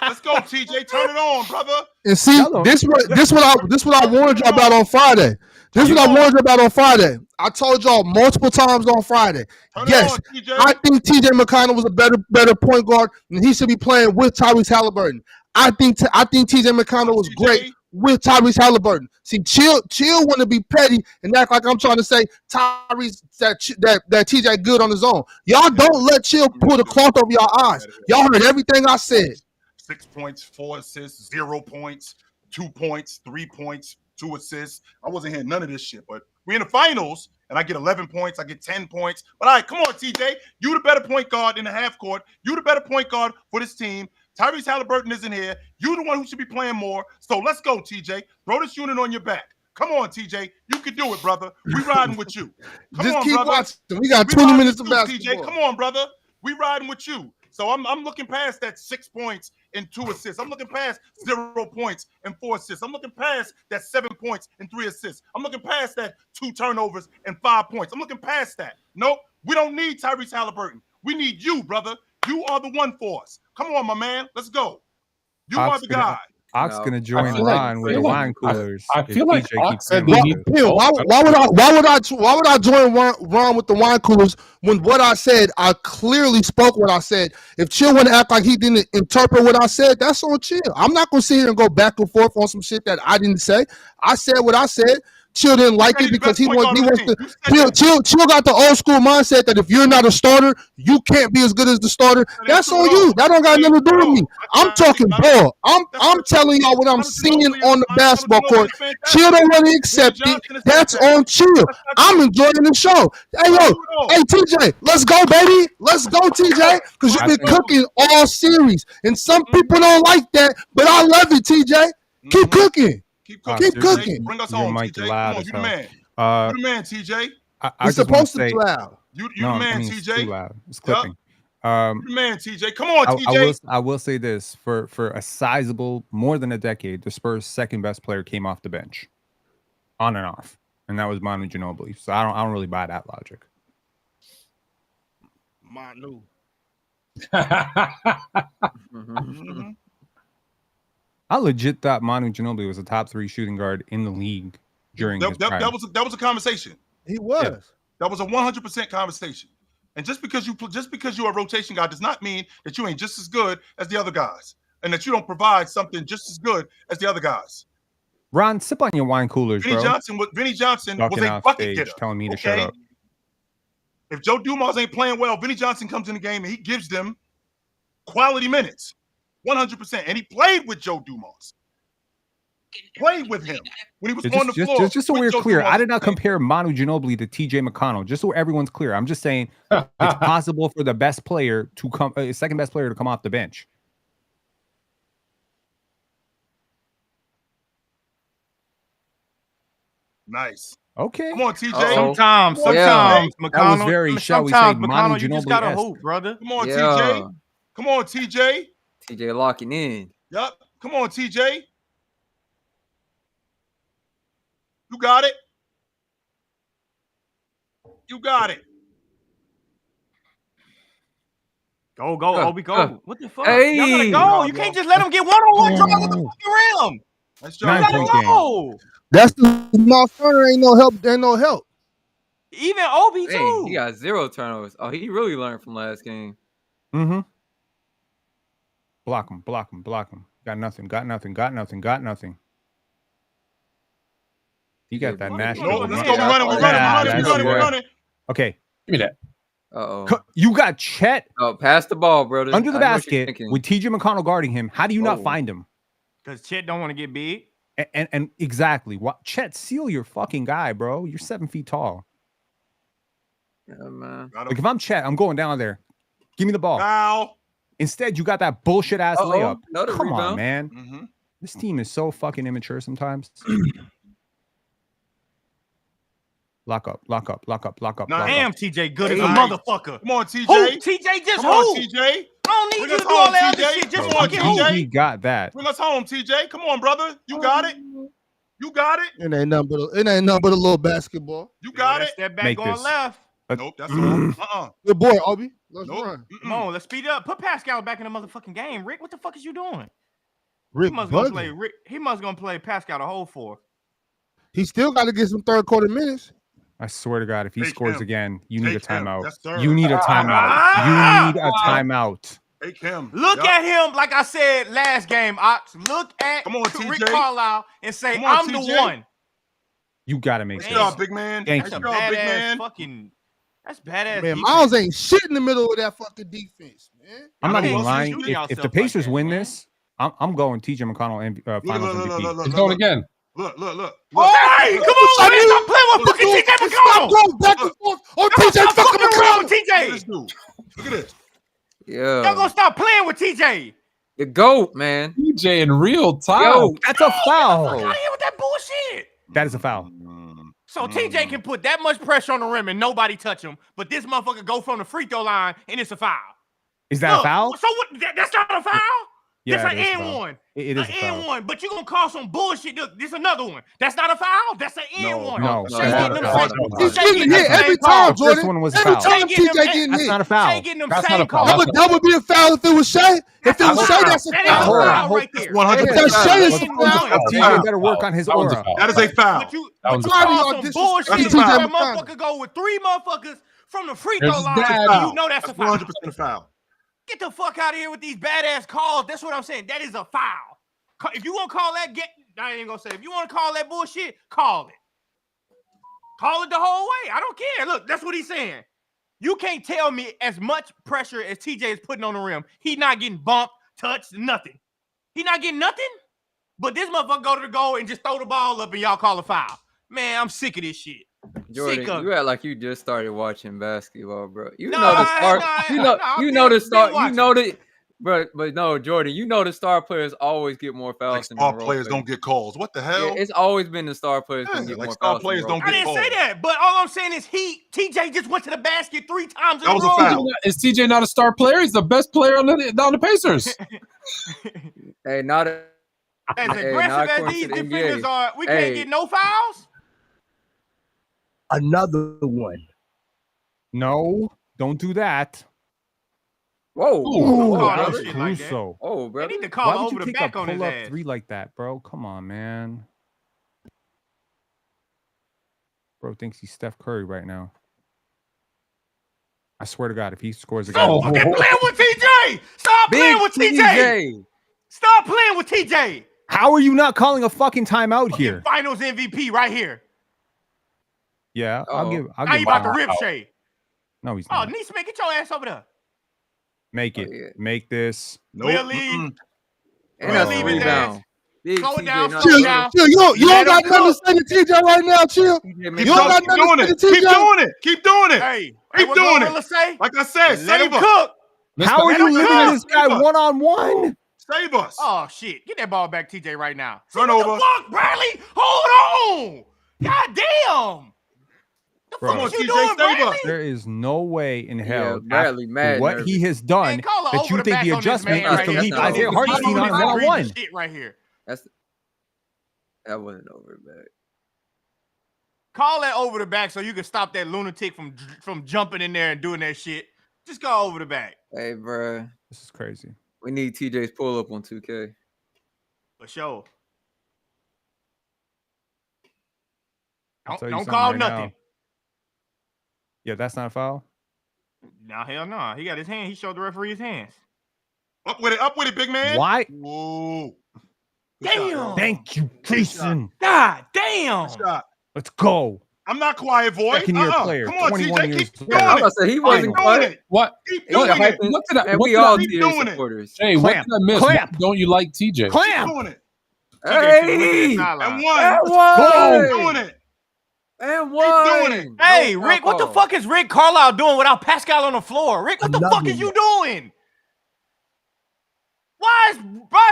Let's go, TJ. Turn it on, brother. And see, this what I warned y'all about on Friday. This is what I warned you about on Friday. I told y'all multiple times on Friday. Yes, I think TJ McConnell was a better point guard, and he should be playing with Tyrese Halliburton. I think TJ McConnell was great with Tyrese Halliburton. See, chill want to be petty and act like I'm trying to say Tyrese that TJ good on his own. Y'all don't let Chill pull the cloth over your eyes. Y'all heard everything I said. 6 points, 4 assists, 0 points, 2 points, 3 points, 2 assists. I wasn't hearing none of this shit, but we're in the finals, and I get 11 points, I get 10 points. But all right, come on, TJ. You the better point guard in the half court. You the better point guard for this team. Tyrese Halliburton isn't here. You the one who should be playing more. So let's go, TJ. Throw this unit on your back. Come on, TJ. You can do it, brother. We riding with you. Come Just on, keep brother. watching. We got 20 minutes of basketball. basketball. TJ, come on, brother. We riding with you. So I'm looking past that 6 points and 2 assists. I'm looking past 0 points and 4 assists. I'm looking past that 7 points and 3 assists. I'm looking past that 2 turnovers and 5 points. I'm looking past that. Nope. We don't need Tyrese Halliburton. We need you, brother. You are the one for us. Come on, my man. Let's go. You are the guy. Ox gonna join Ron with the wine coolers. I feel like Ox said why would I join Ron with the wine coolers when what I said, I clearly spoke what I said. If Chill want to act like he didn't interpret what I said, that's on Chill. I'm not gonna sit here and go back and forth on some shit that I didn't say. I said what I said. Chill didn't like it because he wants to. Chill got the old school mindset that if you're not a starter, you can't be as good as the starter. That's on you. That don't got nothing to do with me. I'm talking ball. I'm telling y'all what I'm seeing on the basketball court. Chill don't want to accept it. That's on Chill. I'm enjoying the show. Hey yo, hey TJ, let's go, baby. Let's go, TJ, because you've been cooking all series, and some people don't like that, but I love it, TJ. Keep cooking. Keep cooking. Bring us home, TJ. Come on, you the man. You the man, TJ. You're supposed to be loud. You the man, TJ. It's too loud. It's clipping. You the man, TJ. Come on, TJ. I will say this: for a sizable, more than a decade, the Spurs' second best player came off the bench, on and off, and that was Manu Ginobili. So I don't really buy that logic. Manu. I legit thought Manu Ginobili was a top 3 shooting guard in the league during his prime. That was a conversation. He was. Yeah. That was a 100% conversation. And just because you're a rotation guy does not mean that you ain't just as good as the other guys, and that you don't provide something just as good as the other guys. Ron, sip on your wine coolers, Vinny bro. Vinny Johnson was Talking a off bucket stage, getter. telling me to shut up. If Joe Dumars ain't playing well, Vinny Johnson comes in the game and he gives them quality minutes. 100%. And he played with Joe Dumars. Played with him when he was on the floor. Just so we're clear, I did not compare Manu Ginobili to TJ McConnell. Just so everyone's clear, I'm just saying it's possible for the best player to come, second best player to come off the bench. Nice. Okay. Come on, TJ. Sometimes, McConnell. That was very, shall we say, McConnell, you just gotta hoop, brother. Come on, TJ. Come on, TJ. TJ locking in. Yup. Come on, TJ. You got it. You got it. Go, Obi, go. What the fuck? Hey. Y'all gotta go. You can't just let him get one-on-one drive with the fucking rim. That's you gotta go. That's the small turner. Ain't no help. Ain't no help. Even Obi too. Dang, he got 0 turnovers. Oh, he really learned from last game. Mm-hmm. Block him. Got nothing. You got that national. Let's go. We're running. Okay. Give me that. Uh-oh. You got Chet. Oh, pass the ball, brother. Under the basket with TJ McConnell guarding him. How do you not find him? Because Chet don't want to get big. And exactly. What Chet, seal your fucking guy, bro. You're 7 feet tall. Yeah, man. Like if I'm Chet, I'm going down there. Give me the ball. Now. Instead, you got that bullshit ass layup. Come on, rebound. man. Mm-hmm. This team is so fucking immature sometimes. Lock up. Damn, TJ, good as a motherfucker. Come on, TJ. Who? TJ, just Come on, TJ. I don't need you to do all that other shit. Just fucking hoop. He got that. Bring us home, TJ. Come on, brother. You got it. You got it. It ain't nothing but a little basketball. You got it. Step back going left. Nope, that's wrong. Good boy, Obi. Let's run. Come on, let's speed up. Put Pascal back in the motherfucking game. Rick, what the fuck is you doing? Rick he must gonna play Pascal the whole 4. He still got to get some third quarter minutes. I swear to God, if he scores again, you need a timeout. Yes, you need a timeout. You need a timeout. Take him. Look at him, like I said last game, Ox. Look at Rick Carlisle and say, I'm the one. You gotta make sense. Good job, big man. Thank you. That's badass. Man, Miles ain't shit in the middle of that fucking defense, man. I'm not even lying. If the Pacers win this, I'm going TJ McConnell and Finals MVP. He's going again. Look. Hey, come on, man. Stop playing with fucking TJ McConnell. Stop going back and forth on TJ fucking McConnell. TJ. Look at this. Yeah. Y'all gonna stop playing with TJ. The GOAT, man. TJ in real time. Yo, that's a foul. Fuck out of here with that bullshit. That is a foul. So TJ can put that much pressure on the rim and nobody touch him, but this motherfucker go from the free throw line and it's a foul. Is that a foul? So what? That's not a foul? Yeah, that's an N1. It is an a foul. N1, but you gonna call some bullshit. This another one. That's not a foul. That's an N1. No, every time, Jordan. This one was a every foul. time TJ getting That's hit. not a foul. That would be a foul if it was Shea. If it was Shea, that's a foul. I hope right there. 100%. TJ better work on his aura. That is a foul. But you call some bullshit. That motherfucker go with 3 motherfuckers from the free throw line. You know that's a foul. 100% a foul. Get the fuck out of here with these badass calls. That's what I'm saying. That is a foul. If you want to call that, I ain't gonna say. If you want to call that bullshit, call it. Call it the whole way. I don't care. Look, that's what he's saying. You can't tell me as much pressure as TJ is putting on the rim. He's not getting bumped, touched, nothing. He not getting nothing. But this motherfucker go to the goal and just throw the ball up and y'all call a foul. Man, I'm sick of this shit. Jordan, you act like you just started watching basketball, bro. You No, know the star. You know the star. watching. You know the. But no, Jordan. You know the star players always get more fouls. Than Star the role players don't get calls. What the hell? Yeah, it's always been the star players that get more star fouls. players don't I didn't say that, but all I'm saying is TJ just went to the basket 3 times in a row. That was a foul. Is TJ not a star player? He's the best player on the Pacers. Hey, not as aggressive as these defenders are, we can't get no fouls. Another one. No, don't do that. Whoa. Ooh, that was shit like that. Crusoe. Oh, bro. They need to call Why would over you the take back a on his pull-up ass. 3 like that, bro? Come on, man. Bro thinks he's Steph Curry right now. I swear to God, if he scores again. Stop fucking playing with TJ! Stop playing with TJ! Stop playing with TJ! How are you not calling a fucking timeout here? Finals MVP right here. Yeah, I'll give. Now you about to rip Shea. No, he's Oh, not. Neesmith, get your ass over there. Make it. Make this. We'll leave. And that's a rebound. Slow it down. Chill, you don't got nothing to say to TJ right now. Chill. You don't got nothing to say to TJ. Keep doing it. Keep doing it. Hey, keep doing it. Like I said, let him save us. cook. How are you leaving this guy one-on-one? Save us. Oh shit! Get that ball back, TJ, right now. Turnover. Fuck, Bradley. Hold on. God damn. The Bro, fuck is you doing, Bradley? There is no way in hell Bradley, after mad what he has done Man, call her that over you the think back the on this adjustment man is right to here. leave That's Isaiah not Hartenstein on over. one-on-one. Shit right here. That wasn't over the back. Call that over the back so you can stop that lunatic from jumping in there and doing that shit. Just go over the back. Hey, bro. This is crazy. We need TJ's pull up on 2K. For sure. I'll tell you Don't something call right nothing. now. Yeah, that's not a foul. Nah, hell no. He got his hand. He showed the referee his hands. Up with it, big man. Why? Whoa. Damn. Thank you, Jason. God damn. Let's go. I'm not quiet, boy. Second-year player, Come on, 21 TJ. years Keep old. doing I was it. about to say he wasn't Keep doing quiet. it. What? Keep doing it. What did I? And What we did all I, keep TJ doing it. supporters. Jay, what Clamp. did I miss? Clamp. What don't you like TJ? Keep Clamp. doing it. Hey, And and one. Keep doing one. it. And Keep doing it. one. Hey, No Rick, what the foul. fuck is Rick Carlisle doing without Pascal on the floor? Rick, what the fuck is you doing? Why is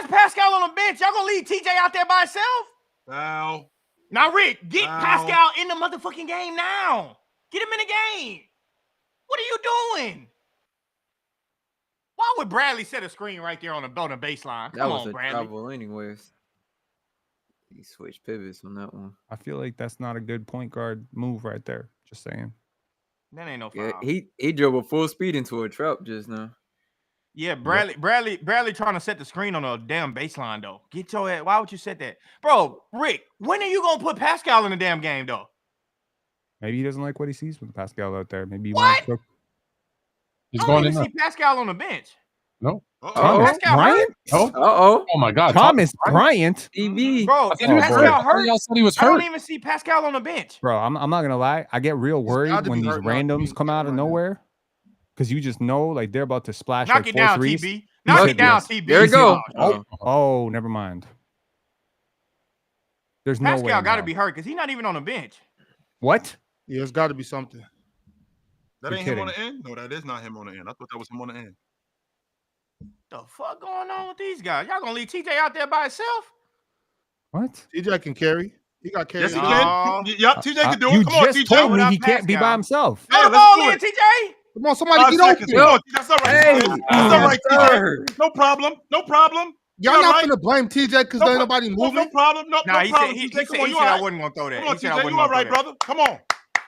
Pascal on the bench? Y'all gonna leave TJ out there by himself? Foul. Now, Rick, get Foul. Pascal in the motherfucking game now. Get him in the game. What are you doing? Why would Bradley set a screen right there on the baseline? That Come was on, a Bradley. travel anyways. He switched pivots on that one. I feel like that's not a good point guard move right there. Just saying. That ain't no Yeah, foul. he dribbled full speed into a trap just now. Yeah, Bradley trying to set the screen on a damn baseline though. Get your ass. Why would you set that, bro? Rick, when are you gonna put Pascal in the damn game though? Maybe he doesn't like what he sees with Pascal out there. Maybe he What? wants to. He's I going don't in even there. see Pascal on the bench. No. Thomas Pascal Bryant? hurt? Oh. Uh-oh. Oh my God. Thomas Bryant? DB. Bro, I is thought he was Pascal hurt. I thought hurt? y'all said he was I don't hurt. even see Pascal on the bench. Bro, I'm not gonna lie. I get real worried gotta when be these hurt now. randoms come out of nowhere. Because you just know like they're about to splash Knock like it 4 down, threes. TB. Knock said it down, yes. TB. There we go. Oh, never mind. There's no way. Pascal got to now. be hurt because he's not even on the bench. What? Yeah, it's got to be something. That You're ain't him on kidding. the end? No, that is not him on the end. I thought that was him on the end. The fuck going on with these guys? Y'all gonna leave TJ out there by himself? What? TJ can carry. He got carried. Yes, he can. Yup, TJ can do it. You Come on, just TJ. told me he can't be by himself. Yeah, Come let's on, do in, it. TJ. Come on, somebody 5 get seconds. open. Come on, that's all right. Hey, That's all right, TJ. No problem. No problem. Y'all not finna blame TJ because there ain't nobody moving. No problem. No Nah, he problem. said he TJ, come said on, he you said all I right. wasn't gonna throw that. Come on, He said I TJ, wasn't you all gonna right, throw that. brother? Come on.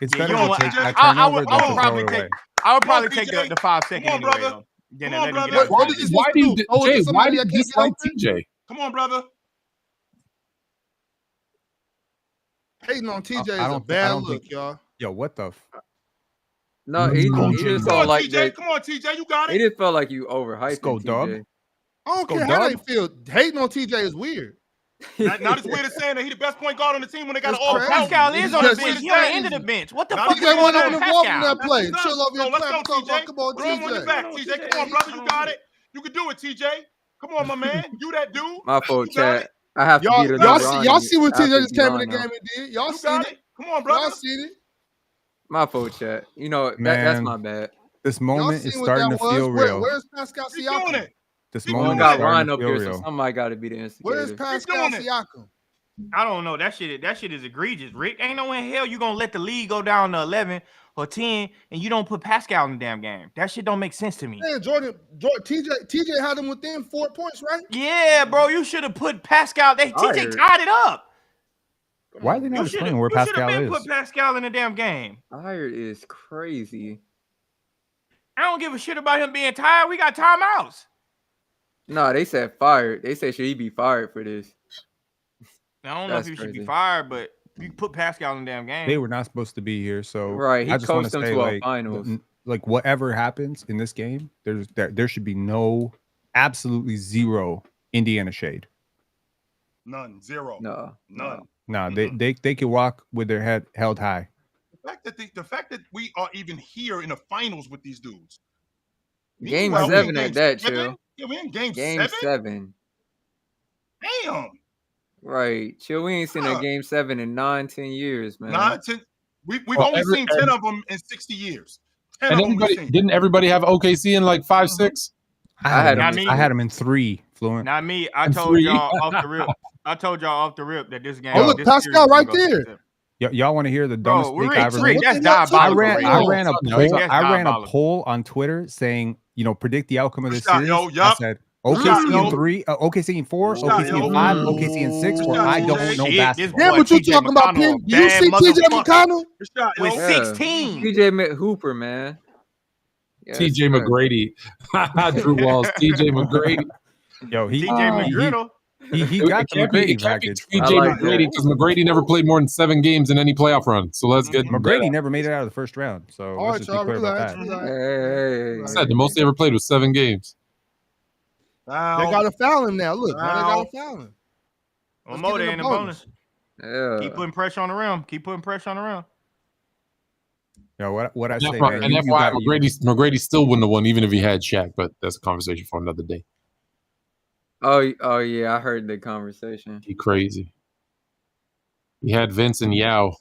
It's Yeah, better you to know take what? that I turnover would than to probably throw it take. away. I would Come on, probably take TJ. the 5 second Come on, anyway. brother. Though. Then Come on, let him get brother. out. What is he Why supposed do to you, do? Throw it to Jay? Why somebody do you that can't get dislike open? TJ? Come on, brother. Hating on TJ I is a don't bad think- look, y'all. Yo, what the? No, he just Come felt on, like TJ. that. Come on, TJ. You got He it. just felt like you overhyped go, dub. TJ. I don't Go care how they dub. feel. Hating on TJ is weird. Not as weird as saying that he the best point guard on the team when they got It's all crazy. Pascal is on the Just- bench. He on the end of the bench. What the Nah, fuck TJ is going wasn't on, even involved in Pascal? that play. That's Chill what's over up. here. So let's go, Come TJ. on, Throw him on your TJ. back, TJ. Come on, brother. You got it. You can do it, TJ. Come on, my man. You that dude. My fault, You got chat. I have to Y'all, beat y'all see what TJ just came in the now. game and did. Y'all You seen got it. it. Come on, brother. Y'all seen it. My fault, chat. You know that's Man. my bad. This Y'all moment is seen what starting that to was. feel real. Where's Pascal Keep doing Siakam? it. This Keep We moment don't is got Ron starting to up feel here, so real. somebody got to be the Where's instigator. Pascal doing it. Siakam? I don't know. That shit is egregious, Rick. Ain't no way in hell you gonna let the league go down to 11 or 10 and you don't put Pascal in the damn game. That shit don't make sense to me. Man, Jordan, TJ had him within 4 points, right? Yeah, bro. You should have put Pascal. TJ Tired. tied it up. Why are they not You should explaining where have Pascal been is? put Pascal in the damn game. Tired is crazy. I don't give a shit about him being tired. We got timeouts. No, they said fired. They said should he be fired for this? I don't know if That's he should be crazy. fired, but you put Pascal in the damn game. They were not supposed to be here, so Right, he I just want coached to them say, to a like, finals. like whatever happens in this game, there should be no, absolutely zero Indiana shade. None. Zero. No, None. Nah, they can walk with their head held high. The fact that we are even here in the finals with these dudes. Game Meanwhile, we in 7 game at that, 7? chill. Yeah, we in game Game 7? 7. Damn. Right. Chill, we ain't seen a game 7 in 9-10 years, man. 9, 10. We've Well, only seen 10 of them in 60 years. 10 And of them we've everybody seen. didn't everybody have OKC in like 5, 6? I had Not him. me. I had him in 3. Fluent. Not me. I And told 3. y'all off the rip. I told y'all off the rip that this game. Oh, look, this Pascal series right was gonna there. go Y'all want to hear the dumbest Bro, take I ever Rick, made? that's What the- I diabolical. ran. Rick. I ran a No, poll. that's I ran a diabolical. poll on Twitter saying, predict the outcome of this Good shot, series. yo. I Yup. said Good shot, OKC yo. in 3, OKC in 4, Good shot, OKC in yo. 5, OKC in 6, Good or shot, I TJ. don't know Shit, this basketball. Damn, boy, what you TJ talking about, McConnell, Pin? a Do you bad see TJ motherfucker. McConnell? Good shot, yo. With Yeah. 16. TJ Hooper, man. Yes, TJ sir. McGrady. Drew Walls. TJ McGrady. Yo, TJ McGriddle. he got It the can't be McGrady package. TJ I like McGrady that. because McGrady never played more than 7 games in any playoff run. So let's get McGrady never made it out of the first round. So All let's right, just be y'all, clear about relax, that. relax. Hey. I said the most they ever played was 7 games. Wow. They got to foul him now. Look, now they Wow. got to foul him. One Let's more get in there the in the bonus. bonus. Keep Yeah. putting pressure on the rim. Keep putting pressure on the rim. Yo, what I And say, FYI, man? McGrady still wouldn't have won even if he had Shaq, but that's a conversation for another day. Oh yeah, I heard the conversation. He crazy. He had Vince and Yao.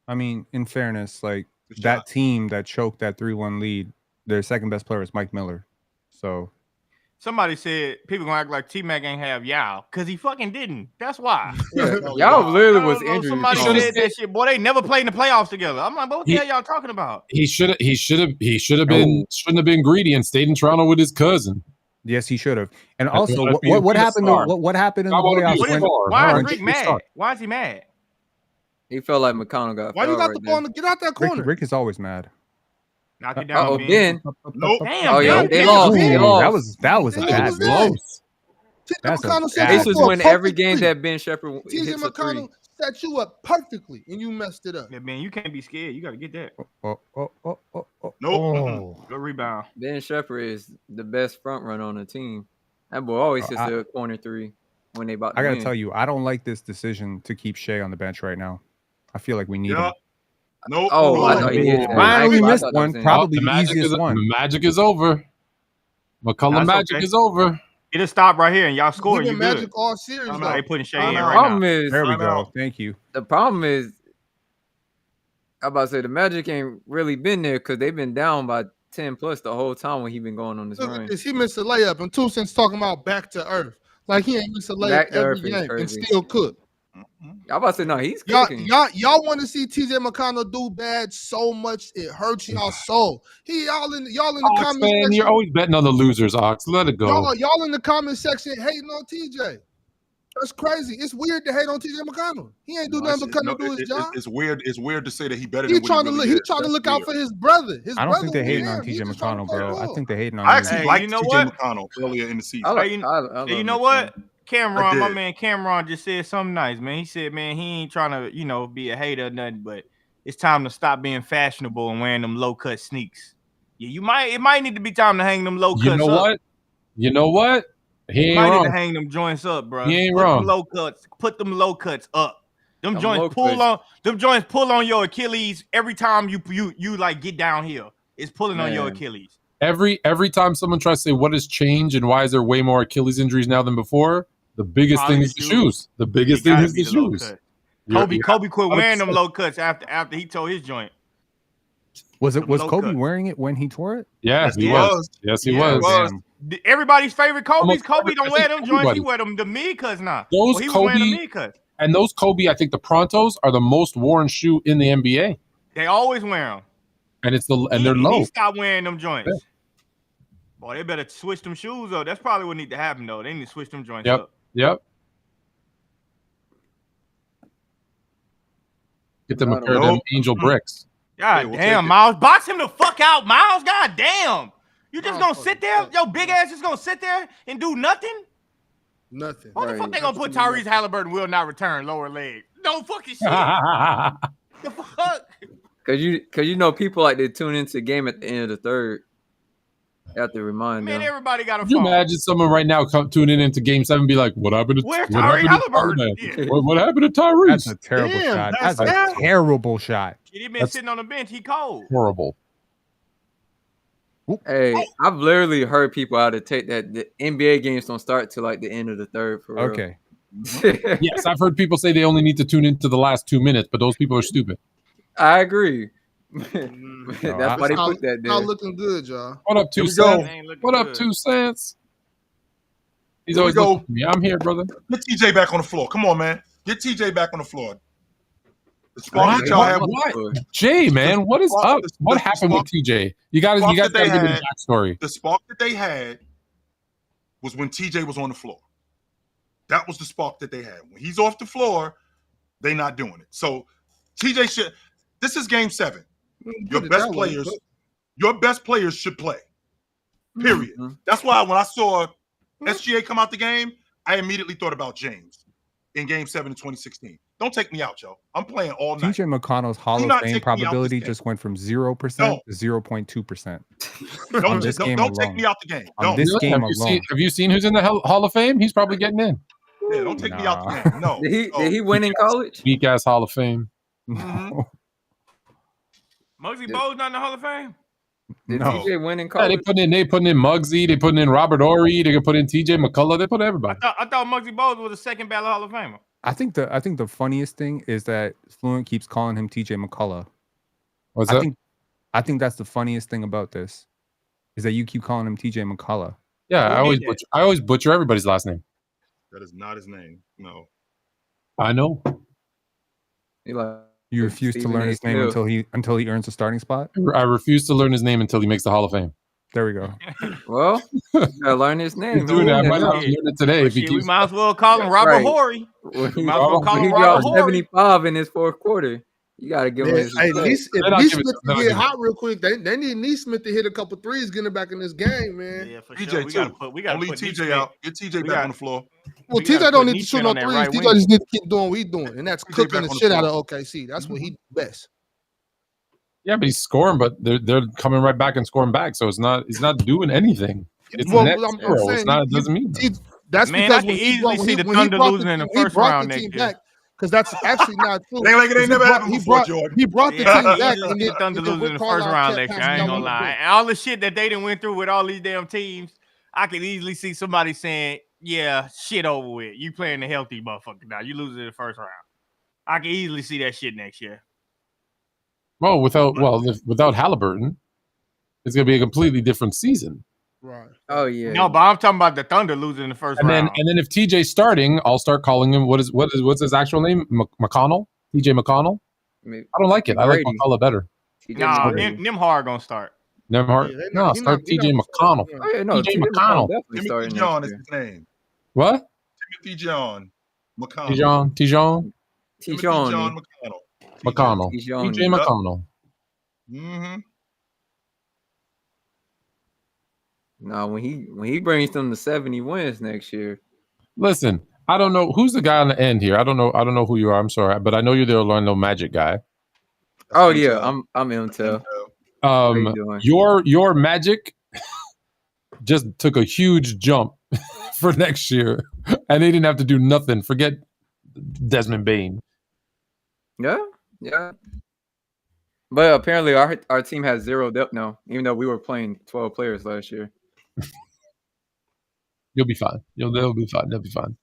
I mean, in fairness, like Good that shot. team that choked that 3-1 lead, their second best player is Mike Miller. So Somebody said people gonna act like T-Mac ain't have Yao because he fucking didn't. That's why. Y'all literally was injured. Somebody said that shit. Boy, they never played in the playoffs together. I'm like, what the hell y'all talking about? He should have been shouldn't have been greedy and stayed in Toronto with his cousin. yes, he should have. And That's also, what- what be a happened? star. What happened in the I wanna be a playoffs? star. Why Hold is on, Rick be a mad? star. Why is he mad? He felt like McConnell got. Why you fouled got right the there. ball? Get out that corner. Rick is always mad. Knock it down, Uh-oh, Ben. Nope. Damn, Oh yeah, Ben. they Damn, lost. Ben. They Ooh, lost. that was a That bad was move. close. TJ That's a McConnell set bad you This was for a when every perfect game three. that Ben Shepherd TJ hits a three. McConnell set you up perfectly, and you messed it up. Yeah, man, you can't be scared. You got to get that. Oh. Nope. Good rebound. Ben Shepherd is the best front runner on the team. That boy always hits I- a corner three when they about to I gotta win. tell you, I don't like this decision to keep Shea on the bench right now. I feel like we need him. Nope. Oh, I Come thought on. he did that. Finally I missed thought that one. was in. Probably The the easiest one. The magic is over. McCullough That's magic okay. is over. It'll stop right here, and y'all score. He You been good. magic all series, I'm though. not. They putting Shea I'm in out. right Problem now. is, There we I'm go. out. Thank you. the problem is, I'm about to say the Magic ain't really been there because they've been down by 10 plus the whole time when he been going on this Look at run. this. He missed a layup, and 2 cents talking about back to earth. Like he ain't missed a layup Back to every earth is game and crazy. still cook. Y'all about to say no, he's Y'all cooking. want to see TJ McConnell do bad so much it hurts y'all soul. Y'all in the Ox, comment man, section. you're always betting on the losers, Ox. Let it go. Y'all in the comment section hating on TJ. That's crazy. It's weird to hate on TJ McConnell. He ain't do nothing but come to do his job. It's weird. It's weird to say that he better He's than trying what to he look. He's trying to look out for his brother. I don't think they're hating on TJ McConnell, bro. I think they're hating on I you. actually liked TJ McConnell earlier in the season. You know what? Cameron, my man Cameron just said something nice, man. He said, man, he ain't trying to, be a hater or nothing, but it's time to stop being fashionable and wearing them low-cut sneaks. Yeah, it might need to be time to hang them low cuts up. You know what? He ain't might wrong. need to hang them joints up, bro. He ain't wrong. Put them low cuts up. Them joints pull on your Achilles every time you like get downhill. It's pulling on your Achilles. Every time someone tries to say what has changed and why is there way more Achilles injuries now than before, the biggest thing is the shoes. The biggest thing is the shoes. Kobe quit wearing them low cuts after he tore his joint. Was Kobe wearing it when he tore it? Yeah, he was. Yes, he was. Everybody's favorite Kobe's. Kobe don't wear them joints. He wear them the mid cuts now. Those Kobe and those Kobe, I think the Prontos are the most worn shoe in the NBA. They always wear them, and they're low. He stopped wearing them joints. Yeah. Boy, they better switch them shoes up. That's probably what need to happen though. They need to switch them joints up. Yep. Get them a pair of them Angel bricks. God damn, Miles. Box him the fuck out, Miles. God damn. You just gonna sit there? Your big ass just gonna sit there and do nothing? Nothing. What the fuck they gonna put Tyrese Halliburton will not return lower leg? No fucking shit. The fuck? Cause you people like to tune into the game at the end of the third. You have to remind them. Everybody got a phone. Could you imagine someone right now tuning into Game 7 and be like, what happened to Tyrese Halliburton? What happened to Tyrese? That's a terrible shot. That's a terrible shot. He been sitting on the bench. He cold. Horrible. Hey, I've literally heard people out to take that the NBA games don't start till like the end of the third. For real. Okay. Yes, I've heard people say they only need to tune into the last 2 minutes, but those people are stupid. I agree. That's why they put that there. Not looking good, y'all. What up, 2 cents? What up, 2 cents? He's always looking for me. I'm here, brother. Get TJ back on the floor. Come on, man. Get TJ back on the floor. The spark that y'all have. Jay, man, what is up? What happened with TJ? You guys gotta give me the backstory. The spark that they had was when TJ was on the floor. That was the spark that they had. When he's off the floor, they not doing it. So TJ should. This is Game 7. Your best players should play. Period. Mm-hmm. That's why when I saw SGA come out the game, I immediately thought about James in Game 7 in 2016. Don't take me out, yo. I'm playing all night. TJ McConnell's Hall of Fame probability just went from 0% to 0.2%. Don't take me out the game. On this game alone. Have you seen who's in the Hall of Fame? He's probably getting in. Yeah, don't take me out the game. No. Did he win in college? Weak ass Hall of Fame. Mm-hmm. Muggsy Bogues not in the Hall of Fame? Did TJ win in college? Yeah, they putting in Muggsy, they putting in Robert Horry, they can put in TJ McCullough, they put everybody. I thought Muggsy Bogues was the second ballot Hall of Famer. I think the funniest thing is that Fluent keeps calling him TJ McCullough. What's that? I think that's the funniest thing about this is that you keep calling him TJ McCullough. Yeah, I always butcher everybody's last name. That is not his name. No. I know. You refuse to learn his name until he earns a starting spot? I refuse to learn his name until he makes the Hall of Fame. There we go. Well, you gotta learn his name. Dude, I might not learn it today. We might as well call him Robert Horry. He dropped 75 in his fourth quarter. You gotta give him his. Hey, if Neesmith can get hot real quick, they need Neesmith to hit a couple threes, getting back in this game, man. Yeah, for TJ sure. We gotta leave TJ out. Get TJ back on the floor. Well, TJ don't need to shoot no threes. TJ just need to keep doing what he's doing, and that's cooking the shit out of OKC. That's what he best. Yeah, but he's scoring, but they're coming right back and scoring back. So he's not doing anything. It's well, net zero. It's not. It doesn't mean that. That's man, because I can easily see the Thunder losing in the first round next year. Because that's actually not true. Like it ain't never happened before, Jordan. He brought the team back. And the Thunder losing in the first round next year. I ain't gonna lie. And all the shit that they done went through with all these damn teams, I can easily see somebody saying, "Yeah, shit over with. You playing the healthy motherfucker now. You lose in the first round." I can easily see that shit next year. Without Halliburton, it's gonna be a completely different season. Right. Oh yeah. No, but I'm talking about the Thunder losing in the first round. And then if TJ's starting, I'll start calling him what's his actual name? McConnell? TJ McConnell? I don't like it. I like McCullough better. Nah, Nimhard gonna start. Nimhard? No, start TJ McConnell. Oh, yeah, no, TJ McConnell. Timothy John is his name. What? Timothy John McConnell. Tijon Timothy John McConnell. McConnell. Tijani. TJ McConnell. Mm-hmm. No, when he brings them to 70 wins next year. Listen, I don't know who's the guy on the end here. I don't know who you are. I'm sorry, but I know you're the Orlando Magic guy. Oh yeah, I'm Intel. Your Magic just took a huge jump for next year, and they didn't have to do nothing. Forget Desmond Bain. Yeah. But apparently our team has zero depth now, even though we were playing 12 players last year. You'll be fine. They'll be fine. They'll be fine.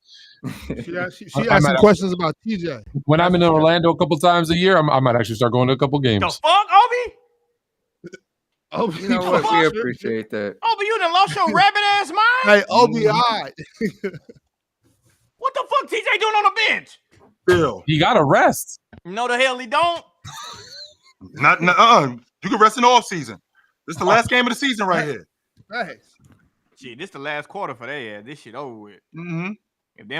She asked some questions about TJ. When I'm in Orlando a couple times a year, I might actually start going to a couple games. The fuck, Obi? Obi, you know what? We appreciate that. Obi, you done lost your rabbit ass mind? Hey, Obi, all right. What the fuck TJ doing on the bench? Bill. He got a rest. No, the hell he don't. You can rest in the off season. This is the last game of the season right here. Nice. Shit, this the last quarter for their ass. This shit over with. Mm-hmm. If they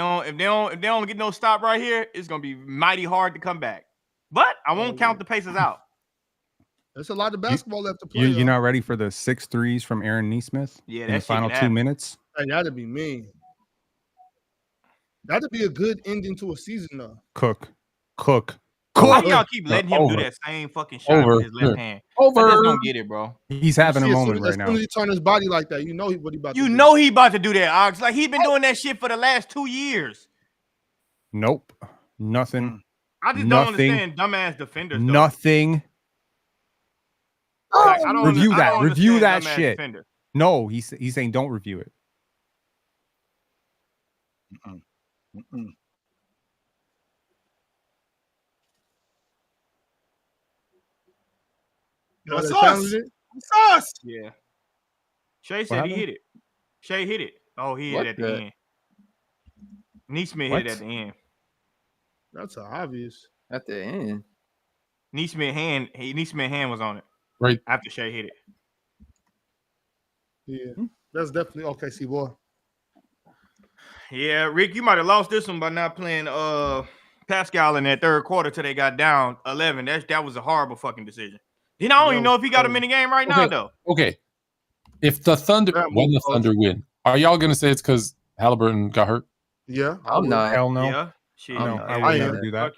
don't get no stop right here, it's gonna be mighty hard to come back. But I won't count the Pacers out. There's a lot of basketball left to play. You're not ready for the 6 threes from Aaron Nesmith? Yeah, in the that shit final can 2 happen. minutes. Hey, that'd be mean. That'd be a good ending to a season, though. Cook. Why y'all keep letting him do that same fucking shot with his left hand? I just don't get it, bro. He's having a moment right As soon as he turn his body like that, you know what he about to do. You know he about to do that, Ox. Like he been doing that shit for the last 2 years. Nope. Nothing. I just don't understand dumbass defenders. Though. Nothing. Like, I don't Review I that. don't Review understand that dumbass shit. defender. No, he's saying don't review it. No, it's us. It's us. Yeah. Shay said he hit it. Shay hit it. Oh, he hit it at the end. Neesmith hit it at the end. That's obvious. At the end. Neesmith's hand was on it. Right. After Shay hit it. Yeah. That's definitely OKC boy. Yeah, Rick, you might have lost this one by not playing Pascal in that third quarter till they got down 11. That was a horrible fucking decision. Then I don't even know if he got him in the game right now, though. Okay. If the Thunder, when the Thunder win, are y'all going to say it's because Halliburton got hurt? Yeah. I'm not. Hell no. Yeah. No, I will never do that.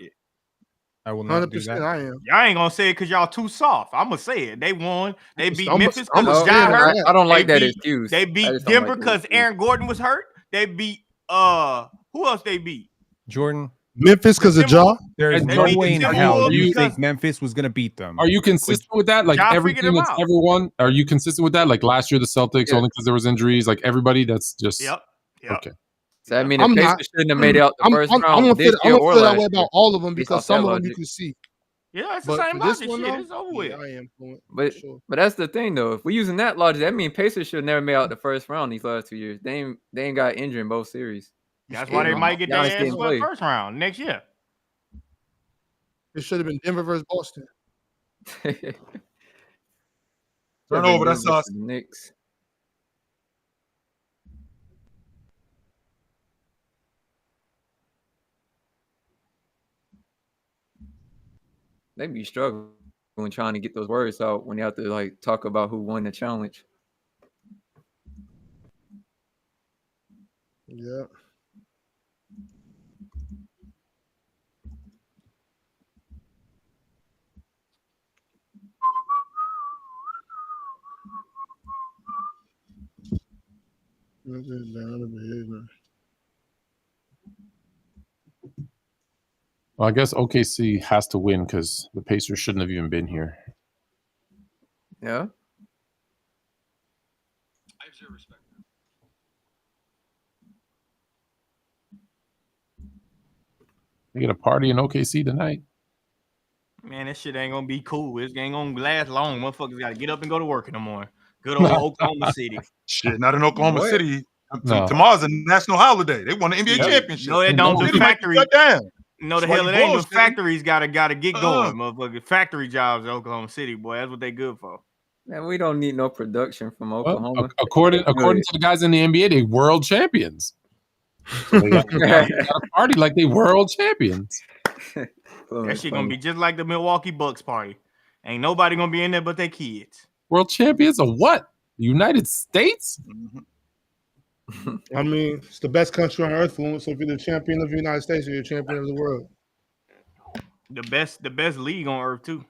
I will not do that. I am. Y'all ain't gonna say it because y'all too soft. I'm gonna say it. They won. They beat Memphis I'm because a Ja hurt. I don't like that excuse. They beat Denver because Aaron Gordon was hurt. They beat who else they beat? Jordan. Memphis because of Ja. There's no way in hell you think Memphis was gonna beat them. Are you consistent with that? Like Ja everything figured that's them out. ever won? Are you consistent with that? Like last year, the Celtics only because there was injuries. Like everybody, that's just Yep. okay. So I mean, the Pacers shouldn't have made it out the first round. I'm gonna this feel year or that last way about year. all of them because Based off some that of them you logic. can see. Yeah, it's the But same for this logic. one, Shit, though, it's over with. I am fluent. But but that's the thing though. If we're using that logic, that means Pacers should have never made out the first round these last 2 years. They ain't got injured in both series. That's why they might get their Giannis ass didn't swept play. first round next year. It should have been Denver versus Boston. Turnover. That's us. Knicks. They be struggling trying to get those words out when you have to like talk about who won the challenge. Yeah. Well, I guess OKC has to win because the Pacers shouldn't have even been here. Yeah. I have zero respect. They get a party in OKC tonight. Man, that shit ain't gonna be cool. It ain't gonna last long. Motherfuckers gotta get up and go to work in the morning. Good old Oklahoma City. Shit, not in Oklahoma What? City. No. Tomorrow's a national holiday. They won the NBA championship. No, they don't. The City might be factory. shut down. No, the That's why hell you it ain't. The bullshitting. factories gotta get going, motherfucker. Factory jobs in Oklahoma City, boy. That's what they good for. Man, we don't need no production from Oklahoma. Well, according to the guys in the NBA, they world champions. So they got a party like they world champions. That shit gonna be just like the Milwaukee Bucks party. Ain't nobody gonna be in there but their kids. World champions of what? The United States? I mean, it's the best country on earth. So if you're the champion of the United States, you're the champion of the world. The best league on earth too.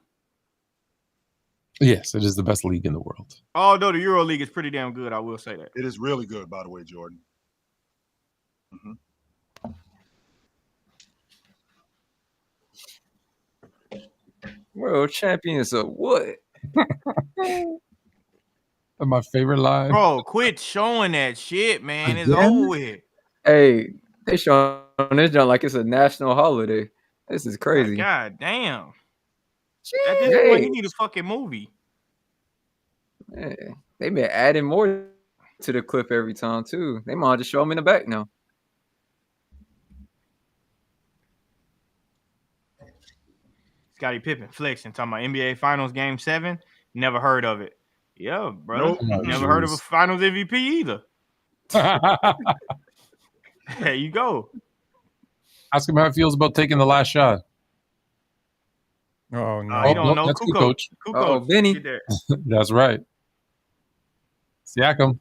Yes, it is the best league in the world. Although the Euro League is pretty damn good, I will say that. It is really good, by the way, Jordan. World champions of what? My favorite line. Bro, quit showing that shit, man. It's Again? over with. Hey, they showing this joint like it's a national holiday. This is crazy. God damn. Jeez. At this point, you need a fucking movie. Man, they been adding more to the clip every time too. They might just show them in the back now. Scottie Pippen flexing, talking about NBA Finals Game 7. Never heard of it. Yeah, brother. Nope. Never heard of a Finals MVP either. There you go. Ask him how he feels about taking the last shot. Oh no, You don't know. That's Kukoc. Kukoc. Oh, Vinny. Get there. That's right. Siakam.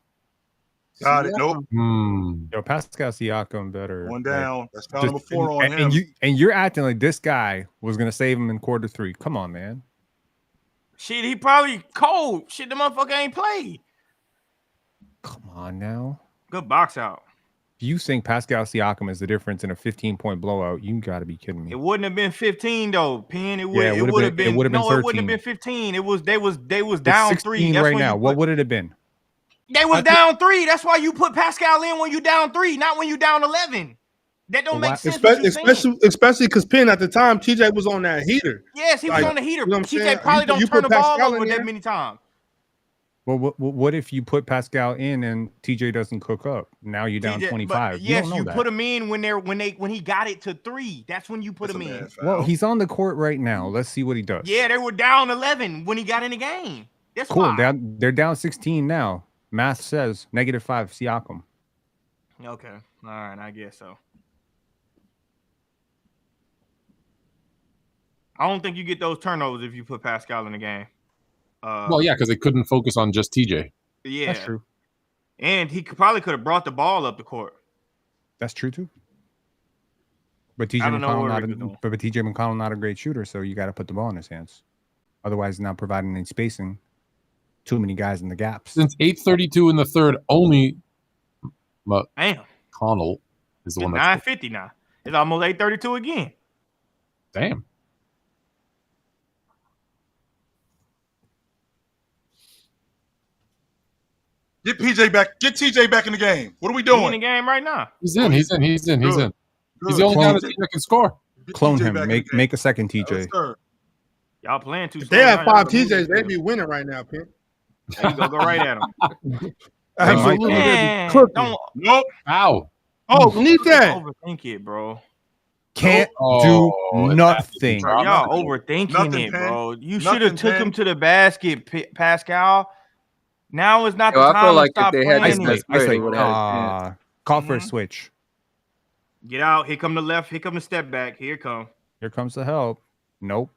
Got it. Nope. Yo, Pascal Siakam better. One down. That's foul number 4 on him. And you're acting like this guy was gonna save him in quarter 3. Come on, man. Shit, he probably cold. Shit, the motherfucker ain't played. Come on now. Good box out. If you think Pascal Siakam is the difference in a 15-point blowout, you got to be kidding me. It wouldn't have been 15 though, Penn. It would have been. It would have been 13. It wouldn't have been 15. It was they was It's down 16 3. That's right when now. What would it have been? They was down 3. That's why you put Pascal in when you down 3, not when you down 11. That don't make sense. Especially because Penn at the time, TJ was on that heater. Yes, he was on the heater. You know what I'm TJ saying? probably don't You turn put the ball Pascal over in that there? many times. Well, what if you put Pascal in and TJ doesn't cook up? Now you're down 25. Yes, you don't know that. put him in when he got it to 3. That's when you put him in. Well, he's on the court right now. Let's see what he does. Yeah, they were down 11 when he got in the game. That's Cool. why. They're down 16 now. Math says -5 Siakam. Okay. All right, I guess so. I don't think you get those turnovers if you put Pascal in the game. Well, yeah, because they couldn't focus on just TJ. Yeah, That's true. And he probably could have brought the ball up the court. That's true too. But TJ I don't know McConnell what he was doing. but TJ McConnell not a great shooter, so you got to put the ball in his hands. Otherwise, he's not providing any spacing. Too many guys in the gaps. Since 8:32 in the third, only Damn. Connell is the one that's 9:50 now. It's almost 8:32 again. damn. Get PJ back. Get TJ back in the game. What are we He in the doing? game right now. He's in. He's in. He's in. He's in. He's the Good. only guy that can score. Get Clone TJ him. back in the game. Make a second Yes, TJ. sir. Y'all playing too. If they had 5 TJs, they'd be winning right now, Penn. There you go right at him. Absolutely. Man, Cooking. don't Nope. Ow. Oh, we need that. overthink it, bro. Can't Oh, do nothing. Bro, y'all overthinking Nothing, it, Penn. bro. You Nothing, should have took Penn. him to the basket, Pascal. Now is not Yo, the I time feel to like if stop they had playing this it. best player, they Isolate. would have. Call for a switch. Get out. Here come the left. Here come the step back. Here come. Here comes the help. Nope.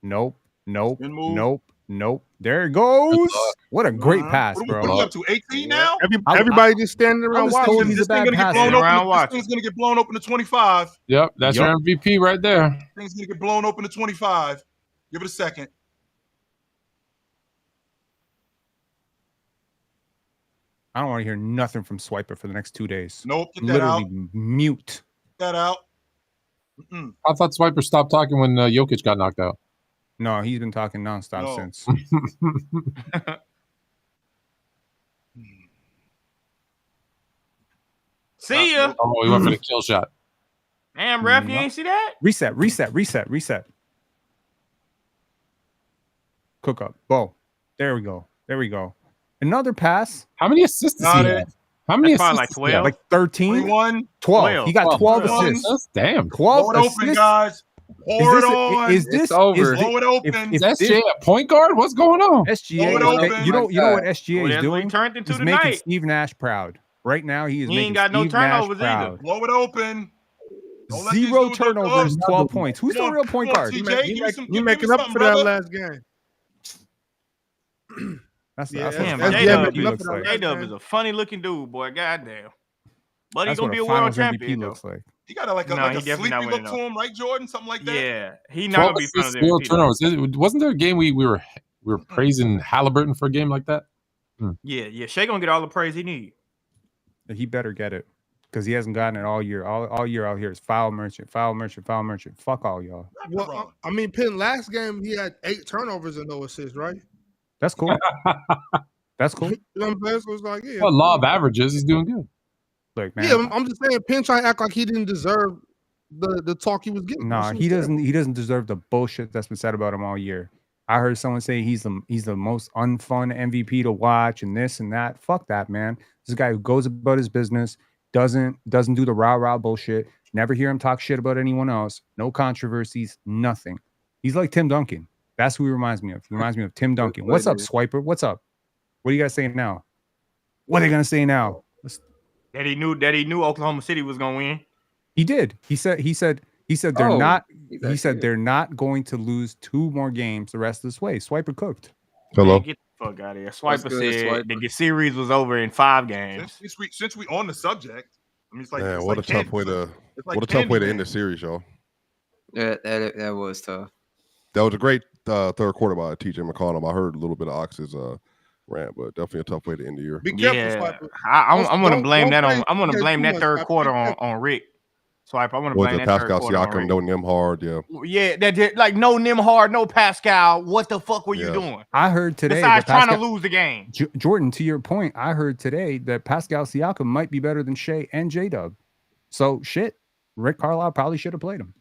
Nope. Nope. Spin move. Nope. Nope. There it goes. What a great pass, What are we bro. up to? 18 now? Everybody just standing I around was told watching. he's a This thing bad gonna get passer. blown Around open. This watching. thing's gonna get blown open to 25. Yep, that's your MVP right there. This thing's gonna get blown open to 25. Give it a second. I don't want to hear nothing from Swiper for the next 2 days. Nope. Get that Literally out. mute. Get that out. I thought Swiper stopped talking when Jokic got knocked out. No, he's been talking nonstop No. since. See ya. Oh, he went for the kill shot. Damn, ref, you ain't see that? Reset. Cook up. Bo. There we go. Another pass. How many assists does he have? How many That's assists? probably does he have? like 13? 21. 12. He got 12 assists. Damn. 12 Blow it assists. open, guys. Pour it on. It's over. Blow it open. Is SGA a point guard? What's going on? SGA, Blow it you know what SGA Well, is that's what doing? he turned into He's making tonight. Steve Nash proud. Right now, he is He making ain't got no Steve Nash turnovers either. proud. Blow it open. Don't let these 0 dudes hook turnovers, up. 12 points. Who's the real point guard? You making up for that last game. That's Yeah, what J-Dub is a funny looking dude, boy. Goddamn. But he's That's gonna what be a a world finals champion, MVP though. looks like. He got a he definitely sleepy not look winning, to though. him, right, Jordan? Something like that. Yeah, he not gonna be finals Zero MVP. turnovers. Wasn't there a game we were praising Halliburton for a game like that? Yeah. Shea gonna get all the praise he need. He better get it because he hasn't gotten it all year. All year out here is foul merchant, foul merchant, foul merchant. Fuck all y'all. Well, I mean, Penn last game he had 8 turnovers and no assists, right? That's cool. That's cool. You know what I'm saying? So it's like, yeah. Well, law of averages, he's doing good. Look, man. Yeah, I'm just saying, Penn trying to act like he didn't deserve the talk he was getting. Nah, he doesn't. He doesn't deserve the bullshit that's been said about him all year. I heard someone say he's the most unfun MVP to watch and this and that. Fuck that, man. This is a guy who goes about his business, doesn't do the rah bullshit. Never hear him talk shit about anyone else. No controversies, nothing. He's like Tim Duncan. That's who he reminds me of. He reminds me of Tim Duncan. What's up, Swiper? What's up? What do you guys say now? What are they gonna say now? That he knew Oklahoma City was gonna win. He did. He said they're not. He said they're not going to lose 2 more games the rest of this way. Swiper cooked. Hello. Man, get the fuck out of here. Swiper said the series was over in 5 games. Since we on the subject, I mean, it's like, man, it's what like a tough way to tough way to end the series, y'all. Yeah, that was tough. That was a great third quarter by TJ McConnell. I heard a little bit of Ox's rant, but definitely a tough way to end the year. Be careful, Swiper. I'm gonna blame that on. I'm gonna don't blame play that too third much, quarter Swiper. on Rick. Swipe. I want to Was blame it that third Pascal quarter on Siakam, Rick. no Nimhard, yeah. Yeah, that did, like no Nimhard, no Pascal. What the fuck were you doing? I heard today. Besides that trying to lose the game. Jordan, to your point, I heard today that Pascal Siakam might be better than Shea and J-Dub. So shit, Rick Carlisle probably should have played him.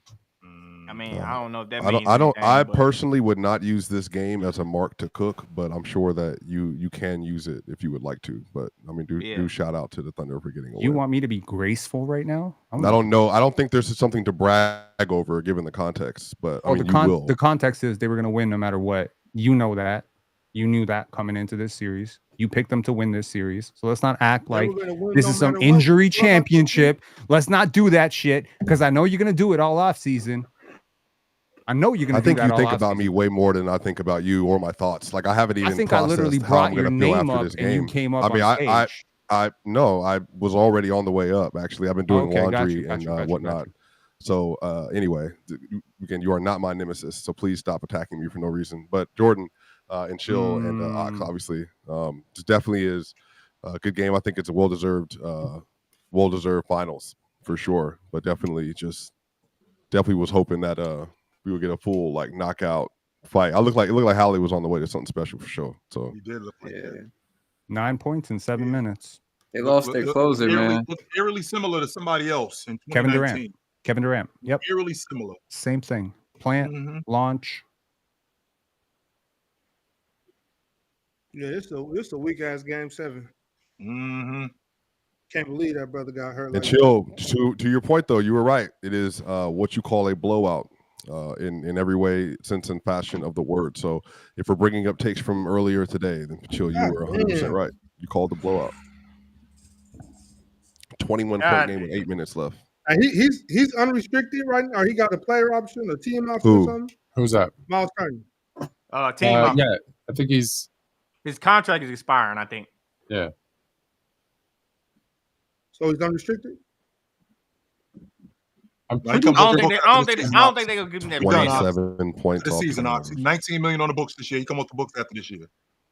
I mean, I don't know if that I means don't. anything, I but- personally would not use this game as a mark to cook, but I'm sure that you can use it if you would like to. But I mean, do shout out to the Thunder for getting a You win. want me to be graceful right now? I don't know. I don't think there's something to brag over given the context, but I mean, you will. The context is they were going to win no matter what. You know that. You knew that coming into this series. You picked them to win this series. So let's not act like this is some injury championship. Let's not do that shit because I know you're going to do it all off season. I know you're going to do that all I think you think off about season. me way more than I think about you or my thoughts. Like I haven't even. I think I literally processed how I'm brought your gonna feel name after up this and you game. came up I mean, on stage. I was already on the way up. Actually, I've been doing laundry and whatnot. So anyway, again, you are not my nemesis. So please stop attacking me for no reason. But Jordan and Chill and Ox, obviously, this definitely is a good game. I think it's a well-deserved finals for sure. But definitely was hoping that we would get a full like knockout fight. It looked like Hallie was on the way to something special for sure. So he did look like that. 9 points in 7 minutes. They lost their closer, man. Looked eerily similar to somebody else in Kevin 2019. Durant. Yep. Eerily similar. Same thing. Plant, launch. Yeah, it's a weak ass game 7. Can't believe that brother got hurt. And Chill, to your point though, you were right. It is what you call a blowout in every way, sense, and fashion of the word. So if we're bringing up takes from earlier today, then Chill, you were 100% right. You called the blowout. 21-point game with 8 minutes left. He's unrestricted right now. Or he got a player option, a team option, or something. Who's that? Miles Turner. Team option. Yeah, I think his contract is expiring. I think. Yeah. So he's unrestricted. I don't think they're gonna give him that. 27 points this season. $19 million on the books this year. He come off the books after this year.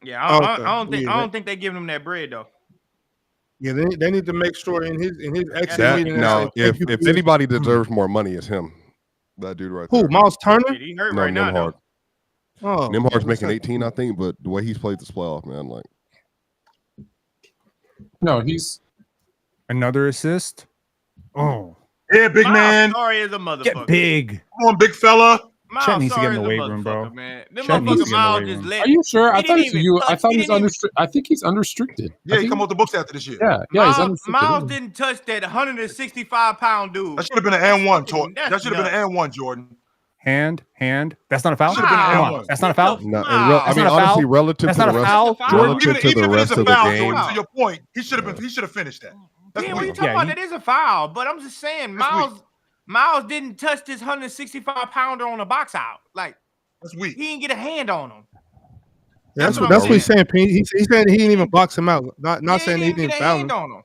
Yeah, I don't think they're giving him that bread though. Yeah, they need to make sure in his exit meeting. Now, if anybody deserves more money, it's him. That dude right there. Who? Miles Turner? He hurt right now. Nimhard. Nimhard's making 18, I think, but the way he's played this playoff, man, like. No, he's another assist. Oh. Yeah, big man. Sorry, is a motherfucker. Get big. Come on, big fella. Chet needs to get in the weight room, bro. Man. Them Chet needs to motherfucker get in the Miles weight just room. let. Are you sure? I He thought didn't it's even you. I touch- thought he he's didn't even- unrestricted. I think he's unrestricted. Yeah, he come off the books after this year. Yeah, he's unrestricted. Miles didn't touch that 165-pound dude. That should have been an and one, Jordan. That's That should have been an and one, Jordan. Hand. That's not a foul. Should've been an Come and on, one. that's not a foul. No, Wow. I mean, That's not a honestly, foul. relative That's to not the a rest, foul. relative Even to the if it rest is a of the foul, game. Jordan, to your point, he should have finished that. That's Yeah, what are you weak. talking Yeah, about? he- That is a foul. But I'm just saying, That's Miles didn't touch this 165-pounder on a box out. Like That's weak. he didn't get a hand on him. That's what what I'm he's saying, Pete. He's saying he didn't even box him out. Not saying he didn't get a foul hand him. on him.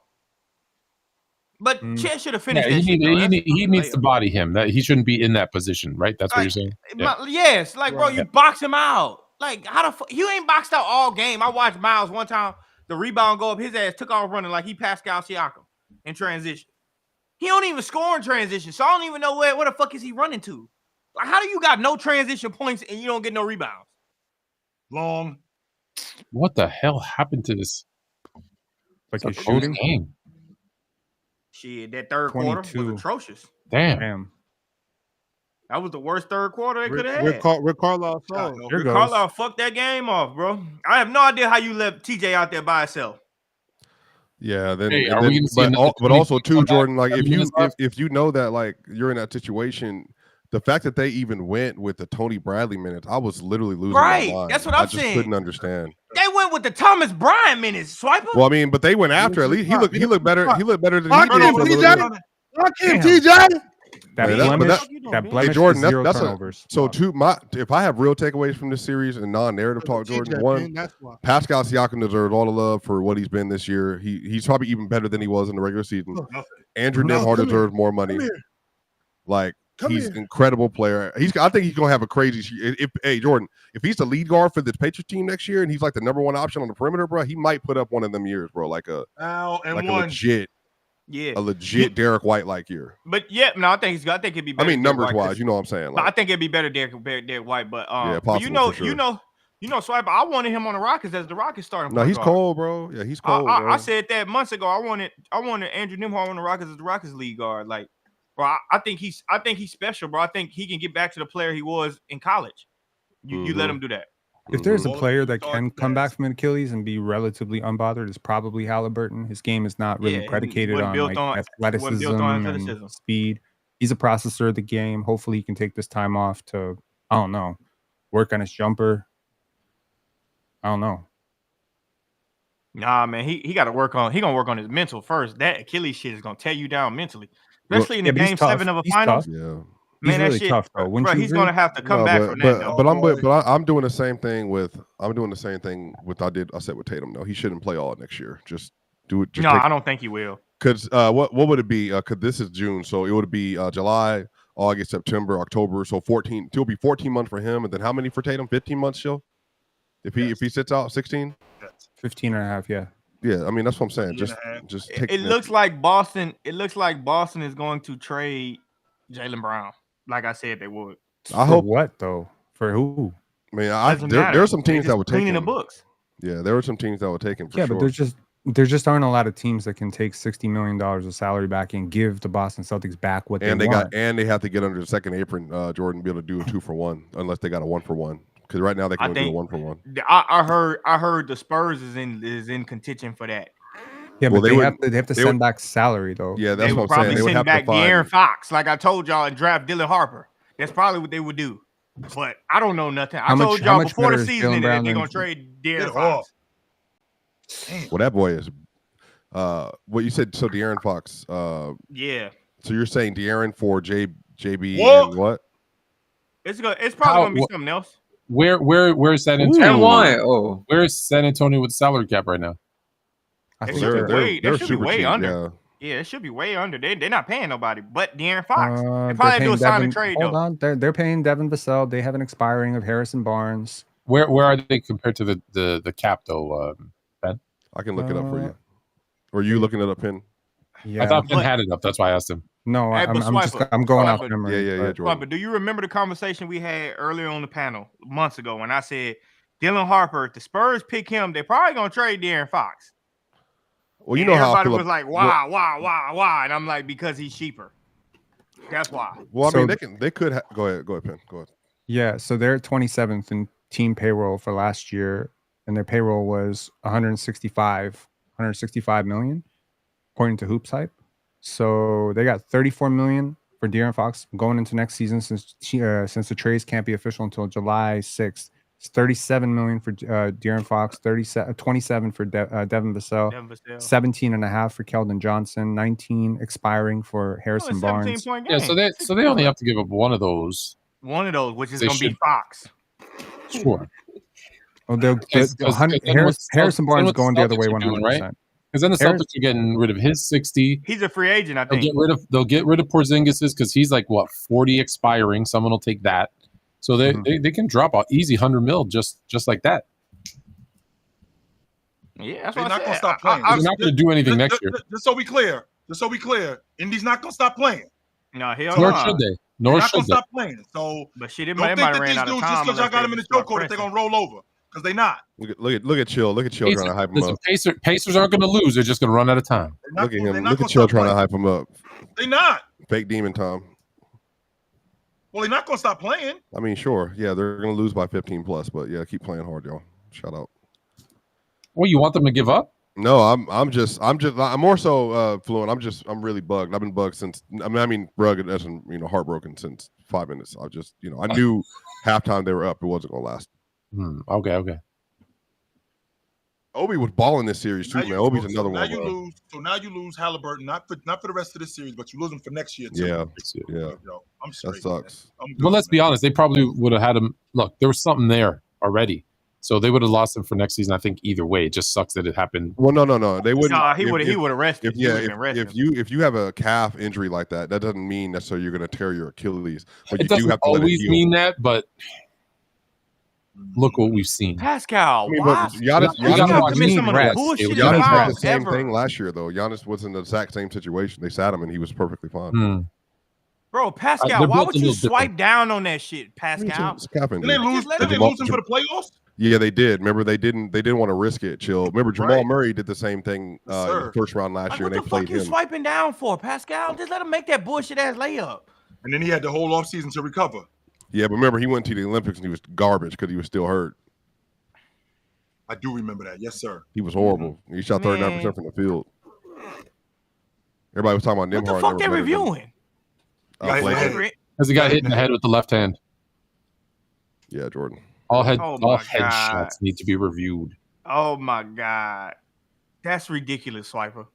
But Chet should have Yeah, finished that shit. he needs to body him. That he shouldn't be in that position, right? That's what Like, you're saying. Yeah. Yes, like bro, you box him out. Like how the fuck you ain't boxed out all game? I watched Miles one time. The rebound go up, his ass took off running like he Pascal Siakam in transition. He don't even score in transition, so I don't even know where the fuck is he running to. Like how do you got no transition points and you don't get no rebounds? Long. What the hell happened to this? Like It's he's a close shooting. game. Shit, that third quarter 22. was atrocious. Damn. That was the worst third quarter they could have Rick had. Carlisle saw. Here goes. Carlisle fucked that game off, bro. I have no idea how you left TJ out there by himself. Yeah, then, Hey, and are then- we gonna see but, another but also too, 20 Jordan, like seven minutes left? if you know that like you're in that situation, the fact that they even went with the Tony Bradley minutes, I was literally losing Right, my mind. that's what I I'm just saying. couldn't understand. They went with the Thomas Bryant minutes, Swiper. Well, I mean, but they went after at least he looked better. He looked better than he Lock did him, for a little TJ. bit. Lock him, Damn. TJ. That Man, but blemish. that- That Hey blemish. Jordan, is zero that's turnovers. so if I have real takeaways from this series and non-narrative talk, Jordan, TJ, one, man, that's why. Pascal Siakam deserves all the love for what he's been this year. He's probably even better than he was in the regular season. Andrew No, Nembhard come deserves more money. Come here. Like Come he's here. an incredible player. I think he's gonna have a crazy. Hey Jordan, if he's the lead guard for the Patriots team next year and he's like the number one option on the perimeter, bro, he might put up one of them years, bro. Like a legit Derek White like year. But yeah, no, I think it'd be better. I mean, than numbers Derek White, wise, you know what I'm saying. but I Like, think it'd be better Derek White. But yeah, but you know, possible for sure. you know, Swiper. I wanted him on the Rockets as the Rockets starting. No, point he's guard. cold, bro. Yeah, he's cold. bro. I said that months ago. I wanted Andrew Nembhard on the Rockets as the Rockets lead guard. Like, bro, I think he's special, bro. I think he can get back to the player he was in college. You let him do that. If there's a Mhm. player that can come back from an Achilles and be relatively unbothered, it's probably Halliburton. His game is not really Yeah, predicated wasn't on built like on- wasn't built on athleticism. and speed. He's a processor of the game. Hopefully, he can take this time off to, I don't know, work on his jumper. I don't know. Nah, man, he got to work on. He gonna work on his mental first. That Achilles shit is gonna tear you down mentally, especially in the Yeah, but he's game tough. 7 of a He's finals. tough. Yeah. He's Man, that really shit, tough though. Wouldn't bro, you he's agree? gonna have to come back from that. Though. I'm doing the same thing with I said with Tatum. No, he shouldn't play all next year. Just do it. No, I don't think he will. Because what would it be? Because this is June, so it would be July, August, September, October. So 14. It'll be 14 months for him, and then how many for Tatum? 15 months still. If he sits out 16, 15 and a half. Yeah. Yeah, I mean that's what I'm saying. Just take It looks like Boston. It looks like Boston is going to trade Jaylen Brown. Like I said, they would. I hope what though? For who? I mean, Doesn't there matter. are some They teams just that would take cleaning him. the books. Yeah, there were some teams that would take him for Yeah, sure. but there just aren't a lot of teams that can take $60 million of salary back and give the Boston Celtics back what and they want. they have to get under the second apron, Jordan, be able to do a 2-for-1 unless they got a 1-for-1. Because right now they can only do a 1-for-1. I heard the Spurs is in contention for that. Yeah, Well, but they they have to they send would- back salary though. Yeah, that's They what would I'm saying. probably They would send have back to find. De'Aaron Fox, like I told y'all, and draft Dylan Harper. That's probably what they would do. But I don't know nothing. I told y'all before the season that they're gonna trade De'Aaron Fox. Well, that boy is. What you said? So De'Aaron Fox. Yeah. So you're saying De'Aaron for JB What? and what? It's probably gonna be something else. Where's San Antonio? And one. Oh, Where's San Antonio with salary cap right now? I It think should be they're- way, they're they should be super way cheap, under. Yeah, it should be way under. They're not paying nobody but De'Aaron Fox. They they're probably do paying a sign Devin- and trade Hold though. on, they're paying Devin Vassell. They have an expiring of Harrison Barnes. Where are they compared to the cap though, Ben? I can look it up for you. Or you looking it up, Penn? Yeah, I thought Ben had it up. That's why I asked him. no, Hey, I'm but just Swiper, I'm going off Swiper, memory. Yeah, but- Jordan. But do you remember the conversation we had earlier on the panel months ago when I said Dylan Harper, if the Spurs pick him, they're probably gonna trade De'Aaron Fox. Well, you And know how I everybody feel. was like, why? And I'm like, because he's cheaper. That's why. Well, I So- mean, they could. Go ahead, Penn. Go ahead. Yeah, so they're 27th in team payroll for last year, and their payroll was 165 million, according to Hoops Hype. So they got 34 million for De'Aaron Fox going into next season since the trades can't be official until July 6th. It's 37 million for De'Aaron Fox, 27 for Devin Vassell, 17.5 for Keldon Johnson, 19 expiring for Harrison Barnes. Yeah, so they only have to give up one of those. One of those, which is going to be Fox. Sure. Oh, Harrison Barnes going the other way 100%. Right? Because then the Celtics are getting rid of his 60. He's a free agent, I think. They'll get rid of Porzingis's because he's like 40 expiring. Someone will take that. So they can drop an easy 100 mil just like that. Yeah, that's they're what not going to stop playing. They're not going to do anything next year. Just so we clear, Indy's not going to stop playing. No, hell Nor should they. Nor should they. Stop playing. So, but shit, don't think that these dudes just because y'all got them in the chokehold that they're going to roll over because they're not. Look at Chill. Look at Chill trying to hype him up. Pacers aren't going to lose. They're just going to run out of time. Look at him. Look at Chill trying to hype him up. They're not. Fake demon Tom. Well, they're not going to stop playing. I mean, sure. Yeah, they're going to lose by 15 plus, but yeah, keep playing hard, y'all. Shout out. Well, you want them to give up? No, I'm more so fluent. I'm really bugged. I've been bugged since. I mean, rugged as in, heartbroken since 5 minutes. I knew halftime they were up. It wasn't gonna last. Okay. Obi was balling this series too, man. Obi's another one. Now you lose Halliburton, not for the rest of this series, but you lose him for next year too. Yeah. I'm straight. That sucks. Well, let's be honest. They probably would have had him. Look, there was something there already. So they would have lost him for next season. I think either way, it just sucks that it happened. Well, no, they wouldn't. No, he would have rested. If you have a calf injury like that, that doesn't mean necessarily you're going to tear your Achilles. But it doesn't always mean that, but look what we've seen. Pascal, Giannis had the same thing last year, though. Giannis was in the exact same situation. They sat him, and he was perfectly fine. Bro, Pascal, why would you swipe down on that shit, Pascal? Did they lose him for the playoffs? Yeah, they did. Remember, they didn't want to risk it. Chill. Remember, Jamal Murray did the same thing in the first round last year, and they played him. What the fuck you swiping down for, Pascal? Just let him make that bullshit ass layup. And then he had the whole offseason to recover. Yeah, but remember, he went to the Olympics and he was garbage because he was still hurt. I do remember that. Yes, sir. He was horrible. He shot 39% from the field. Everybody was talking about Nimhard. What the fuck they reviewing? Because he got hit in the head with the left hand. Yeah, Jordan. All head shots need to be reviewed. Oh my God, that's ridiculous, Swiper.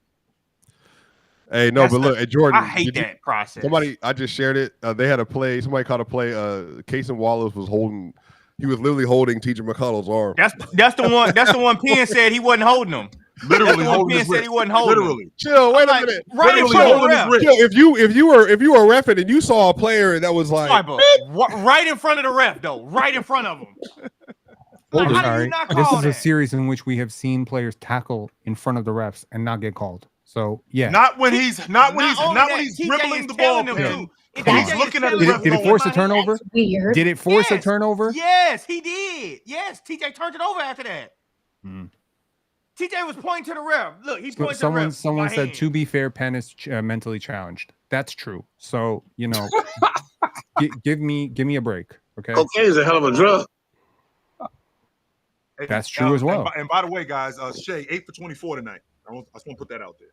Hey, no, but look, Jordan. I hate that process. I just shared it. They had a play. Somebody caught a play. Casey Wallace was holding. He was literally holding TJ McConnell's arm. That's the one. That's the one. Penn said he wasn't holding him. Literally holding Penn said he wasn't holding. Literally. Chill. Wait a minute. Right in front of the ref. Chill. If you were reffing and you saw a player that was like right in front of the ref, though, right in front of him. This is a series in which we have seen players tackle in front of the refs and not get called. So yeah, not when he's dribbling the ball. He's looking at the ref. Did it force a turnover? Did it force a turnover? Yes, he did. Yes, TJ turned it over after that. TJ was pointing to the ref. Look, he pointed to the ref. Someone said, to be fair, Penn is mentally challenged. That's true. So, give me a break. Okay. Cocaine is a hell of a drug. That's true as well. And by the way, guys, Shay, 8 for 24 tonight. I just want to put that out there.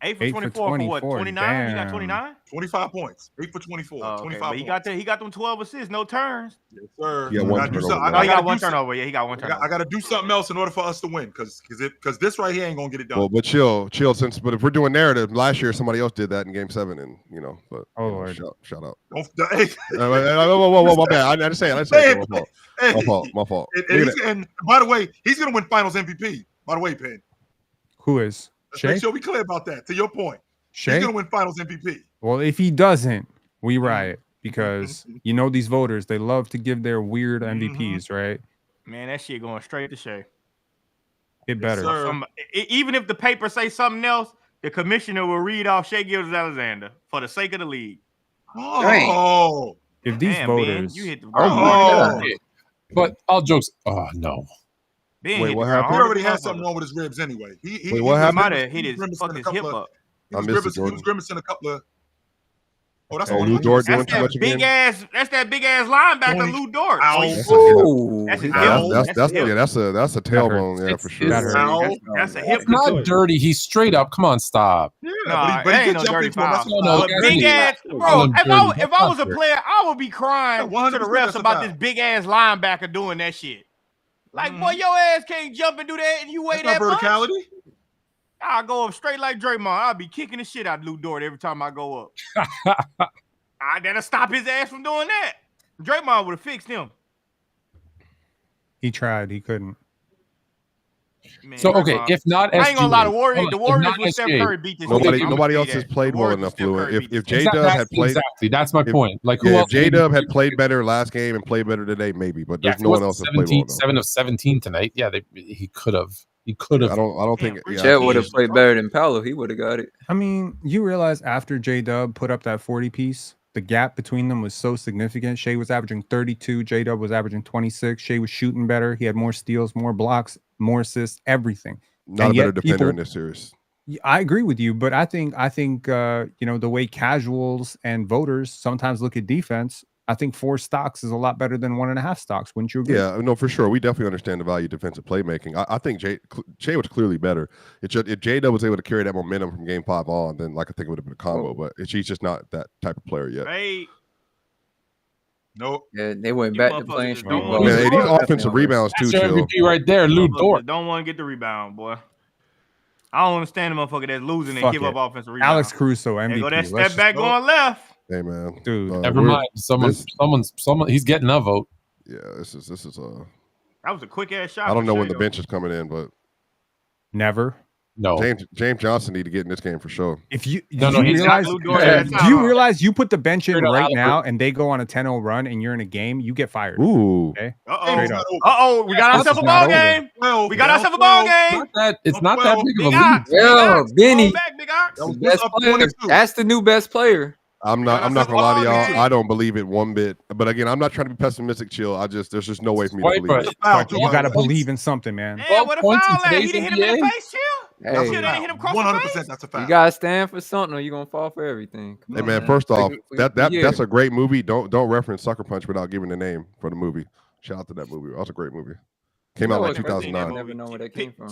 8 for 24 for what? 29? He got 29? 25 points. 8 for 24. 25 points. He got them 12 assists, no turns. Yes, sir. Yeah, he got one turnover. Yeah, he got one turnover. I got to do something else in order for us to win because this right here ain't going to get it done. Well, but chill. But if we're doing narrative, last year somebody else did that in Game 7, and but Lord. Shout out. Whoa, my bad. I just say it. My fault. And by the way, he's going to win Finals MVP. By the way, Penn. Who is? Let's make sure we clear about that. To your point, Shay? He's going to win Finals MVP. Well, if he doesn't, we riot because these voters, they love to give their weird MVPs, right? Man, that shit going straight to Shay. It better. Even if the paper say something else, the commissioner will read off Shai Gilgeous-Alexander for the sake of the league. Oh, if these voters, Ben, you hit the but all jokes. Oh no. Wait, what happened? He already had something wrong with his ribs anyway. What happened? Might have hit his hip up. He was grimacing a couple of. Oh, that's Lou Dort doing too much again. That's that big ass linebacker, Lou Dort. That's a tailbone, yeah, for sure. That's a hip. It's not dirty. He's straight up. Come on, stop. Yeah, but he ain't did no jump dirty into him. foul. Big ass, bro. If I was a player, I would be crying to the refs about this big ass linebacker doing that shit. Like, boy, your ass can't jump and do that, and you weigh that much. Verticality. I'll go up straight like Draymond. I'll be kicking the shit out of Lou Dort every time I go up. I gotta stop his ass from doing that. Draymond would have fixed him. He tried. He couldn't. Man, so, okay, if not SGA. I ain't gonna lie, the Warriors with Steph Curry beat this. Nobody else has played well enough, Lou. If J-Dub had played... Exactly, that's my point. Like, who else? If J-Dub had played better last game and played better today, maybe. But there's no one else that played well enough. 7 of 17 tonight. Yeah, he could have. He could have. I don't think Chet would have played better than Paolo. He would have got it. I mean, you realize after J-Dub put up that 40 piece, the gap between them was so significant. Shea was averaging 32. J-Dub was averaging 26. Shea was shooting better. He had more steals, more blocks, more assists, everything. Not a better defender in this series. I agree with you, but I think the way casuals and voters sometimes look at defense, I think 4 stocks is a lot better than 1.5 stocks. Wouldn't you agree? Yeah, no, for sure. We definitely understand the value of defensive playmaking. I think Shea was clearly better. If J-Dub was able to carry that momentum from game 5 on, then I think it would have been a combo. But she's just not that type of player yet. Hey. Nope. Yeah, they went back to playing street ball. Man, hey, these offensive rebounds too. That's your MVP right there, Lou Dort. Don't want to get the rebound, boy. I don't understand the motherfucker that's losing and give up offensive rebound. Alex Caruso, MVP. They go that step back going left. Hey man, dude. Never mind. Someone. He's getting a vote. Yeah, this is That was a quick ass shot. I don't know when the bench is coming in, but never. No, James Johnson need to get in this game for sure. If you realize, do you realize you put the bench in right now and they go on a 10-0 run and you're in a game, you get fired. Ooh. Okay. We got ourselves a ball game. We got ourselves a ball game. It's not that big of a lead. Yo, Benny. Best player. That's the new best player. I'm not gonna lie to y'all. I don't believe it one bit. But again, I'm not trying to be pessimistic. Chill. there's just no way for me to believe it. You gotta believe in something, man. Yeah, what a foul at? He didn't hit him in the face, chill. Hey, Chill didn't hit him across 100%. the face. That's a fact. You gotta stand for something, or you're gonna fall for everything. Hey man, first off, that's a great movie. Don't reference Sucker Punch without giving the name for the movie. Shout out to that movie. That was a great movie. Came out like 2009. Never know where that came from.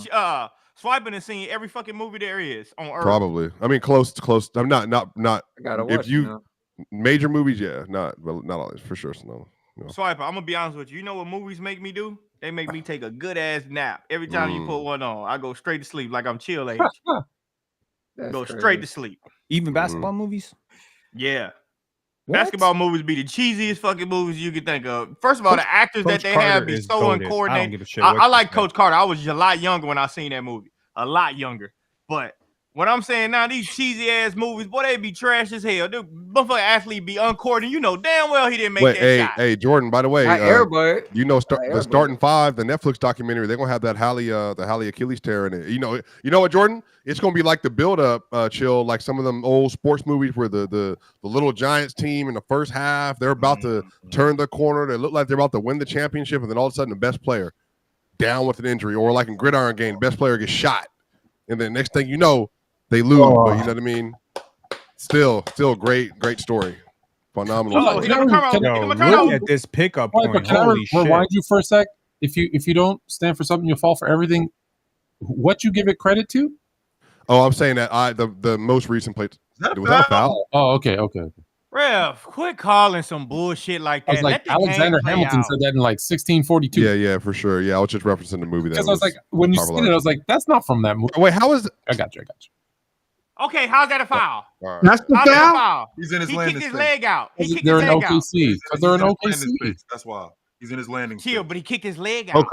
Swiping and seeing every fucking movie there is on Earth. Probably. I mean, close. I'm not. I gotta watch if you major movies, yeah, not all for sure. No. Swiper, I'm gonna be honest with you. You know what movies make me do? They make me take a good ass nap every time you put one on. I go straight to sleep like I'm chill age. Go straight to sleep. Even basketball movies? Yeah. What? Basketball movies be the cheesiest fucking movies you can think of. First of all, the actors Coach that they Carter have be so goated. uncoordinated. I don't give a shit I like Coach Carter. I was a lot younger when I seen that movie. A lot younger. But what I'm saying now, these cheesy ass movies, boy, they be trash as hell. The motherfucking athlete be uncoordinated. You know damn well he didn't make that shot. Hey, Jordan, by the way, you know the Starting Five, the Netflix documentary, they're gonna have that Halle Achilles tear in it. You know what, Jordan? It's gonna be like the build up, chill, like some of them old sports movies where the little Giants team in the first half, they're about to turn the corner, they look like they're about to win the championship, and then all of a sudden the best player down with an injury, or like in Gridiron Game, the best player gets shot, and then next thing you know, they lose, but you know what I mean? Still great story. Phenomenal. Look at this pickup point. Can I rewind you for a sec? If you don't stand for something, you'll fall for everything. What you give it credit to? Oh, I'm saying that the most recent play. Was that a foul? Oh, okay. Ref, quit calling some bullshit like that. I was like, Alexander Hamilton said that in like 1642. Yeah, for sure. Yeah, I was just referencing the movie. Because I was like, when you said it, I was like, that's not from that movie. Wait, how is it? I got you. Okay, how's that a foul? Right. That's the foul. He's in his he landing kicked his space. leg out. They're in OKC. Because they're in OKC. That's why. He's in his landing space. But he kicked his leg out.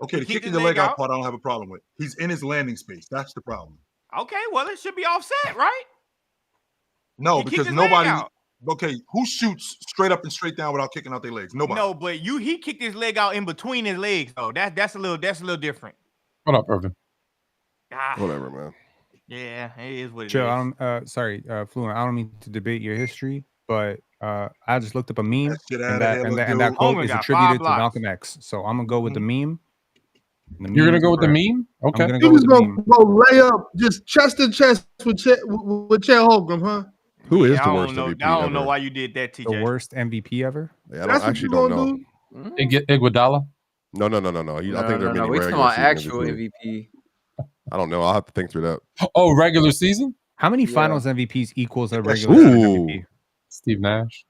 Okay, the kicking the leg out part I don't have a problem with. He's in his landing space. That's the problem. Okay, well, it should be offset, right? No, because nobody. Okay, who shoots straight up and straight down without kicking out their legs? Nobody. No, but he kicked his leg out in between his legs, though. That's a little different. What up, Irvin? Whatever, man. Yeah, it is what it Joe, is. Sorry, Fluent. I don't mean to debate your history, but I just looked up a meme, and that quote is attributed to Malcolm X. So I'm gonna go with the meme. You're gonna go with the meme? Okay. He was gonna go lay up just chest to chest with Chet Holmgren, huh? Who is the worst MVP? I don't know why you did that, TJ. The worst MVP ever? Yeah, I actually don't know. Iguodala? No. I think they're meaning we're talking regular about season actual MVP. MVP. I don't know. I'll have to think through that. Oh, regular season? How many Finals MVPs equals a That's- regular season Ooh. MVP? Steve Nash.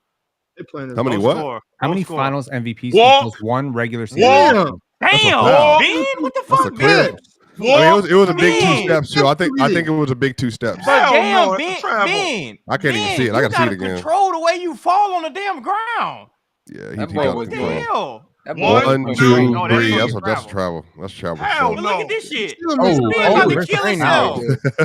How many what? How many Finals MVPs What? equals one regular season? What? Damn, Wow. Ben, what the That's a fuck, clear. Ben? I mean, it was a big two Man. steps too. I think it was a big two steps. But Hell damn, no, it's Ben, a travel. Ben, I can't even see it. I you gotta see it gotta again. control the way you fall on the damn ground. Yeah, he That got boy it was control. dead. Hell. That One, boy One, was two, great. No, that's three. fucking That's travel. That's travel. Hell But no. look at this shit. Still Oh, missed Man the about leg. to kill training himself.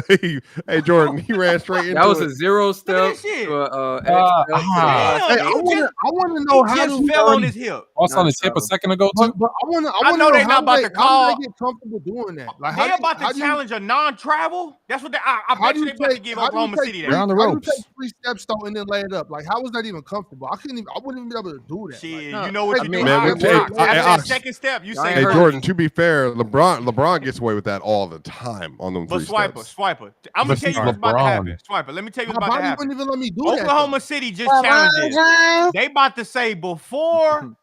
day. Hey, Jordan, he ran straight into That was it. a 0 step Look at that shit. to a X Ah, step to the ah. Y Damn, step. I want to know he how just do fell on his hip. Lost on Not his hip a travel. second ago, too. but I want to I know they how not do about they- to how call. do they get comfortable doing that? Like They're about how to do you- challenge a non-travel. That's what I how bet do you you they about to take- give how do you Oklahoma take City They're that. on the How do you ropes. take 3 steps though and then lay it up? Like how is that even comfortable? I wouldn't even be able to do that. Shit, No, you know what I you mean, do? Man, High we'll rock. take- After that Ox. second step, you Y'all say ain't Hey, heard Jordan, to be fair, LeBron gets away with that all the time on them But 3 Swiper, steps. I'm gonna But tell he's you what's about to LeBron. happen. Swiper, let me tell you My what's about to body happen. wouldn't even let me do that. Oklahoma City just challenged it. They about to say before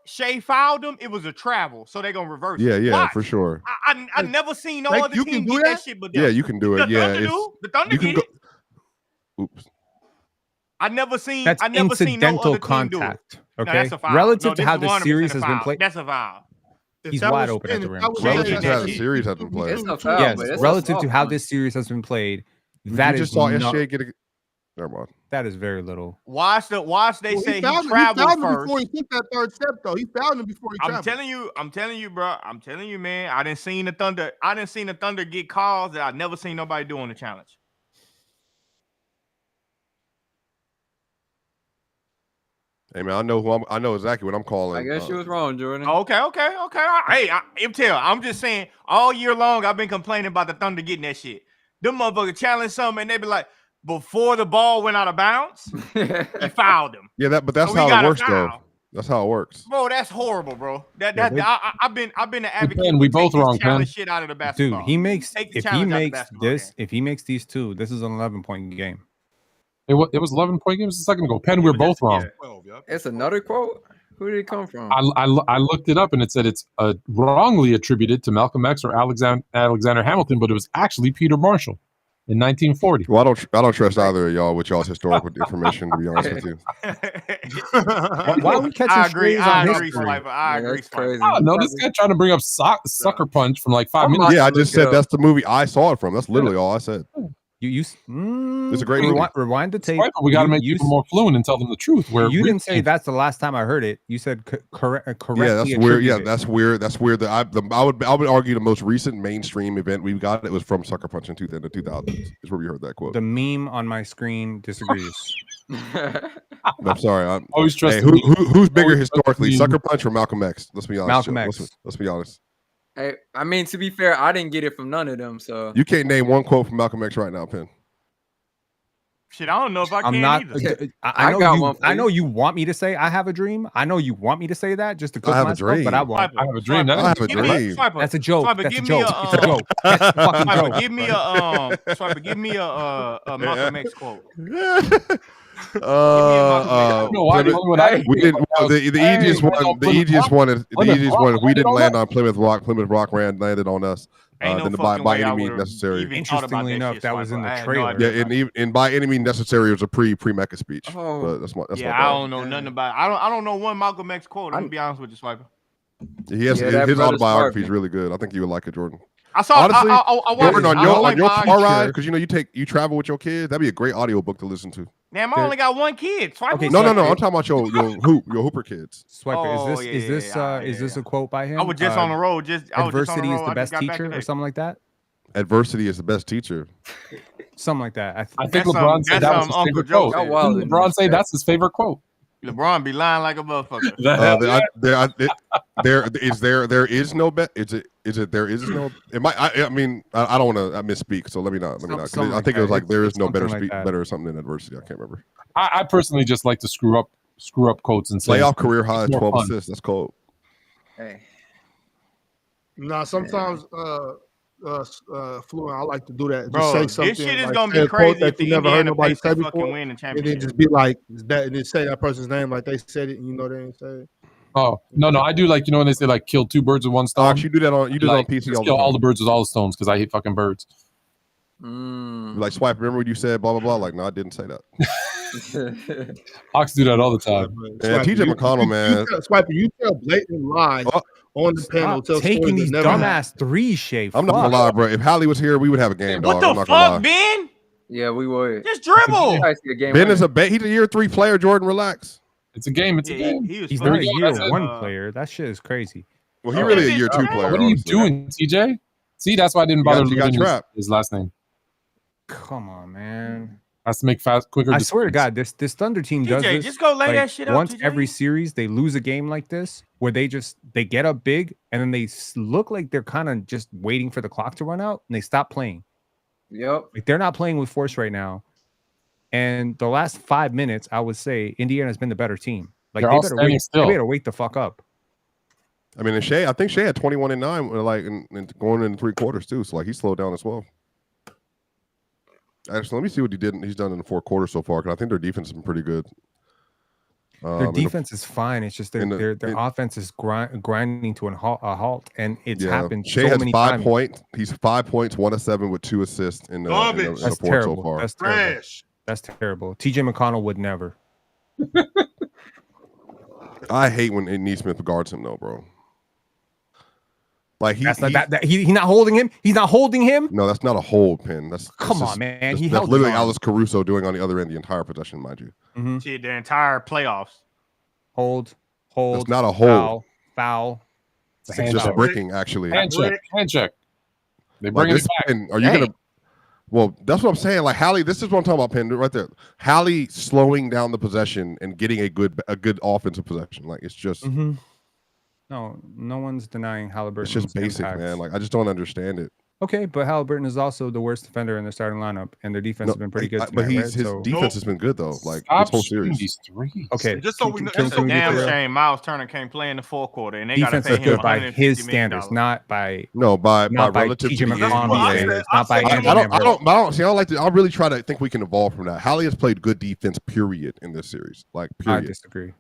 Shea fouled him, it was a travel, so they gonna reverse it. Yeah, Watch. for sure. I never seen no Like, other you team can do get that that? shit but them. Yeah, you can do The it. Yeah, Thunder do. The Thunder you can get go. it. Oops. I never seen That's no incidental other team do it. contact. No, Okay, that's a foul. relative No, to this how is this 100% series a has been foul. played. That's a foul. If He's that wide was- open at the if rim. that was- Relative getting to how that the shit. series has been played. It's a foul, Yes, but it's a relative to soft how one. this series has been played, You that just is saw not, SJ get a. Never mind. that is very little. Watch they Well, say he fouled him traveled first. before he took that 3rd step though. He fouled him before he I'm traveled. telling you, bro. I'm telling you, man. I didn't seen the Thunder get calls that I never seen nobody do on the challenge. Hey man, I know exactly what I'm calling. I guess you was wrong, Jordan. Okay. Hey, MTL, I'm just saying, all year long I've been complaining about the Thunder getting that shit. Them motherfuckers challenge something and they be like, before the ball went out of bounds, he fouled him. Yeah, but that's So we how got it a works though. foul. That's how it works. Bro, that's horrible, bro. I've been the advocate. Pen, we to take both this wrong, challenge Pen. shit out of the basketball. Dude, he makes Take the if he challenge out of the makes basketball this, game. if he makes these two, this is an 11-point game. It was 11-point games a second ago. Pen, we're both wrong. 12, yeah. It's another quote. Who did it come from? I looked it up and it said it's wrongly attributed to Malcolm X or Alexander Hamilton, but it was actually Peter Marshall in 1940. Well, I don't trust either of y'all with y'all's historical information. To be honest with you, Why are we catching I agree, strays on Swiper. history? I agree, That's Swiper. crazy. Oh, no, this guy trying to bring up Sucker Punch from like 5 I'm minutes. yeah, I look just it said up. that's the movie I saw it from. That's literally all I said. It's a great movie. Rewind the tape. Swiper, we got to make You- people more fluent and tell them the truth. Where You we didn't say think- that's the last time I heard it. You said correctly. Yeah, that's weird. Yeah, attributed. that's weird. That's weird. I would argue the most recent mainstream event we got it was from Sucker Punch in the 2000s. Is where we heard that quote. The meme on my screen disagrees. I'm sorry. Always trust Hey, the meme. who's bigger Always trust historically, the meme. Sucker Punch or Malcolm X? Let's be honest. Malcolm Joe. X. Let's be honest. Hey, I mean, to be fair, I didn't get it from none of them. So You can't name one quote from Malcolm X right now, Penn. Shit, I don't know if I I'm can not. either. I know got you. one for I you. know you want me to say I have a dream. I know you want me to say that just to cook have a myself, but I dream. won't. I have a dream. Swiper, That I have a give me- dream. Swiper, That's a joke. Swiper, That's a give me joke. a, It's a joke. That's a fucking Swiper, joke. give me a Swiper, give me a Malcolm X quote. I don't know why the only one I We didn't. Well, the easiest one. The easiest one is the easiest one. We didn't land on Plymouth Rock. Plymouth Rock landed on us. Ain't no Then fucking by way I any means would've necessary. even thought about Interestingly enough, shit, that was in Swiper. the I had trailer. idea Yeah, about it. and by any means necessary, it was a pre-Mecca speech. Oh. But that's my Yeah, bad. I don't know nothing about it. I don't know one Malcolm X quote. I'm gonna be honest with you, Swiper. He has Yeah, that his brother's autobiography is smart. really good. I think you would like it, Jordan. I saw. Honestly, I watched Jordan, it. on I your don't like my car ride, teacher. because you travel with your kids. That'd be a great audiobook to listen to. Damn, I only got one kid. Swiper. Okay, No. Swiper. I'm talking about your Hooper kids. Swiper, Oh, is this yeah. a quote by him? I was just on the road. I was just on the Adversity road. is the I best just got back teacher, or today. something like that. Adversity is the best teacher. Something like that. I think That's LeBron said that's that was his Uncle favorite Joe quote. said. Y'all wild Didn't LeBron say that's his favorite quote. LeBron be lying like a motherfucker. There is no bet. Is it there is no? It might. I mean, I don't want to misspeak. So let me not. 'Cause Something I think it was like like that. there It's is no better something like that. better or something than adversity. I can't remember. I personally just like to screw up quotes and say Playoff career high, it's more 12 fun. assists. That's cold. hey, Nah, sometimes fluent. I like to do that. Bro, just say this something. shit is like, gonna say be a quote crazy that if the you never heard Indiana nobody Pacers say fucking before, win the and then championship. just be like that, and then say that person's name like they said it, and you know they ain't say it. Oh no, I do like when they say like kill 2 birds with 1 stone. You do that on on PC just all the kill time. all the birds with all the stones because I hate fucking birds. Like Swipe, remember what you said? Blah blah blah. Like, no, I didn't say that. Hawks do that all the time. Yeah, TJ McConnell, man. Swiper, you tell blatant lies on the panel. Tell taking these dumbass threes, Shay. I'm not gonna lie, bro. If Hallie was here, we would have a game, dog. What the I'm not gonna lie. fuck, Ben? Yeah, we would. Just dribble. Ben is he's a year 3 player. Jordan, relax. It's a game. It's a game. He's not a year 1 player. That shit is crazy. Well, he really a year 2 player. What are you doing, TJ? See, that's why I didn't bother got learning trapped. his last name. Come on, man. Has to make quicker. I swear to God, this Thunder team does TJ, this. just go lay that shit up, Once TJ. every series, they lose a game like this, where they get up big, and then they look like they're kind of just waiting for the clock to run out, and they stop playing. Yep. Like they're not playing with force right now. And the last 5 minutes, I would say Indiana's been the better team. Like They're they all better standing wait. still. They better wait the fuck up. I mean, and I think Shea had 21 and 9, like and going in 3 quarters too. So like he slowed down as well. Actually, let me see what he's done in the 4 quarters so far, because I think their defense has been pretty good. Their defense is fine. It's just their offense is grinding to a halt, and it's happened Shea so has many 5 times. points. He's 5 points, 1 of 7 with 2 assists in the That's fourth terrible. so far. That's terrible. That's terrible. TJ McConnell would never. I hate when Neesmith guards him though, bro. Like He's not holding him. He's not holding him. No, that's not a hold pin. Come on, man. That's, He that's held literally his arm. Alex Caruso doing on the other end the entire possession, mind you. Shit, the entire playoffs. Hold. It's not a hold. Foul. It's just bricking, actually. Hand check. They bring it back. Are you gonna? Well, that's what I'm saying. Like Hallie, this is what I'm talking about, Penn, right there. Hallie slowing down the possession and getting a good offensive possession. Like it's just. No one's denying Halliburton's It's just basic, impact. man. Like I just don't understand it. Okay, but Halliburton is also the worst defender in their starting lineup, and their defense has been pretty good. But tonight, his right? defense has been good though. Like Stop this whole shooting series. these threes. Okay, Just so we know, It's a damn shame Miles Turner can't play in the 4th quarter, and they got to defense pay is him good by $150 his million. standards, not by relative TJ to the McConnell NBA. standards, not by I Andrew don't see. I don't like to. I really try to think we can evolve from that. Hallie has played good defense, period, in this series. Like I period. disagree.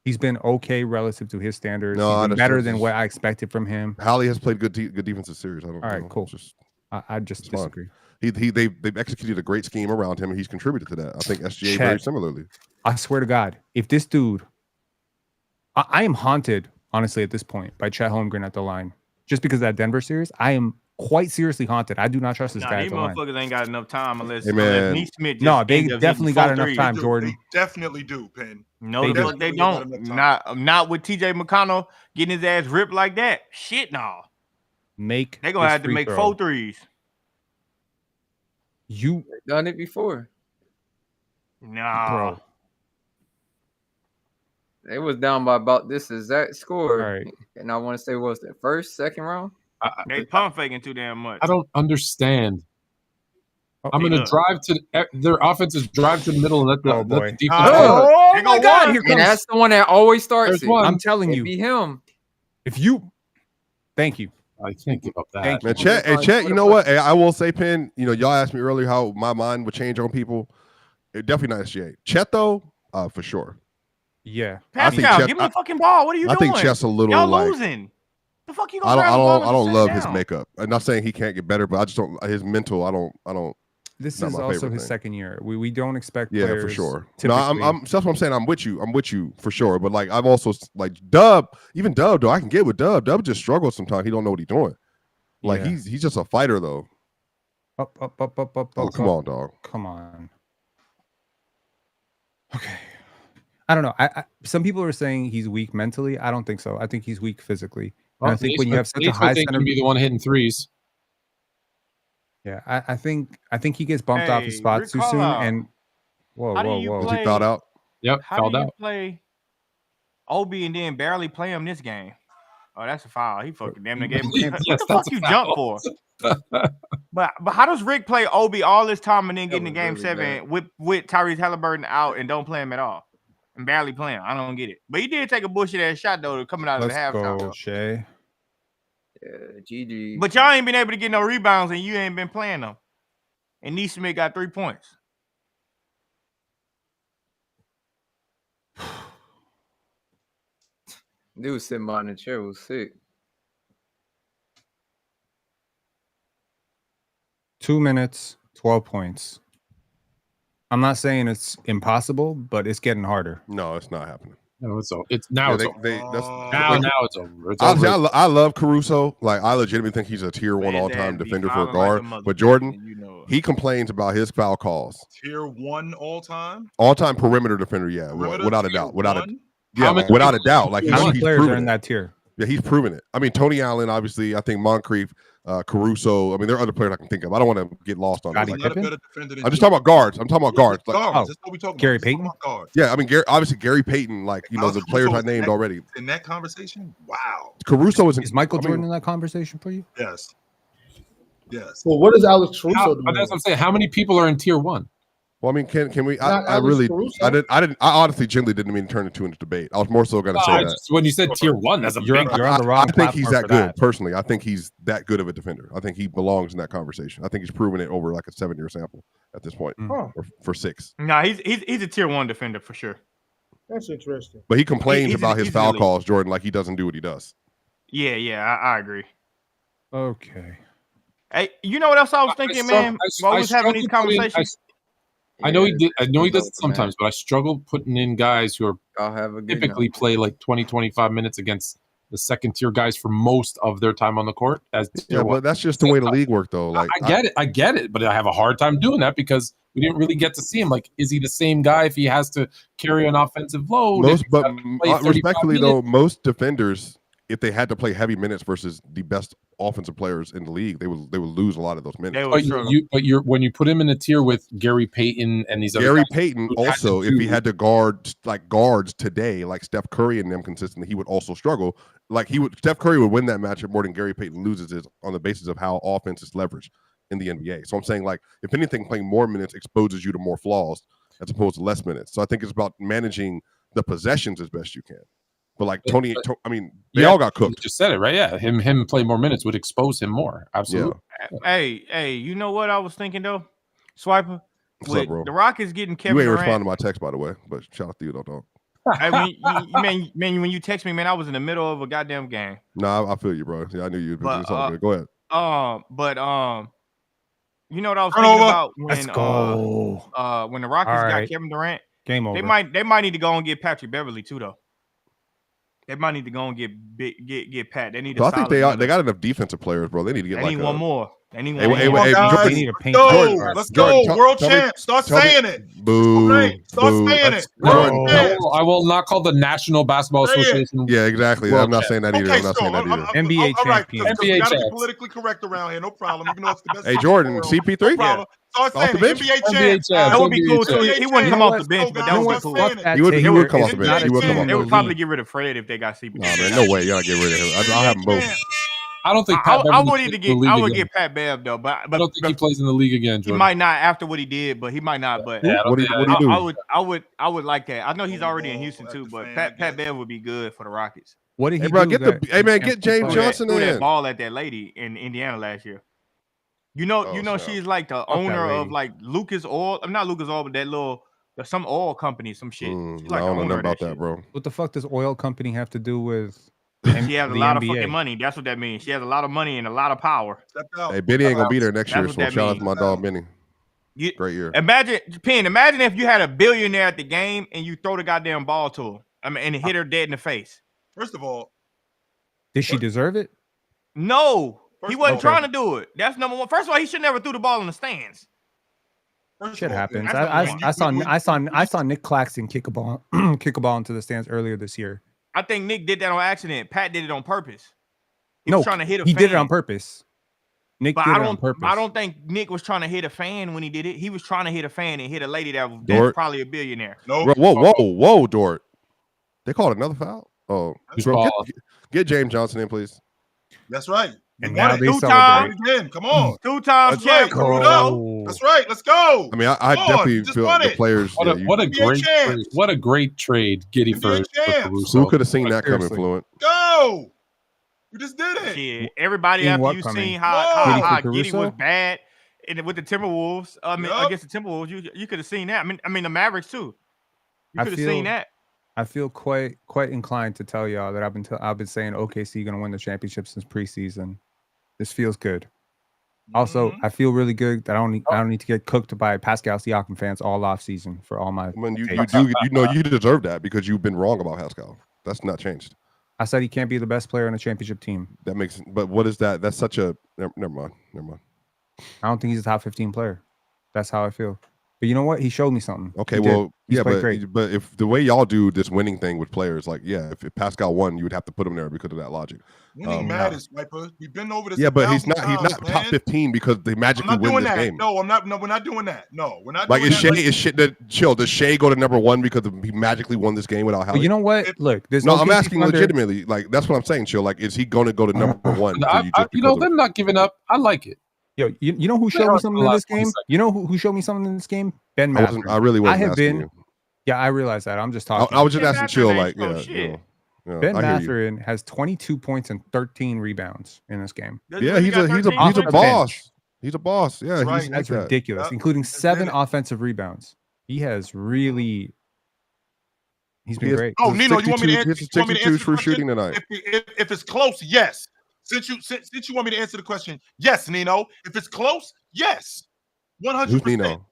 He's been okay relative to his standards. No, He's been better than what I expected from him. Hallie has played good defensive series. I don't. All right, know. cool. Just, I just disagree. They've executed a great scheme around him, and he's contributed to that. I think SGA very similarly. I swear to God, if this dude, I am haunted, honestly, at this point by Chet Holmgren at the line, just because of that Denver series. I am quite seriously haunted. I do not trust this guy These at the line. motherfuckers ain't got enough time unless Neesmith No, they definitely got enough time, Jordan. They definitely do, Penn. No, they don't. Not with TJ McConnell getting his ass ripped like that. Shit, no. They gonna have to make 4 threes. You done it before. Nah. Bro. They was down by about this exact score. All right. And I want to say, what was it, first, second round? They pump faking too damn much. I don't understand. I'm going to drive to their offensive drive to the middle and let the defense. Oh my God! Here comes. And that's the one that always starts it. I'm telling It'd you, be him. if you, thank you. I can't give up that. Thank you. Man, Chet, you know what? I will say, Penn, y'all asked me earlier how my mind would change on people. It definitely not SGA. Chet, though, for sure. Yeah. Pascal, give me the fucking ball. What are you doing? I think Chet's a little Y'all like, losing. The fuck you gonna I don't love his makeup. I'm not saying he can't get better, but I just don't. His mental, I don't. This is also his second year. We don't expect. Yeah, players for sure. typically- No, that's what I'm saying. I'm with you for sure. But like, I've also like Dub, even Dub though. I can get with Dub. Dub just struggles sometimes. He don't know what he's doing. Like he's just a fighter though. Up. Oh, come on, dog. Come on. Okay. I don't know. Some people are saying he's weak mentally. I don't think so. I think he's weak physically. And I think when you have such a high center, can be the one hitting threes. Yeah, I think he gets bumped off his spot too soon. And whoa. Was he fouled out? Yep, How do you play Obi and then barely play him this game? Oh, that's a foul. He fucking damn near gave him. Yes, What the fuck you jump for? But how does Rick play Obi all this time and then get into game 7 with Tyrese Halliburton out and don't play him at all and barely play him? I don't get it. But he did take a bullshit ass shot though coming out of the halftime. Go, Shay. GG. But y'all ain't been able to get no rebounds, and you ain't been playing them. And Neesmith got 3 points. Dude sitting behind the chair was sick. 2 minutes, 12 points. I'm not saying it's impossible, but it's getting harder. No, it's not happening. No, it's now. Now it's over. It's Honestly, over. I love Caruso. Like, I legitimately think he's a tier 1 all-time defender for a guard. But Jordan, he complains about his foul calls. Tier 1 all-time? All-time perimeter defender, yeah, Perimeter without a tier doubt. Without a one? yeah, without a doubt. Like, How many he's players are proven in it. that tier? Yeah, he's proven it. I mean, Tony Allen, obviously. I think Moncrief, Caruso. I mean, there are other players I can think of. I don't want to get lost on Scottie this. Pippen? I'm just talking about guards. I'm talking about guards. Like, Guards. That's what we talking Gary about. Payton? Guards. yeah, I mean, obviously Gary Payton. Like, you know, the players I named already. In that conversation? Wow. Caruso Is Michael Jordan in that conversation for you? Yes. Yes. Well, what is Alex Caruso doing? That's what I'm saying. How many people are in tier 1? Well, I mean, can we? Not I Alex really, Caruso. I honestly, genuinely didn't mean to turn it into a debate. I was more so going to say that. When you said tier 1, that's a You're big. on the wrong I think he's platform that for good. that. Personally, I think he's that good of a defender. I think he belongs in that conversation. I think he's proven it over like a 7-year sample at this point, or for 6. Nah, he's a tier 1 defender for sure. That's interesting. But he complains about his foul elite. calls, Jordan, like he doesn't do what he does. Yeah, I agree. Okay. Hey, you know what else I was thinking, man? While we was having these conversations. I know he did. I know he does it Developing that. sometimes, but I struggle putting in guys who are I'll have a good typically play like 20, 25 minutes against the second tier guys for most of their time on the court. As Yeah, but that's just the way the league works, though. Like, I get it, but I have a hard time doing that because we didn't really get to see him. Like, is he the same guy if he has to carry an offensive load? Respectfully, though, most defenders, if they had to play heavy minutes versus the best offensive players in the league, they would lose a lot of those minutes. But when you put him in a tier with Gary Payton and these other Gary guys Payton who had also, to if he do- had to guard like guards today, like Steph Curry and them consistently, he would also struggle. Like Steph Curry would win that matchup more than Gary Payton loses it on the basis of how offense is leveraged in the NBA. So I'm saying, like, if anything, playing more minutes exposes you to more flaws as opposed to less minutes. So I think it's about managing the possessions as best you can. But like they all got cooked. You just said it, right? Yeah, him play more minutes would expose him more. Absolutely. Hey, you know what I was thinking though, Swiper? What's up, bro? The Rockets getting Kevin You ain't Durant. responding to my text, by the way, but shout out to you, though, dog. Man, when you text me, man, I was in the middle of a goddamn game. No, I feel you, bro. Yeah, I knew you'd be doing something good. Go ahead. You know what I was Turnover. thinking about when Let's go. When the Rockets All got right. Kevin Durant, Game over. They might need to go and get Patrick Beverly too, though. They might need to go and get Pat. They need. So I think they got enough defensive players, bro. They need to get. They like need one more. They need Hey, one hey, more. hey, guys. They need a paint. Let's go. World champ. Start saying it. Boo. Start Boo. saying it. Jordan, I will not call the National Basketball Say it. Association. Yeah, exactly. I'm not saying that either. I'm not saying that either. NBA All right, champion. because we NBA got to be champs. politically correct around here. No problem. Even though it's the best. Hey, team in Jordan, the world. CP3? No problem. Start Off saying the it. bench? NBA NBA champs. champs. That would be cool too. NBA He wouldn't come off the bench, but that would be Let's cool. go, guys. He would come off the bench. Not He would come off They the would bench. probably get rid of Fred if they got CP. Nah, man, no way. Y'all get rid of him. I'll have them both. I don't think I Pat would need to get. I would get Pat Bev though, but I don't think he plays in the league again. he Jordan. might not after what he did, but he might not. But Yeah, I don't What do think- you do? I would like that. I know he's already in Houston too, but Pat Bev would be good for the Rockets. What did he Hey, bro, do? get James Johnson Threw that in. ball at that lady in Indiana last year. You know, she's like the owner of like Lucas Oil. I'm not Lucas Oil, but that little some oil company, some shit. She's like I don't know the owner nothing of about that that, shit. bro. What the fuck does oil company have to do with? She has a the lot NBA? of fucking money. That's what that means. She has a lot of money and a lot of power. Hey, Benny ain't gonna be there next That's year, what so that shout out means. to my dog Benny. Great year. Imagine if you had a billionaire at the game and you throw the goddamn ball to him. I mean, and hit her dead in the face. First of all, Did she deserve it? No, he wasn't Okay. trying to do it. That's number one. First of all, he should never threw the ball in the stands. Shit happens. That's I saw Nick Claxton kick a ball into the stands earlier this year. I think Nick did that on accident. Pat did it on purpose. He No, was trying to hit a he fan. did it on purpose. Nick But did I it on don't. purpose. I don't think Nick was trying to hit a fan when he did it. He was trying to hit a fan and hit a lady that was Dort. probably a billionaire. no. Whoa, Dort. They called another foul? Oh, Who's bro, ball? get James Johnson in, please. That's right. And You now won it. they Two celebrate. times again. Come on. 2 times That's right. champ. Come on. That's right. Let's go. I mean, I Come on, definitely you just feel won the it. players. What a NBA great champs. trade. What a great trade, Giddy for champs. Caruso. Who could have seen that coming, Seriously. Fluent? Go. You just did it. Shit, everybody In after what you coming? seen how Giddey Giddey Caruso? was bad and with the Timberwolves. I mean, Yup. against the Timberwolves, you could have seen that. I mean the Mavericks too. You I could have feel- seen that. I feel quite inclined to tell y'all that I've been saying OKC going to win the championship since preseason. This feels good. Also, I feel really good that I don't need to get cooked by Pascal Siakam fans all off season for all my. I mean, you takes. you deserve that because you've been wrong about Pascal. That's not changed. I said he can't be the best player on a championship team. That makes. But what is that? That's such a. Never mind. I don't think he's a top 15 player. That's how I feel. But you know what? He showed me something. Okay, He well, did. He's played great. but if the way y'all do this winning thing with players, like, yeah, if Pascal won, you would have to put him there because of that logic. Winning matters, Sniper. We've been over this. Yeah, but he's not times, top 15 because they magically win this game. No, I'm not. No, we're not doing that. No, we're not. Like, doing is chill? Does Shea go to number 1 because he magically won this game without Hallie? But you know what? Look, there's no. OKC I'm asking Thunder. legitimately. Like, that's what I'm saying. Chill. Like, is he going to go to number 1? Them not giving up. I like it. Yo, you know who showed me something in this game? You know who showed me something in this game? Ben Mathurin. I really wasn't. I have asking been. you. Yeah, I realize that. I'm just talking. I was just asking chill. Like, Ben Mathurin has 22 points and 13 rebounds in this game. Yeah, he's a boss. He's a boss. Yeah, that's ridiculous, including 7 offensive rebounds. He has really. He's been great. Oh, Nino, you want me to answer true shooting tonight? If it's close, yes. Since you want me to answer the question, yes, Nino. If it's close, yes, 100%. Who's Nino?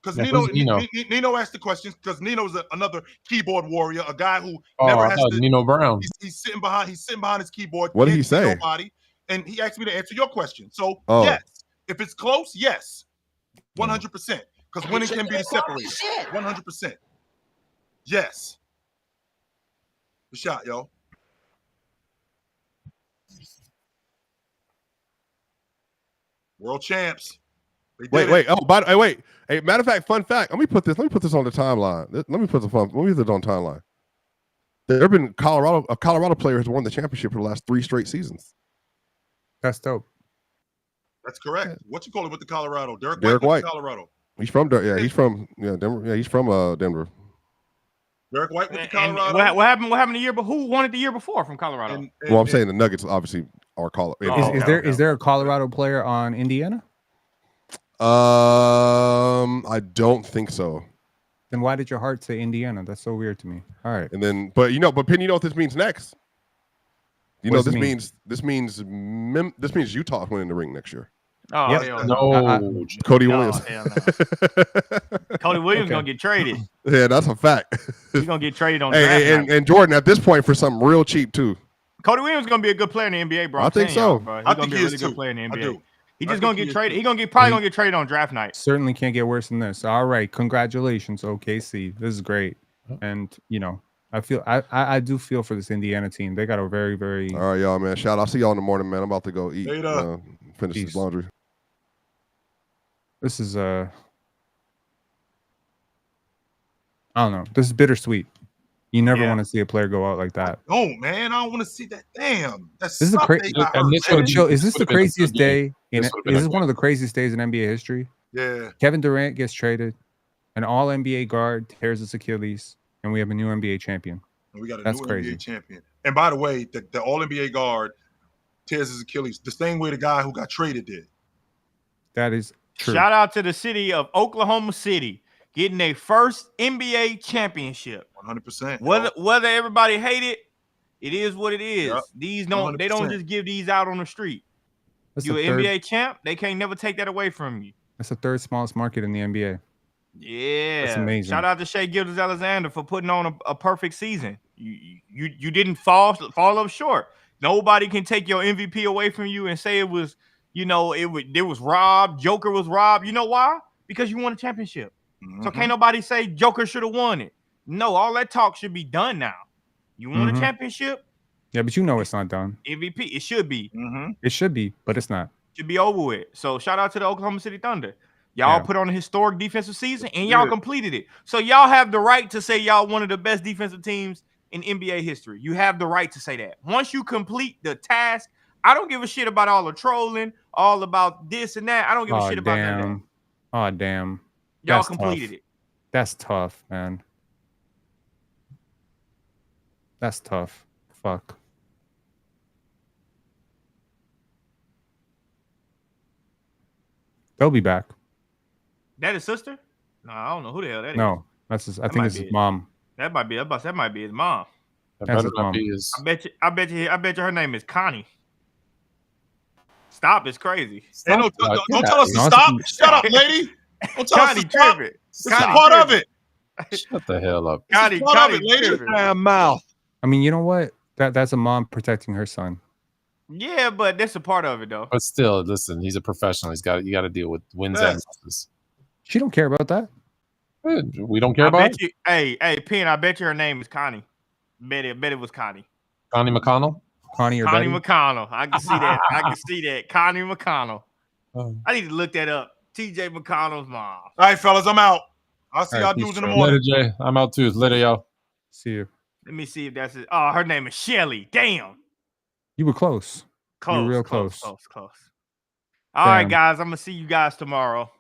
Because Nino asked the questions. Because Nino's another keyboard warrior, a guy who never has to. Nino Brown. He's sitting behind his keyboard. What did he say? Nobody, and he asked me to answer your question. So yes, if it's close, yes, 100%. Because winning can be the separator. 100%. Yes. The shot, yo. World champs. Wait. Oh, wait. Hey, matter of fact, fun fact. Let me put this on the timeline. Let me put this on timeline. There have been a Colorado player has won the championship for the last 3 straight seasons. That's dope. That's correct. What you call it with the Colorado? Derek White. Colorado. He's from Denver. Yeah, he's from Denver. Derek White with the Colorado. What happened the year? But who won it the year before from Colorado? I'm saying the Nuggets obviously are Colorado. Is there a Colorado player on Indiana? I don't think so. Then why did your heart say Indiana? That's so weird to me. All right. And then, but Penn, you know what this means next? This means Utah's winning the ring next year. Oh, yep. hell no. Cody Williams. Hell no. Cody Williams gonna get traded. Yeah, that's a fact. He's gonna get traded on draft night. And Jordan at this point for something real cheap too. Cody Williams gonna be a good player in the NBA, bro. I think so. Bro. He's gonna be a really good player in the NBA. He's just gonna get traded. He's probably gonna get traded on draft night. Certainly can't get worse than this. All right, congratulations, OKC. This is great, and I do feel for this Indiana team. They got a very, very. All right, y'all, man. I'll see y'all in the morning, man. I'm about to go eat. Finish this laundry. This is I don't know. This is bittersweet. You never want to see a player go out like that. No, man, I don't want to see that. Damn, this is crazy. Is this the craziest day? Is this one of the craziest days in NBA history? Yeah. Kevin Durant gets traded, an All NBA guard tears his Achilles, and we have a new NBA champion. We got a That's new crazy. NBA champion. And by the way, the All NBA guard tears his Achilles the same way the guy who got traded did. That is true. Shout out to the city of Oklahoma City getting their first NBA championship. 100%. Whether everybody hate it, it is what it is. Yep. They don't just give these out on the street. You an NBA champ, they can't never take that away from you. That's the 3rd smallest market in the NBA. Yeah, that's amazing. Shout out to Shai Gilgeous-Alexander for putting on a perfect season. You didn't fall up short. Nobody can take your MVP away from you and say it was robbed. Joker was robbed. You know why? Because you won a championship. Mm-hmm. So can't nobody say Joker should have won it. No, all that talk should be done now. You won a championship. Yeah, but it's not done. MVP, it should be. Mm-hmm. It should be, but it's not. Should be over with. So shout out to the Oklahoma City Thunder. Y'all put on a historic defensive season and y'all completed it. So y'all have the right to say y'all one of the best defensive teams in NBA history. You have the right to say that. Once you complete the task, I don't give a shit about all the trolling, all about this and that. I don't give a shit about that. Oh, damn. Y'all completed it. That's tough, man. That's tough. Fuck. They'll be back. That his sister? No, I don't know who the hell that is. No, that's his. I think it's his mom. That might be. That might be his mom. That's his mom. I bet you her name is Connie. Stop! It's crazy. Hey, don't tell us to stop. Shut up, lady. Don't tell us to stop. This is part of it. Shut the hell up. Connie, part of it, lady. Damn mouth. I mean, you know what? That's a mom protecting her son. Yeah, but that's a part of it, though. But still, listen, he's a professional. You got to deal with wins and losses. She don't care about that. We don't care about it. Hey, Penn, I bet you her name is Connie. Bet it was Connie. Connie McConnell? Connie McConnell. I can see that. Connie McConnell. I need to look that up. TJ McConnell's mom. All right, fellas, I'm out. I'll see y'all dudes in the morning. Later, Jay. I'm out too. Later, y'all. See you. Let me see if that's it. Oh, her name is Shelly. Damn. You were close. You were real close. All right, guys. I'm gonna see you guys tomorrow.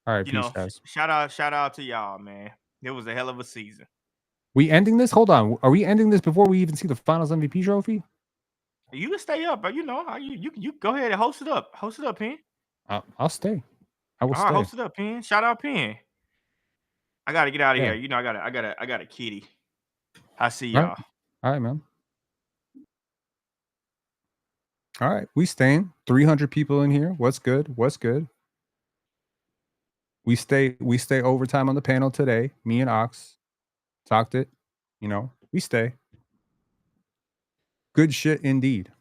All right, peace, guys. Shout out to y'all, man. It was a hell of a season. We ending this? Hold on. Are we ending this before we even see the Finals MVP trophy? You can stay up, but you go ahead and host it up. Host it up, Penn. I'll stay. I will stay. Host it up, Penn. Shout out, Penn. I gotta get out of here. You know, I got a kitty. I see y'all. All right, man. All right, we staying. 300 people in here. What's good? We stay overtime on the panel today. Me and Ox talked it. You know, we stay. Good shit indeed.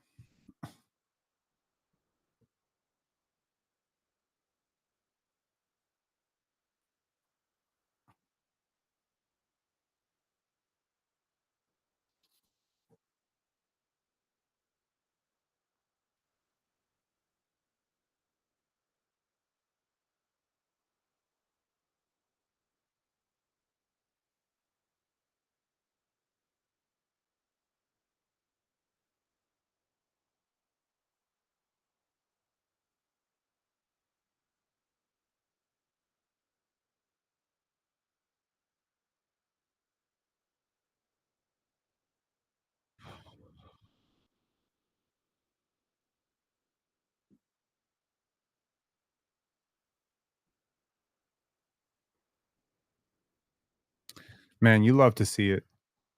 Man, you love to see it.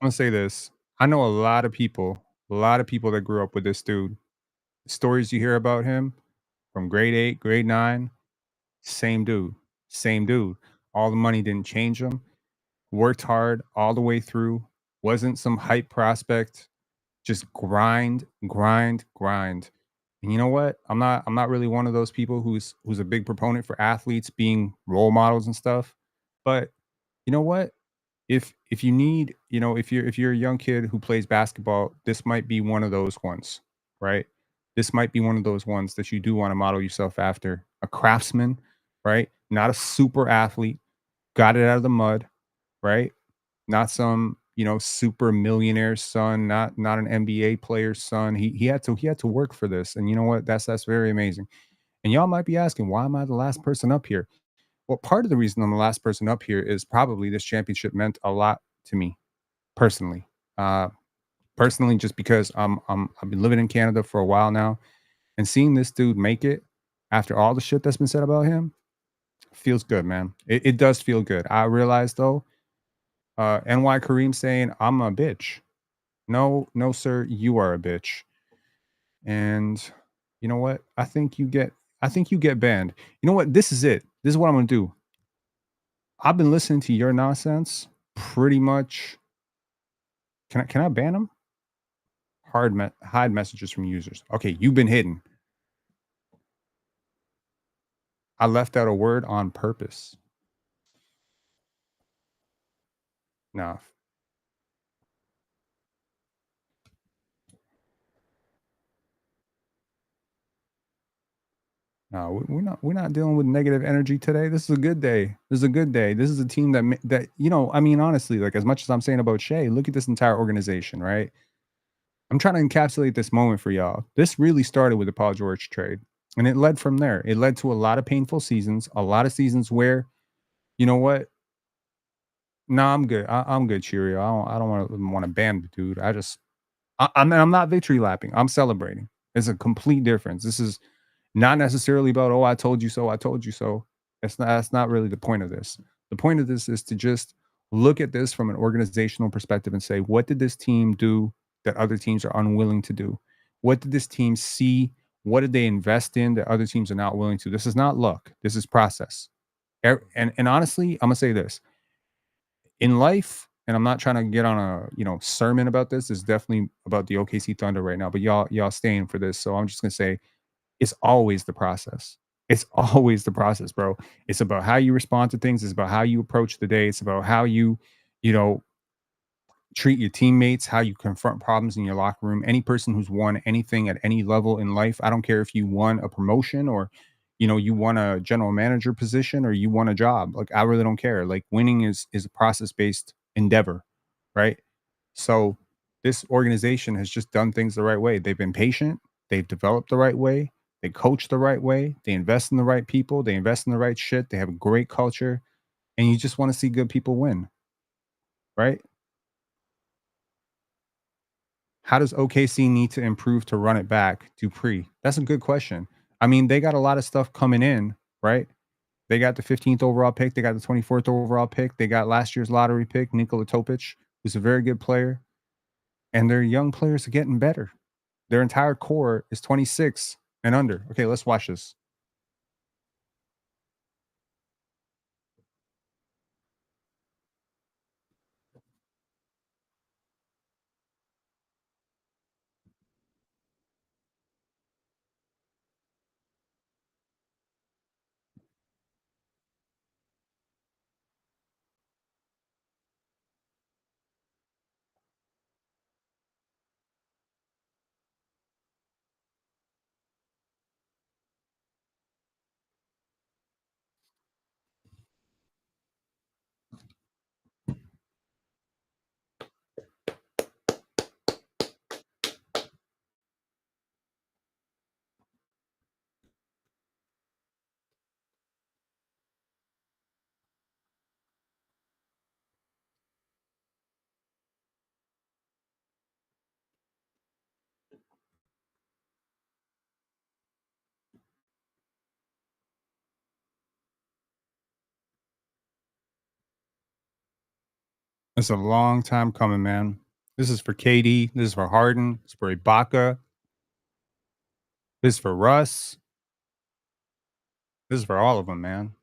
I'm gonna say this. I know a lot of people that grew up with this dude. Stories you hear about him from grade 8, grade 9, same dude. All the money didn't change him. Worked hard all the way through. Wasn't some hype prospect. Just grind. And you know what? I'm not really one of those people who's a big proponent for athletes being role models and stuff. But you know what? If you need, you know, if you're a young kid who plays basketball, this might be one of those ones, right? This might be one of those ones that you do want to model yourself after. A craftsman, right? Not a super athlete, got it out of the mud, right? Not some, you know, super millionaire son, not an NBA player's son. He had to work for this. And you know what? That's very amazing. And y'all might be asking, why am I the last person up here? Well, part of the reason I'm the last person up here is probably this championship meant a lot to me personally. Just because I've been living in Canada for a while now, and seeing this dude make it after all the shit that's been said about him feels good, man. It does feel good. I realize though, NY Kareem saying I'm a bitch. No, sir, you are a bitch. And you know what? I think you get banned. You know what? This is it. This is what I'm gonna do. I've been listening to your nonsense pretty much. Can I ban them? Hide messages from users. Okay, you've been hidden. I left out a word on purpose. No. No, we're not dealing with negative energy today. This is a good day. This is a team that you know, I mean, honestly, like as much as I'm saying about Shea, look at this entire organization, right? I'm trying to encapsulate this moment for y'all. This really started with the Paul George trade, and it led from there. It led to a lot of painful seasons, a lot of seasons where, you know what? No, I'm good. I'm good, Cheerio. I don't want to ban the dude. I'm not victory lapping. I'm celebrating. It's a complete difference. This is Not necessarily about, oh, I told you so, I told you so. That's not really the point of this. The point of this is to just look at this from an organizational perspective and say, what did this team do that other teams are unwilling to do? What did this team see? What did they invest in that other teams are not willing to? This is not luck. This is process. And honestly, I'm gonna say this. In life, and I'm not trying to get on a sermon about this. It's definitely about the OKC Thunder right now, but y'all staying for this. So I'm just gonna say it's always the process. It's always the process, bro. It's about how you respond to things. It's about how you approach the day. It's about how you treat your teammates, how you confront problems in your locker room. Any person who's won anything at any level in life, I don't care if you won a promotion or you won a general manager position or you won a job. Like, I really don't care. Like, winning is a process-based endeavor, right? So this organization has just done things the right way. They've been patient, they've developed the right way, they coach the right way, they invest in the right people, they invest in the right shit, they have a great culture, and you just want to see good people win, right? How does OKC need to improve to run it back, Dupree? That's a good question. I mean, they got a lot of stuff coming in, right? They got the 15th overall pick. They got the 24th overall pick. They got last year's lottery pick, Nikola Topic, who's a very good player. And their young players are getting better. Their entire core is 26 and under. Okay, let's watch this. It's a long time coming, man. This is for KD. This is for Harden. This is for Ibaka. This is for Russ. This is for all of them, man.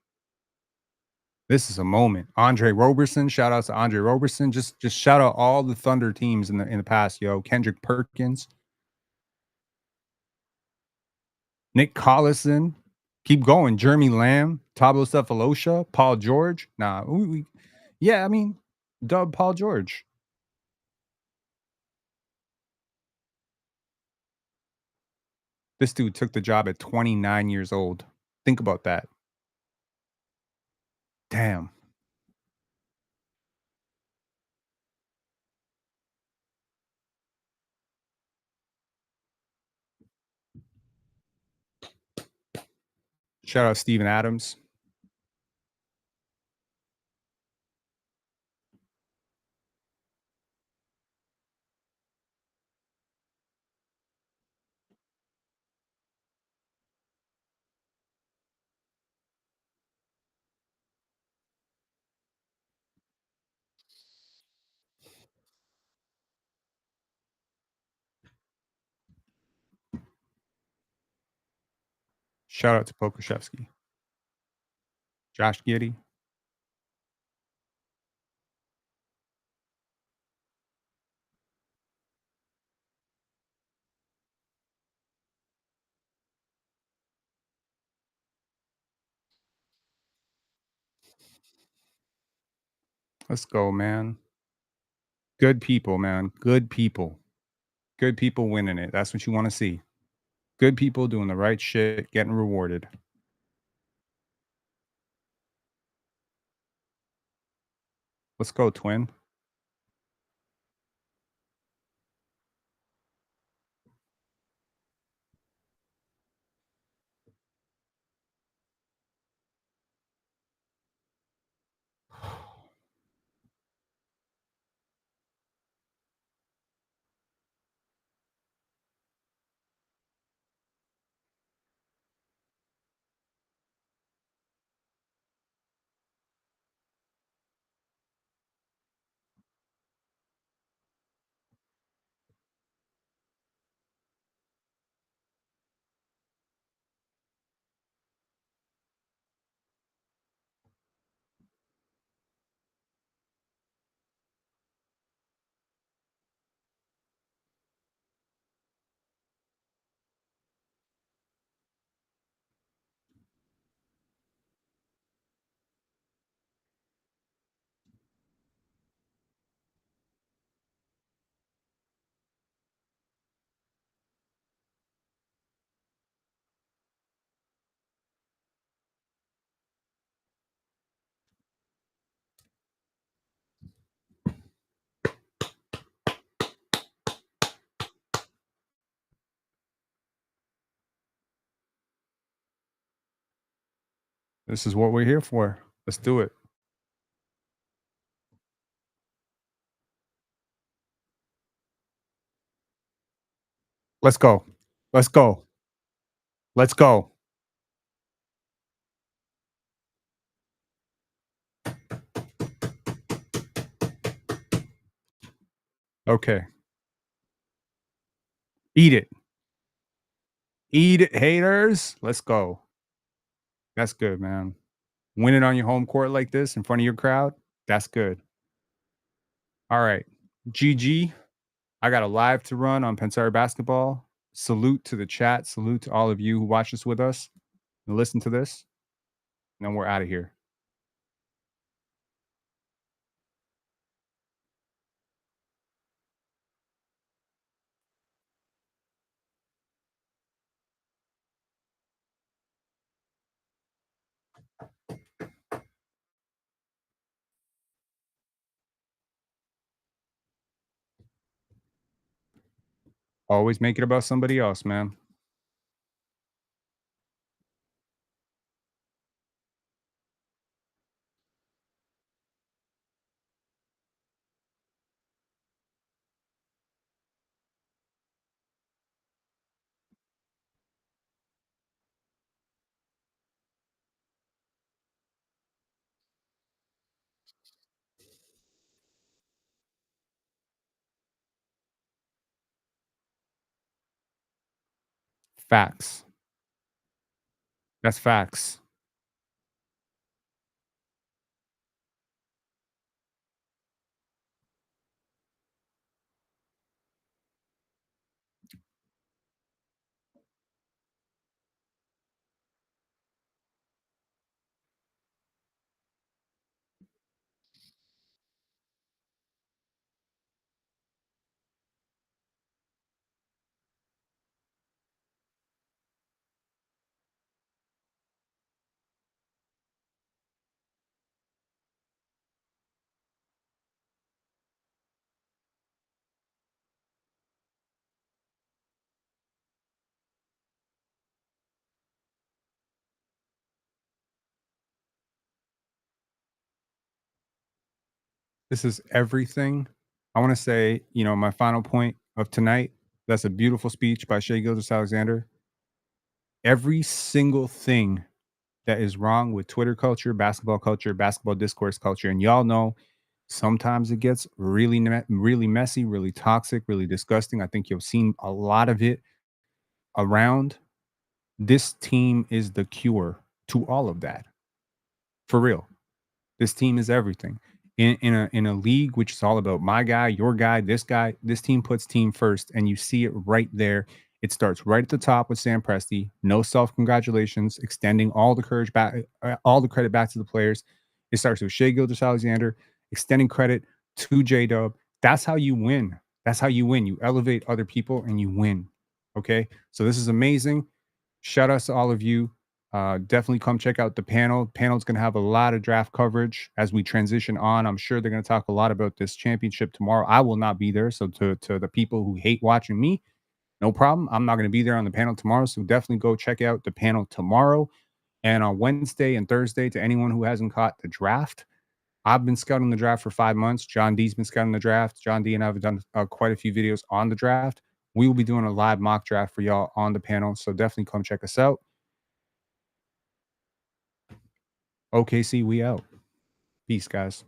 This is a moment. Andre Roberson, shout out to Andre Roberson. Just shout out all the Thunder teams in the past, yo. Kendrick Perkins, Nick Collison, keep going. Jeremy Lamb, Pablo Cephalosha, Paul George. Nah, yeah, I mean, dub Paul George. This dude took the job at 29 years old. Think about that. Damn. Shout out Steven Adams. Shout out to Pokuševski. Josh Giddey. Let's go, man. Good people, man. Good people. Good people winning it. That's what you want to see. Good people doing the right shit, getting rewarded. Let's go, twin. This is what we're here for. Let's do it. Let's go. Let's go. Let's go. Okay. Eat it. Eat it, haters. Let's go. That's good, man. Winning on your home court like this in front of your crowd, that's good. All right. GG. I got a live to run on Pensar Basketball. Salute to the chat. Salute to all of you who watch this with us and listen to this. And then we're out of here. Always make it about somebody else, man. Facts. That's facts. This is everything. I want to say, my final point of tonight, that's a beautiful speech by Shai Gilgeous-Alexander. Every single thing that is wrong with Twitter culture, basketball discourse culture, and y'all know sometimes it gets really messy, really toxic, really disgusting. I think you've seen a lot of it around. This team is the cure to all of that. For real. This team is everything. In a league which is all about my guy, your guy, this team puts team first, and you see it right there. It starts right at the top with Sam Presti. No self-congratulations, extending all the credit back to the players. It starts with Shai Gilgeous-Alexander, extending credit to J-Dub. That's how you win. That's how you win. You elevate other people and you win. Okay? So this is amazing. Shout outs to all of you. Definitely come check out the panel. Panel's going to have a lot of draft coverage as we transition on. I'm sure they're going to talk a lot about this championship tomorrow. I will not be there. So to the people who hate watching me, no problem. I'm not going to be there on the panel tomorrow. So definitely go check out the panel tomorrow. And on Wednesday and Thursday, to anyone who hasn't caught the draft, I've been scouting the draft for 5 months. John D's been scouting the draft. John D and I have done quite a few videos on the draft. We will be doing a live mock draft for y'all on the panel. So definitely come check us out. OKC, we out. Peace, guys.